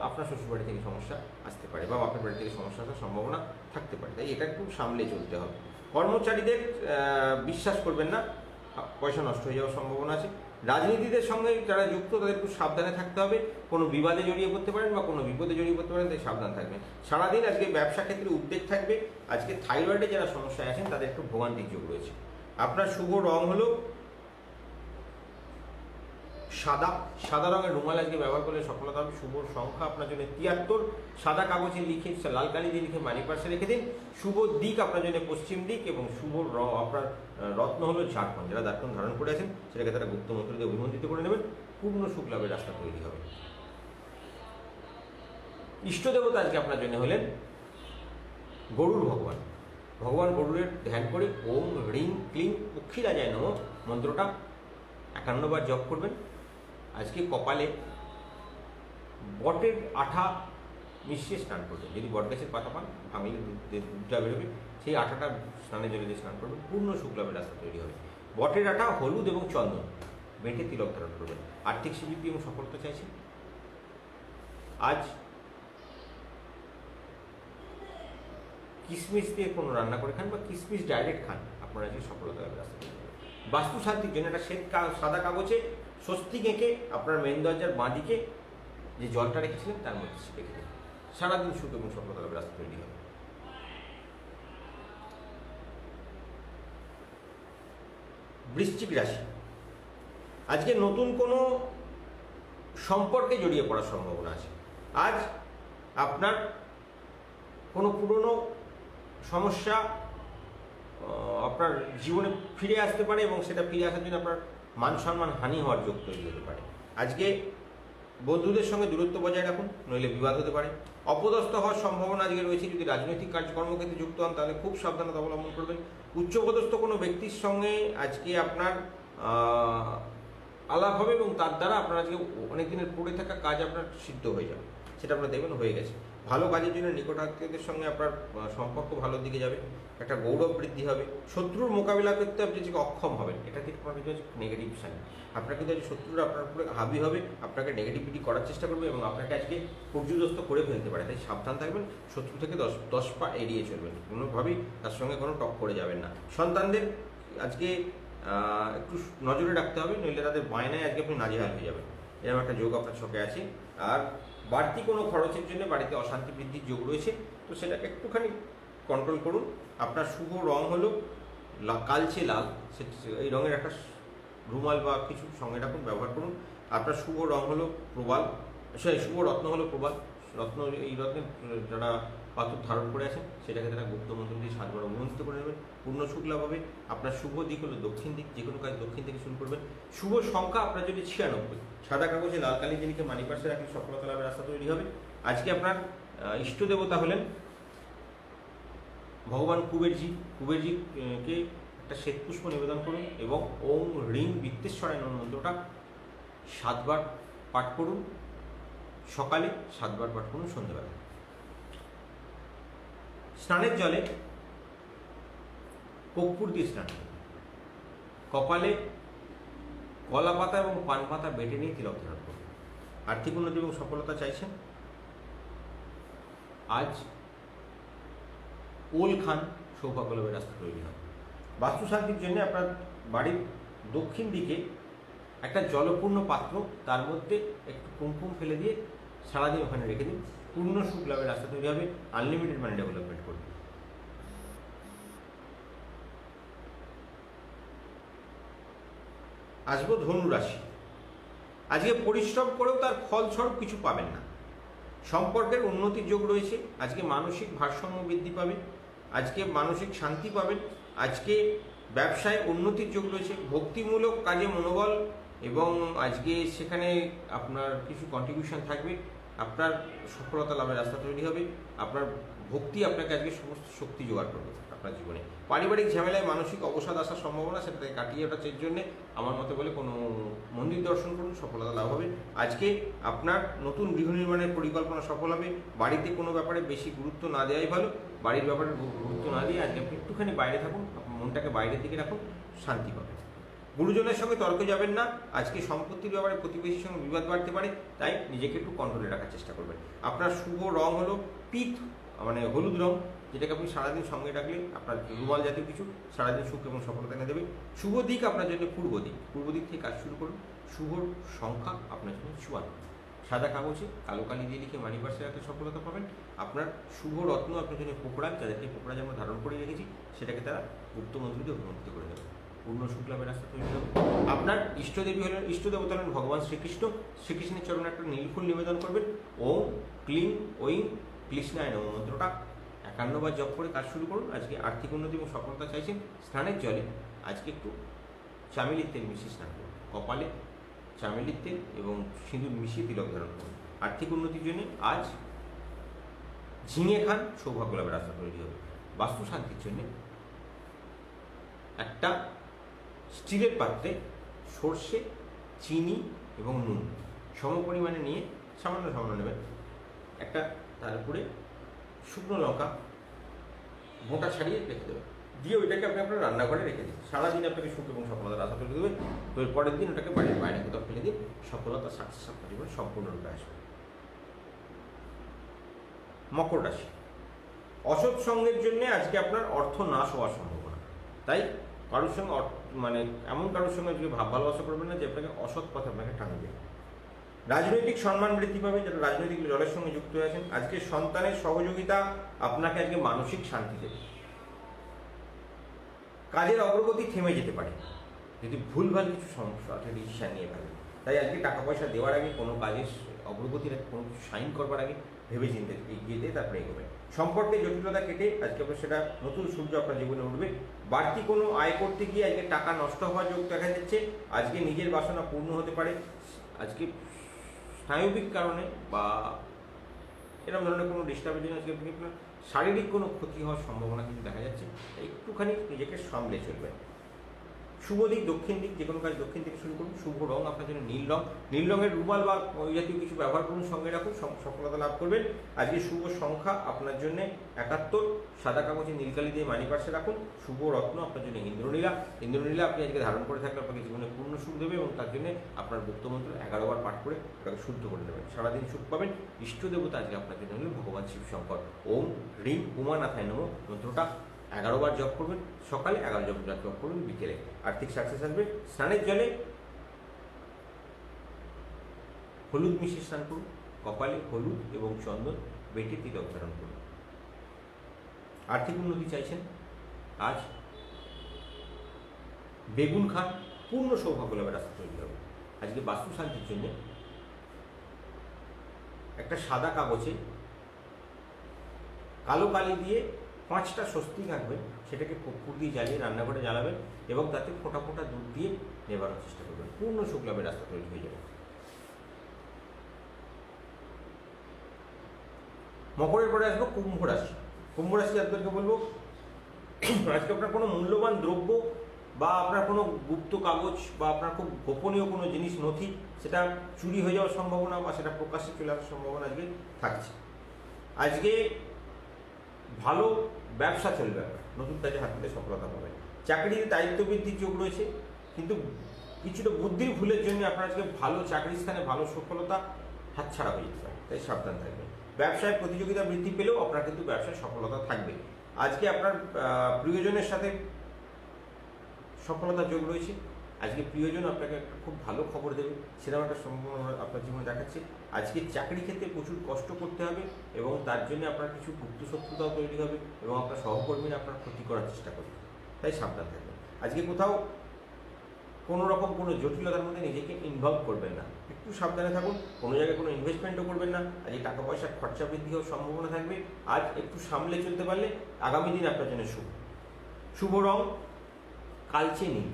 আপনার শ্বশুরবাড়ি থেকে সমস্যা আসতে পারে বা আপনার বাড়ি থেকে সমস্যা আসার সম্ভাবনা থাকতে পারে, তাই এটা একটু সামলে চলতে হবে। কর্মচারীদের বিশ্বাস করবেন না, পয়সা নষ্ট হয়ে যাওয়ার সম্ভাবনা আছে। রাজনীতিদের সঙ্গে যারা যুক্ত তাদের একটু সাবধানে থাকতে হবে, কোনো বিবাদে জড়িয়ে পড়তে পারেন বা কোনো বিপদে জড়িয়ে পড়তে পারেন, তাই সাবধান থাকবেন। সারাদিন আজকে ব্যবসা ক্ষেত্রে উদ্বেগ থাকবে। আজকে থাইরয়েডে যারা সমস্যায় আছেন তাদের একটু ভোগান্তির যোগ রয়েছে। আপনার শুভ রং হলো সাদা। সাদা রঙের রুমাল আজকে ব্যবহার করলে সফলতা হবে। শুভ সংখ্যা আপনার জন্য 73, সাদা কাগজে লিখে লাল কালি দিয়ে লিখে মানি পাশে রেখে দিন। শুভ দিক আপনার জন্য পশ্চিম দিক এবং শুভ আপনার রত্ন হলো ঝাড়খণ্ড। যারা দার্পণ ধারণ করে আছেন সেটাকে তারা গুপ্ত মন্ত্র দিয়ে অভিমন্ত্রিত করে নেবেন, পূর্ণ সুখ লাভের রাস্তা তৈরি হবে। ইষ্ট দেবতা আজকে আপনার জন্য হলেন গরুর ভগবান। ভগবান গরুরের ধ্যান করে ওম রিং ক্লিং পক্ষীরাজায় নমঃ মন্ত্রটা 51 বার জপ করবেন। আজকে কপালে বটের আঠা মিশিয়ে স্নান করবেন। যদি বট গাছের পাতা পান ভাঙলে দুধটা বেরোবে, সেই আঠাটা স্নানে জলে দিয়ে স্নান করবেন, পূর্ণ শুক্লাভের রাস্তা তৈরি হবে। বটের আঠা হলুদ এবং চন্দন বেটে তিলক ধারণ করবেন। আর্থিক সিদ্ধি এবং সফলতা চাইছেন। আজ কিশমিশ দিয়ে কোনো রান্না করে খান বা কিশমিশ ডাইরেক্ট খান, আপনারা আজকে সফলতা লাভের রাস্তা তৈরি হবে। বাস্তু শান্তির জন্য একটা সাদা কাগজে স্বস্তিক এঁকে আপনার মেন দরজার বাঁ দিকে যে জলটা রেখেছিলেন তার মধ্যে রেখে দেবেন। সারাদিন সুখ এবং সফলতা লাভের রাস্তা তৈরি হবে। বৃশ্চিক রাশি, আজকে নতুন কোনো সম্পর্কে জড়িয়ে পড়ার সম্ভাবনা আছে। আজ আপনার কোনো পুরনো সমস্যা আপনার জীবনে ফিরে আসতে পারে এবং সেটা ফিরে আসার জন্য আপনার মান সম্মান হানি হওয়ার যোগ তৈরি হতে পারে। আজকে বন্ধুদের সঙ্গে দূরত্ব বজায় রাখুন, নইলে বিবাদ হতে পারে। অপদস্থ হওয়ার সম্ভাবনা আজকে রয়েছে। যদি রাজনৈতিক কাজকর্মক্ষেত্রে যুক্ত হন তাহলে খুব সাবধানতা অবলম্বন করবেন। উচ্চপদস্থ কোনো ব্যক্তির সঙ্গে আজকে আপনার আলাপ হবে এবং তার দ্বারা আপনার আজকে অনেক দিনের পড়ে থাকা কাজ আপনার সিদ্ধ হয়ে যাবে, সেটা আপনার দেখবেন হয়ে গেছে। ভালো কাজের জন্য নিকটাত্মীয়দের সঙ্গে আপনার সম্পর্ক ভালোর দিকে যাবে, একটা গৌরব বৃদ্ধি হবে। শত্রুর মোকাবিলা করতে আপনি যে অক্ষম হবেন, এটা কিন্তু আপনার কিন্তু নেগেটিভ সাইন। আপনার কিন্তু শত্রুরা আপনার উপরে হাবি হবে, আপনাকে নেগেটিভিটি করার চেষ্টা করবে এবং আপনাকে আজকে পর্যুদস্ত করে ফেলতে পারে। তাই সাবধান থাকবেন, শত্রু থেকে 10 পা এড়িয়ে চলবেন, কোনোভাবেই তার সঙ্গে কোনো টক করে যাবেন না। সন্তানদের আজকে একটু নজরে রাখতে হবে, নইলে তাদের বায়নায় আজকে আপনি নাজেহাল হয়ে যাবেন, এরকম একটা যোগ আপনার ছকে আছে। আর বাড়তি কোনো খরচের জন্য বাড়িতে অশান্তি বৃদ্ধির যোগ রয়েছে, তো সেটাকে একটুখানি কন্ট্রোল করুন। আপনার শুভ রং হলো কালচে লাল, এই রঙের একটা রুমাল বা কিছু সঙ্গে রাখুন, ব্যবহার করুন। আপনার শুভ রং হলো প্রবাল, শুভ রত্ন হলো প্রবাল রত্ন। এই রত্নের যারা পাথর ধারণ করে আছেন সেটাকে তারা গুপ্ত মন্ত্র দিয়ে 7 বার অবমন্ত্রিত করে নেবেন, পূর্ণ সুখ লাভ হবে। আপনার শুভ দিক হলো দক্ষিণ দিক, যে কোনো কাজ দক্ষিণ থেকে শুরু করবেন। শুভ সংখ্যা আপনার যদি 96, সাদা কাগজে লাল কালি দিয়ে লিখে মানি পার্সে রাখলে সফলতা লাভের রাস্তা তৈরি হবে। আজকে আপনার ইষ্ট দেবতা হলেন ভগবান কুবেরজিকে একটা শ্বেতপুষ্প নিবেদন করুন এবং ওম রিং বিত্তেশ্বরায় নমঃ মন্ত্রটা 7 বার পাঠ করুন, সকালে 7 বার পাঠ করুন, সন্ধ্যেবেলা। স্নানের জলে কর্পূর দিয়ে স্নান করুন। কপালে কলা পাতা এবং পান পাতা বেটে নিয়ে তিলক ধারণ করুন। আর্থিক উন্নতি এবং সফলতা চাইছেন, আজ ওল খান, সৌভাগ্য লাভের রাস্তা তৈরি হয়। বাস্তুশান্তির জন্য আপনার বাড়ির দক্ষিণ দিকে একটা জলপূর্ণ পাত্র, তার মধ্যে একটু কুমকুম ফেলে দিয়ে সারাদিন ওখানে রেখে দিন, পূর্ণ সুখ লাভের রাস্তা তৈরি হবে, আনলিমিটেড মানি ডেভেলপমেন্ট করবে। আসবো ধনু রাশি। আজকে পরিশ্রম করেও তার ফলস্বরূপ কিছু পাবেন না। সম্পর্কের উন্নতির যোগ রয়েছে, আজকে মানসিক ভারসাম্য বৃদ্ধি পাবে, আজকে মানসিক শান্তি পাবেন, আজকে ব্যবসায় উন্নতির যোগ রয়েছে, ভক্তিমূলক কাজে মনোবল এবং আজকে সেখানে আপনার কিছু কন্ট্রিবিউশন থাকবে, আপনার সফলতা লাভের রাস্তা তৈরি হবে। আপনার ভক্তি আপনাকে আজকে সমস্ত শক্তি জোগাড় করবে আপনার জীবনে। পারিবারিক ঝামেলায় মানসিক অবসাদ আসার সম্ভাবনা, সেটাকে কাটিয়ে ওঠার জন্য আমার মতে বলে কোনো মন্দির দর্শন করুন, সফলতা লাভ হবে। আজকে আপনার নতুন গৃহ নির্মাণের পরিকল্পনা সফল হবে। বাড়িতে কোনো ব্যাপারে বেশি গুরুত্ব না দেওয়াই ভালো, বাড়ির ব্যাপারে গুরুত্ব না দিয়ে আজকে আপনি একটুখানি বাইরে থাকুন, মনটাকে বাইরের দিকে রাখুন, শান্তি পাবেন। গুরুজনের সঙ্গে তর্কে যাবেন না, আজকে সম্পত্তির ব্যাপারে প্রতিবেশীর সঙ্গে বিবাদ বাড়তে পারে, তাই নিজেকে একটু কন্ট্রোলে রাখার চেষ্টা করবেন। আপনার শুভ রং হলো পিত, মানে হলুদ রং, যেটাকে আপনি সারাদিন সঙ্গে রাখলে আপনার রুমাল জাতীয় কিছু সারাদিন সুখ এবং সফলতা এনে দেবে। শুভ দিক আপনার জন্য পূর্ব দিক থেকে কাজ শুরু করুন। শুভ সংখ্যা আপনার জন্য 54, সাদা কাগজে কালো কালি দিয়ে লিখে মানি পার্সে রাখলে সফলতা পাবেন। আপনার শুভ রত্ন আপনার জন্য পোকড়া, যাদেরকে পোকড়া আমরা ধারণ করে রেখেছি সেটাকে তারা গুপ্ত মন্ত্র দিয়ে অভিমন্ত্রিত করে দেবে, পূর্ণ শুক্লাভের রাস্তা তৈরি হবে। আপনার ইষ্টদেবতা হলেন ভগবান শ্রীকৃষ্ণ। শ্রীকৃষ্ণের চরণে একটা নীলফুল নিবেদন করবেন। ওম ক্লিং ওইং কৃষ্ণায় নমঃ মন্ত্রটা 51 বার জপ করে কাজ শুরু করুন। আজকে আর্থিক উন্নতি এবং সফলতা চাইছেন, স্নানের জলে আজকে একটু চামেলির তেল মিশিয়ে স্নান করুন। কপালে চামেলির তেল এবং সিঁদুর মিশিয়ে তিলক ধারণ করুন। আর্থিক উন্নতির জন্য আজ ঝিঙে খান, সৌভাগ্য লাভের রাস্তা তৈরি হবে। বাস্তু শান্তির জন্য একটা স্টিলের পাত্রে সর্ষে, চিনি এবং নুন সম পরিমাণে নিয়ে সামান্য নেবেন, একটা তার উপরে শুকনো লঙ্কা মোটা ছাড়িয়ে রেখে দেবেন, দিয়ে ওইটাকে আপনি আপনার রান্নাঘরে রেখে দিন। সারাদিন আপনাকে সুখ এবং সফলতার আশা তৈরি দেবে। তো এর পরের দিন ওটাকে বাড়ির বাইরে কোথাও ফেলে দিন, সফলতা সাকসেস আপনার জীবনে সম্পূর্ণরূপে আসবে। মকর রাশি। অসৎ সঙ্গের জন্য আজকে আপনার অর্থ নাশ হওয়ার সম্ভাবনা, তাই কারোর সঙ্গে মানে এমন কারোর সঙ্গে আজকে ভাব ভালোবাসা করবেন না যে আপনাকে অসৎ পথে আপনাকে টানবে। রাজনৈতিক সম্মান বৃদ্ধি পাবে, যারা রাজনৈতিক দলের সঙ্গে যুক্ত হয়ে আছেন। আজকে সন্তানের সহযোগিতা আপনাকে আজকে মানসিক শান্তি দেবে। কাজের অগ্রগতি থেমে যেতে পারে, যদি ভুলভাল কিছু সমস্যা আছে ডিসিশান নিয়ে ফেলেন। তাই আজকে টাকা পয়সা দেওয়ার আগে, কোনো কাজের অগ্রগতির আগে, কোনো কিছু সাইন করবার আগে ভেবে চিন্তে এগিয়ে দিয়ে তারপরে এগোবেন। সম্পর্কে জটিলতা কেটে আজকে আপনার সেটা নতুন সূর্য আপনার জীবনে উঠবে। বাড়তি কোনো আয় করতে গিয়ে আজকে টাকা নষ্ট হওয়ার যোগ দেখা যাচ্ছে। আজকে নিজের বাসনা পূর্ণ হতে পারে। আজকে স্নায়বিক কারণে বা এরকম ধরনের কোনো ডিস্টার্বের জন্য আজকে আপনার শারীরিক কোনো ক্ষতি হওয়ার সম্ভাবনা কিন্তু দেখা যাচ্ছে। একটুখানি নিজেকে সামলে চলবেন। শুভ দিক দক্ষিণ দিক, যে কোনো কাজ দক্ষিণ থেকে শুরু করুন। শুভ রং আপনার জন্য নীল রং। নীল রঙের রুমাল বা ওই জাতীয় কিছু ব্যবহার করুন, সঙ্গে রাখুন, সফলতা লাভ করবেন। আজকে শুভ সংখ্যা আপনার জন্য 71। সাদা কাগজে নীলকালি দিয়ে মানি পার্সে রাখুন। শুভ রত্ন আপনার জন্য ইন্দ্রনীলা। ইন্দ্রনীলা আপনি আজকে ধারণ করে থাকলে আপনাকে জীবনে পূর্ণ সুখ দেবে এবং তার জন্য আপনার গুপ্তমন্ত্র 11 বার পাঠ করে ওটাকে শুদ্ধ করে দেবেন। সারাদিন সুখ পাবেন। ইষ্ট দেবতা আজকে আপনার জন্য হলেন ভগবান শিব শঙ্কর। ওম হ্রিং উমানাথায় নমঃ মন্ত্রটা 11 বার জপ করবেন। সকালে 11 জপ করবেন, বিকেলে আর্থিক সাকসেস আসবে। স্নানের জলে হলুদ মিশিয়ে স্নান করুন। কপালে হলুদ এবং চন্দন বেটে তিলক ধারণ করুন। আর্থিক উন্নতি চাইছেন, আজ বেগুন খান, পূর্ণ সৌভাগ্য লাভের রাস্তা তৈরি হবে। আজকে বাস্তু শান্তির জন্য একটা সাদা কাগজে কালো কালি দিয়ে 5টা স্বস্তিক আঁকবেন, সেটাকে কর্পূর দিয়ে জ্বালিয়ে রান্নাঘরে জ্বালাবেন এবং তাতে ফোঁটা ফোঁটা দুধ দিয়ে নেবানোর চেষ্টা করবেন। পূর্ণ সুখ লাভের রাস্তা তৈরি হয়ে যাবে। মকরের পরে আসবো কুম্ভ রাশি। কুম্ভ রাশি আপনাদেরকে বলবো, আজকে আপনার কোনো মূল্যবান দ্রব্য বা আপনার কোনো গুপ্ত কাগজ বা আপনার খুব গোপনীয় কোনো জিনিস, নথি, সেটা চুরি হয়ে যাওয়ার সম্ভাবনা বা সেটা প্রকাশ্যে চলে আসার সম্ভাবনা আজকে থাকছে। আজকে ভালো ব্যবসা চলবে, নতুন কাজে হাত দিলে সফলতা পাবেন। চাকরির দায়িত্ব বৃদ্ধির যোগ রয়েছে, কিন্তু কিছুটা বুদ্ধির ভুলের জন্য আপনার আজকে ভালো চাকরির স্থানে ভালো সফলতা হাতছাড়া হয়ে যেতে পারে, তাই সাবধান থাকবেন। ব্যবসায় প্রতিযোগিতা বৃদ্ধি পেলেও আপনার কিন্তু ব্যবসায় সফলতা থাকবে। আজকে আপনার প্রিয়জনের সাথে সফলতার যোগ রয়েছে। আজকে প্রিয়জন আপনাকে একটা খুব ভালো খবর দেবে, সেরকম একটা সম্ভাবনা আপনার জীবনে দেখাচ্ছে। আজকে চাকরি ক্ষেত্রে প্রচুর কষ্ট করতে হবে এবং তার জন্য আপনার কিছু গুপ্ত শত্রুতাও তৈরি হবে এবং আপনার সহকর্মীরা আপনার ক্ষতি করার চেষ্টা করবে, তাই সাবধান থাকবেন। আজকে কোথাও কোনো রকম কোনো জটিলতার মধ্যে নিজেকে ইনভলভ করবেন না, একটু সাবধানে থাকুন। কোনো জায়গায় কোনো ইনভেস্টমেন্টও করবেন না। আজকে টাকা পয়সার খরচা বৃদ্ধি হওয়ার সম্ভাবনা থাকবে। আজ একটু সামলে চলতে পারলে আগামী দিন আপনার জন্য শুভ। শুভ রং কালচে নীল।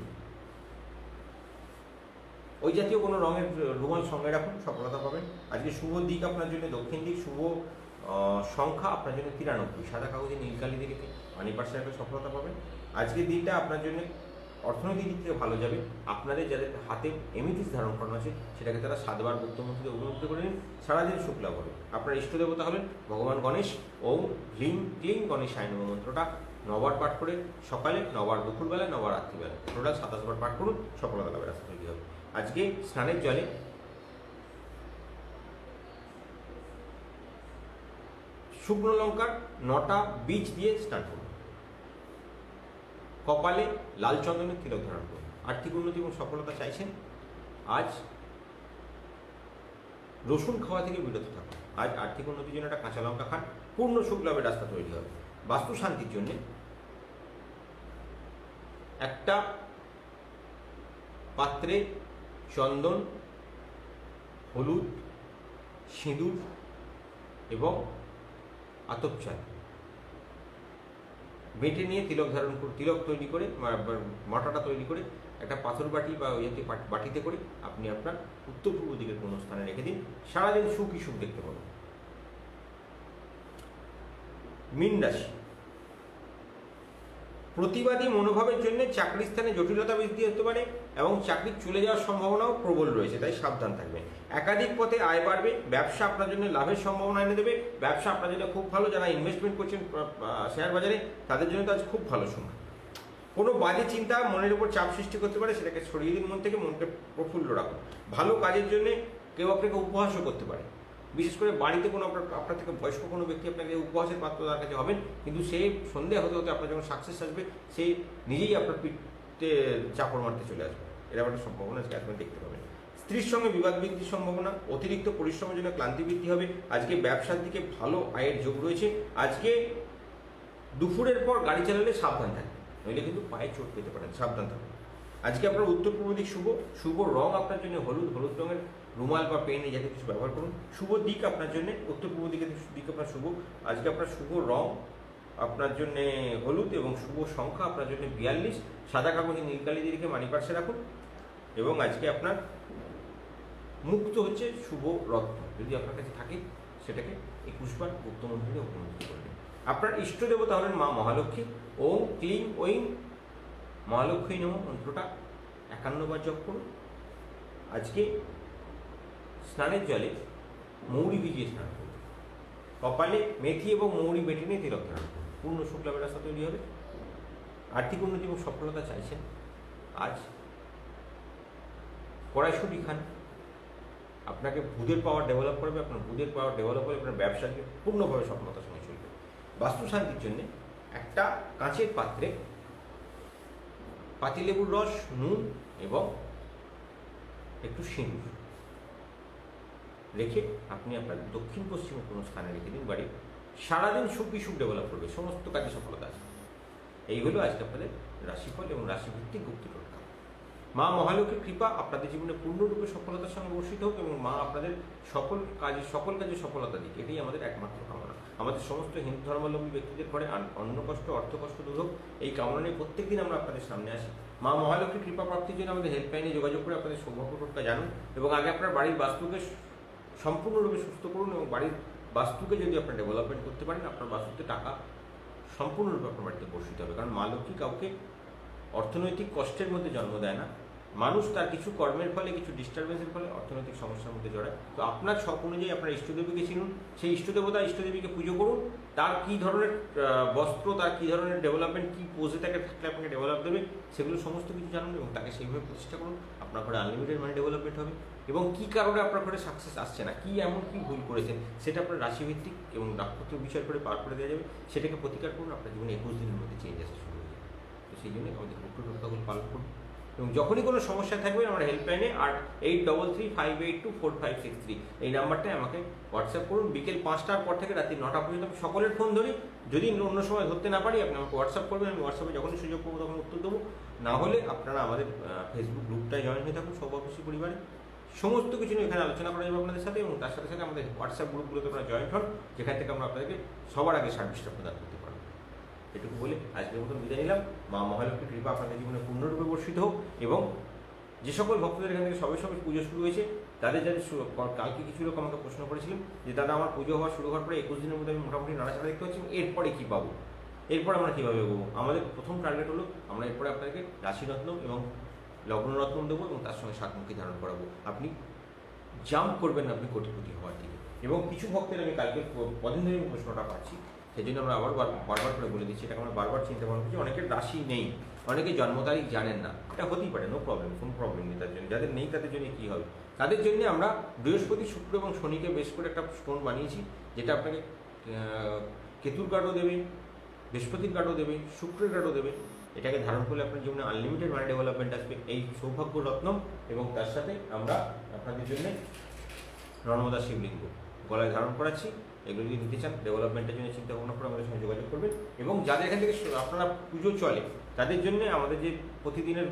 ওই জাতীয় কোনো রঙের রুমাল সঙ্গে রাখুন, সফলতা পাবেন। আজকে শুভ দিক আপনার জন্য দক্ষিণ দিক। শুভ সংখ্যা আপনার জন্য 93। সাদা কাগজে নীলকালি দিয়ে মানি পার্সে একটা সফলতা পাবেন। আজকের দিনটা আপনার জন্য অর্থনৈতিক দিক থেকে ভালো যাবে। আপনাদের যাদের হাতে এমিথিস ধারণ করানো আছে সেটাকে তারা 7 বার গুপ্তমন্ত্রে অভিমুক্ত করে নিন, সারাদিন সুখ লাভ হবে। আপনার ইষ্ট দেবতা হলেন ভগবান গণেশ। ওম হ্রিং ক্লিং গণেশায় নমঃ মন্ত্রটা 9 বার পাঠ করে সকালে, 9 বার দুপুরবেলায়, 9 বার রাত্রিবেলা, টোটাল 27 বার পাঠ করুন, সফলতা লাভের রাস্তা তৈরি হবে। আজকে স্নানের জলে শুকনো লঙ্কার 9টা বীজ দিয়ে স্নান করুন। কপালে লাল চন্দনের তিলক ধারণ করুন। আর্থিক উন্নতি এবং সফলতা চাইছেন, আজ রসুন খাওয়া থেকে বিরত থাকুন। আজ আর্থিক উন্নতির জন্য একটা কাঁচা লঙ্কা খান, পূর্ণ সুখ লাভের রাস্তা তৈরি হবে। বাস্তু শান্তির জন্য একটা পাত্রে চন্দন, হলুদ, সিঁদুর এবং আতপ চাল বেটে নিয়ে তিলক ধারণ করে, তিলক তৈরি করে, মাটাটা তৈরি করে একটা পাথর বাটি বা ওই বাটিতে করে আপনি আপনার উত্তর পূর্ব দিকের কোনো স্থানে রেখে দিন। সারাদিন সুখই সুখ দেখতে পাবেন। মীন রাশি। প্রতিবাদী মনোভাবের জন্য চাকরির স্থানে জটিলতা বৃদ্ধি হতে পারে এবং চাকরি চলে যাওয়ার সম্ভাবনাও প্রবল রয়েছে, তাই সাবধান থাকবেন। একাধিক পথে আয় বাড়বে। ব্যবসা আপনার জন্য লাভের সম্ভাবনা এনে দেবে। ব্যবসা আপনার জন্য খুব ভালো। যারা ইনভেস্টমেন্ট করছেন শেয়ার বাজারে, তাদের জন্য তো আজ খুব ভালো সময়। কোনো বাজে চিন্তা মনের উপর চাপ সৃষ্টি করতে পারে, সেটাকে সরিয়ে দিন মন থেকে। মনকে প্রফুল্ল রাখুন। ভালো কাজের জন্য কেউ আপনাকে উপহাসও করতে পারে। বিশেষ করে বাড়িতে কোনো আপনার থেকে বয়স্ক কোনো ব্যক্তি আপনাকে উপহাসের পাত্র তার কাছে হবেন, কিন্তু সে সন্দেহ হতে হতে আপনার যখন সাকসেস আসবে, সে নিজেই আপনার পিঠে চাপড় মারতে চলে আসবে। এরকম একটা সম্ভাবনা আজকে আপনি দেখতে পাবেন। স্ত্রীর সঙ্গে বিবাদ বৃদ্ধির সম্ভাবনা। অতিরিক্ত পরিশ্রমের জন্য ক্লান্তি বৃদ্ধি হবে। আজকে ব্যবসার দিকে ভালো আয়ের যোগ রয়েছে। আজকে দুপুরের পর গাড়ি চালালে সাবধান থাকবেন, নইলে কিন্তু পায়ে চোট পেতে পারেন, সাবধান থাকবেন। আজকে আপনার উত্তর পূর্ব দিক শুভ। শুভ রং আপনার জন্য হলুদ। হলুদ রঙের রুমাল বা পেন এই জাতীয় কিছু ব্যবহার করুন। শুভ দিক আপনার জন্য উত্তর পূর্ব দিক আপনার শুভ। আজকে আপনার শুভ রং আপনার জন্য হলুদ এবং শুভ সংখ্যা আপনার জন্য 42। সাদা কাগজে নীল কালি দিয়ে রেখে মানি পার্সে রাখুন। এবং আজকে আপনার মুক্ত হচ্ছে শুভ রত্ন, যদি আপনার কাছে থাকে সেটাকে 21 বার গুপ্তমন্ত্রীকে উপমন্ত্রী করবেন। আপনার ইষ্ট দেবতা হলেন মা মহালক্ষ্মী। ওম ক্লিং ঐং মহালক্ষ্মী নমঃ মন্ত্রটা 51 বার জপ করুন। আজকে স্নানের জলে মৌরি ভিজিয়ে স্নান করুন। কপালে মেথি এবং মৌরি বেটে নিয়ে তিলক ধারণ করুন। পূর্ণ শুক্লাভের রাস্তা তৈরি হবে। আর্থিক উন্নতি এবং সফলতা চাইছেন, আজ কড়াইশুঁটি খান। আপনাকে বুধের পাওয়ার ডেভেলপ করবে। আপনার বুধের পাওয়ার ডেভেলপ করে আপনার ব্যবসাকে পূর্ণভাবে সফলতার সঙ্গে চলবে। বাস্তুশান্তির জন্য একটা কাঁচের পাত্রে পাতিলেবুর রস, নুন এবং একটু সিঁদুর রেখে আপনি আপনার দক্ষিণ পশ্চিমে কোনো স্থানে রেখে দিন। বাড়ি সারাদিন সুখ ডেভেলপ করবে, সমস্ত কাজে সফলতা আসবে। এইগুলো আজকে আপনাদের রাশিফল এবং রাশিভিত্তিক গুপ্ত টোটকা। মা মহালক্ষ্মীর কৃপা আপনাদের জীবনে পূর্ণরূপে সফলতার সঙ্গে বর্ষিত হোক এবং মা আপনাদের সকল কাজে সফলতা দিক, এটাই আমাদের একমাত্র কামনা। আমাদের সমস্ত হিন্দু ধর্মাবলম্বী ব্যক্তিদের ঘরে অন্ন কষ্ট, অর্থ কষ্ট দূর হোক, এই কামনা নিয়ে প্রত্যেকদিন আমরা আপনাদের সামনে আসি। মা মহালক্ষ্মীর কৃপা প্রাপ্তির জন্য আমাদের হেল্পলাইনে যোগাযোগ করে আপনাদের সৌভাগ্য টোটকা জানুন এবং আগে আপনার বাড়ির বাস্তুকে সম্পূর্ণরূপে সুস্থ করুন এবং বাড়ির বাস্তুকে যদি আপনার ডেভেলপমেন্ট করতে পারেন, আপনার বাস্তুতে টাকা সম্পূর্ণরূপে আপনার বাড়িতে বর্ষিত হবে। কারণ মা লক্ষ্মী কাউকে অর্থনৈতিক কষ্টের মধ্যে জন্ম দেয় না। মানুষ তার কিছু কর্মের ফলে, কিছু ডিস্টারবেন্সের ফলে অর্থনৈতিক সমস্যার মধ্যে জড়ায়। তো আপনার শখ অনুযায়ী আপনার ইষ্টদেবীকে চিনুন, সেই ইষ্টদেবতা ইষ্টদেবীকে পুজো করুন। তার কী ধরনের বস্ত্র, তার কী ধরনের ডেভেলপমেন্ট, কী পোজে তাকে থাকলে আপনাকে ডেভেলপ দেবে, সেগুলো সমস্ত কিছু জানুন এবং তাকে সেইভাবে প্রতিষ্ঠা করুন। আপনার ঘরে আনলিমিটেড মানি ডেভেলপমেন্ট হবে। এবং কী কারণে আপনার ঘরে সাকসেস আসছে না, কী এমন কী ভুল করেছেন, সেটা আপনার রাশিভিত্তিক এবং নাক্ষত্র বিষয় করে পার করে দেওয়া যাবে। সেটাকে প্রতিকার করুন, আপনার জীবনে 21 দিনের মধ্যে চেঞ্জ আসা শুরু হয়ে যাবে। তো সেই জন্য আমাদের গুপ্ত টোটকাগুলো পালন করুন এবং যখনই কোনো সমস্যা থাকবে আমার হেল্পলাইনে 8335824563 এই নাম্বারটায় আমাকে হোয়াটসঅ্যাপ করুন। বিকেল 5টার পর থেকে রাত্রি 9টা পর্যন্ত আমি সকলের ফোন ধরি। যদি অন্য সময় ধরতে না পারি আপনি আমাকে হোয়াটসঅ্যাপ করবেন, আমি হোয়াটসঅ্যাপে যখনই সুযোগ পাবো তখন উত্তর দেবো। না হলে আপনারা আমাদের ফেসবুক গ্রুপটায় জয়েন হয়ে থাকুন, সৌভাগ্যশ্রী পরিবারে। সমস্ত কিছু নিয়ে এখানে আলোচনা করা যাবে আপনাদের সাথে এবং তার সাথে সাথে আমাদের হোয়াটসঅ্যাপ গ্রুপগুলোতে আপনারা জয়েন হন, যেখান থেকে আমরা আপনাদেরকে সবার আগে সার্ভিসটা প্রদান করতে পারবো। এটুকু বলে আজকের মতন বিদায় নিলাম। মা মহালক্ষ্মীর কৃপা আপনাদের জীবনে পূর্ণরূপে বর্ষিত হোক এবং যে সকল ভক্তদের এখান থেকে সবে পুজো শুরু হয়েছে তাদের যাদের কালকে কিছু লোক আমাকে প্রশ্ন করেছিলেন যে দাদা আমার পুজো হওয়া শুরু হওয়ার পরে 21 দিনের মধ্যে আমি মোটামুটি নাড়াচাড়া দেখতে পাচ্ছি, এরপরে কী পাবো, এরপর আমরা কীভাবে পাবো? আমাদের প্রথম টার্গেট হলো আমরা এরপরে আপনাদেরকে রাশিরত্ন এবং লগ্নরত্ন দেবো এবং তার সঙ্গে সাতমুখী ধারণ করাবো। আপনি জাম্প করবেন না আপনি কোটিপতি হওয়ার দিকে। এবং কিছু ভক্তের আমি কালকে কদিন ধরে প্রশ্নটা পাচ্ছি, সেই জন্য আমরা আবার বারবার করে বলে দিচ্ছি, এটাকে আমরা বারবার চিন্তা ভাবনা করছি। অনেকের রাশি নেই, অনেকে জন্ম তারিখ জানেন না, এটা হতেই পারে, নো প্রবলেম, কোনো প্রবলেম নেই তার জন্য। যাদের নেই তাদের জন্য কী হবে? তাদের জন্য আমরা বৃহস্পতি, শুক্র এবং শনিকে বেশ করে একটা স্টোন বানিয়েছি, যেটা আপনাকে কেতুর কার্ডও দেবে, বৃহস্পতির কার্ডও দেবে, শুক্রের কার্ডও দেবে। এটাকে ধারণ করলে আপনার জীবনে আনলিমিটেড মানি ডেভেলপমেন্ট আসবে। এই সৌভাগ্য রত্নম এবং তার সাথে আমরা আপনাদের জন্য নর্মদা শিবলিঙ্গ গলায় ধারণ করাচ্ছি। এগুলো যদি নিতে চান, ডেভেলপমেন্টের জন্য চিন্তা ভাবনা করে আমাদের সঙ্গে যোগাযোগ করবেন। এবং যাদের এখান থেকে আপনারা পুজো চলে তাদের জন্য আমাদের যে প্রতিদিনের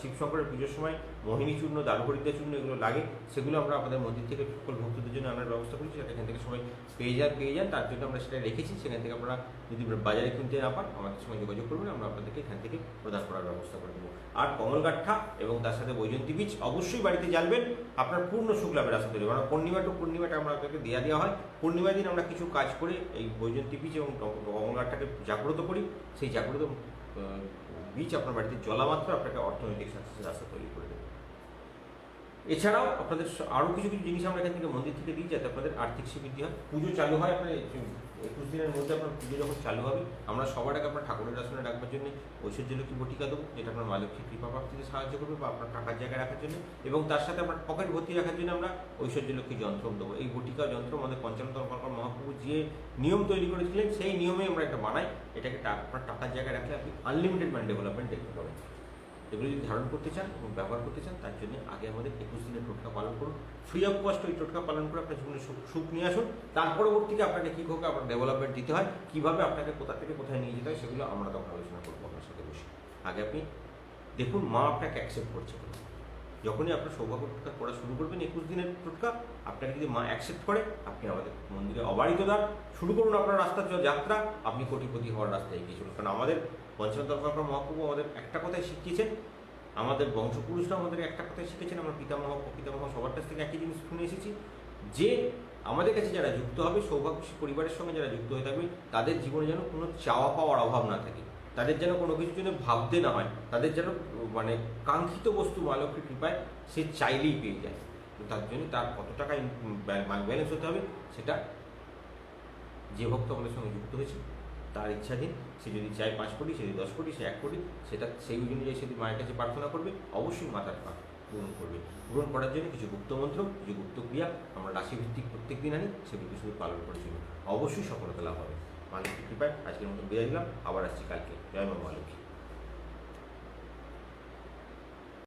শিবশঙ্করের পুজোর সময় মোহিনী চূর্ণ, দারুহরিদ্রা চূর্ণ এগুলো লাগে, সেগুলো আমরা আমাদের মন্দির থেকে সকল ভক্তদের জন্য আনার ব্যবস্থা করেছি, যাতে এখান থেকে সবাই পেয়ে যান। তার জন্য আমরা সেটা রেখেছি। সেখান থেকে আপনারা যদি বাজারে কিনতে না পান আমাদের সঙ্গে যোগাযোগ করবেন, আমরা আপনাদেরকে এখান থেকে প্রদান করার ব্যবস্থা করে দেবো। আর কমলগাঠা এবং তার সাথে বৈজন্তী বীজ অবশ্যই বাড়িতে জ্বালবেন, আপনার পূর্ণ সুখ লাভের রাস্তা তৈরি। আমরা পূর্ণিমা টু পূর্ণিমাটা আমরা আপনাকে দেওয়া হয়। পূর্ণিমার দিন আমরা কিছু কাজ করে এই বৈজন্তী বীজ এবং কমলগাঠটাকে জাগ্রত করি। সেই জাগ্রত বীজ আপনার বাড়িতে জ্বলা মাত্র আপনাকে অর্থনৈতিক সাকসেসের রাস্তা তৈরি করে দেবে। এছাড়াও আপনাদের আরও কিছু জিনিস আমরা এখান থেকে মন্দির থেকে দিই, যাতে আপনাদের আর্থিক সমৃদ্ধি হয়। পুজো চালু হয় আপনার 21 দিনের মধ্যে। আপনার পুজো যখন চালু হবে আমরা সবার আগে আপনার ঠাকুরের আসনে রাখবার জন্য ঐশ্বর্যলক্ষ্মী বটিকা দেবো, যেটা আপনার মা লক্ষ্মীর কৃপা প্রাপ্তিতে সাহায্য করবে বা আপনার টাকার জায়গায় রাখার জন্য। এবং তার সাথে আপনার পকেট ভর্তি রাখার জন্য আমরা ঐশ্বর্যলক্ষ্মী যন্ত্র দেবো। এই বটিকা যন্ত্র আমাদের পঞ্চানন মহাপ্রভু যে নিয়ম তৈরি করেছিলেন সেই নিয়মে আমরা একটা বানাই। এটাকে আপনার টাকার জায়গায় রাখলে আপনি আনলিমিটেড মানি ডেভেলপমেন্ট দেখতে পাবেন। এগুলো যদি ধারণ করতে চান এবং ব্যবহার করতে চান তার জন্য আগে আমাদের 21 দিনের টোটকা পালন করুন। ফ্রি অফ কস্ট ওই টোটকা পালন করে আপনার জীবনে সুখ নিয়ে আসুন। তার পরবর্তীতে আপনাকে কী করে আপনার ডেভেলপমেন্ট দিতে হয়, কীভাবে আপনাকে কোথা থেকে কোথায় নিয়ে যেতে হয়, সেগুলো আমরা তখন আলোচনা করবো আপনার সাথে বসে। আগে আপনি দেখুন মা আপনাকে অ্যাকসেপ্ট করছে কিনা। যখনই আপনার সৌভাগ্য টোটকা করা শুরু করবেন 21 দিনের টোটকা, আপনাকে যদি মা অ্যাকসেপ্ট করে, আপনি আমাদের মন্দিরে অবারিত দ্বার, শুরু করুন আপনার রাস্তার যাত্রা, আপনি কোটিপতি হওয়ার রাস্তায় এগিয়ে চলুন। কারণ আমাদের পঞ্চনাথ দরবার মহাপ্রভু আমাদের একটা কথাই শিখিয়েছেন, আমাদের বংশপুরুষরা আমাদের একটা কথাই শিখেছেন, আমরা পিতামহ প্রপিতামহ সবার কাছ থেকে একই জিনিস শুনে এসেছি, যে আমাদের কাছে যারা যুক্ত হবে, সৌভাগ্যশী পরিবারের সঙ্গে যারা যুক্ত হয়ে থাকবে, তাদের জীবনে যেন কোনো চাওয়া পাওয়ার অভাব না থাকে, তাদের যেন কোনো কিছুর জন্য ভাবতে না হয়, তাদের যেন মানে কাঙ্ক্ষিত বস্তু মা লক্ষ্মীর কৃপায় সে চাইলেই পেয়ে যায়। তো তার জন্য তার কত টাকা ব্যাংক ব্যালেন্স হতে হবে, সেটা যে ভক্ত আমাদের সঙ্গে যুক্ত হয়েছে তার ইচ্ছাধীন। সে যদি চায় 5 কোটি, সে যদি 10 কোটি, সে 1 কোটি, সেটা সেই অনুযায়ী সে যদি মায়ের কাছে প্রার্থনা করবে, অবশ্যই মাতার পূরণ করবে। পূরণ করার জন্য কিছু গুপ্ত মন্ত্র, কিছু গুপ্ত ক্রিয়া আমরা রাশিভিত্তিক প্রত্যেক দিন আনি, সেগুলো শুধু পালন করে চলুন, অবশ্যই সফলতা লাভ হবে। মা লক্ষ্মীর কৃপায় আজকের মতো বিদায় দিলাম, আবার আসছি কালকে। জয় মা লক্ষ্মী।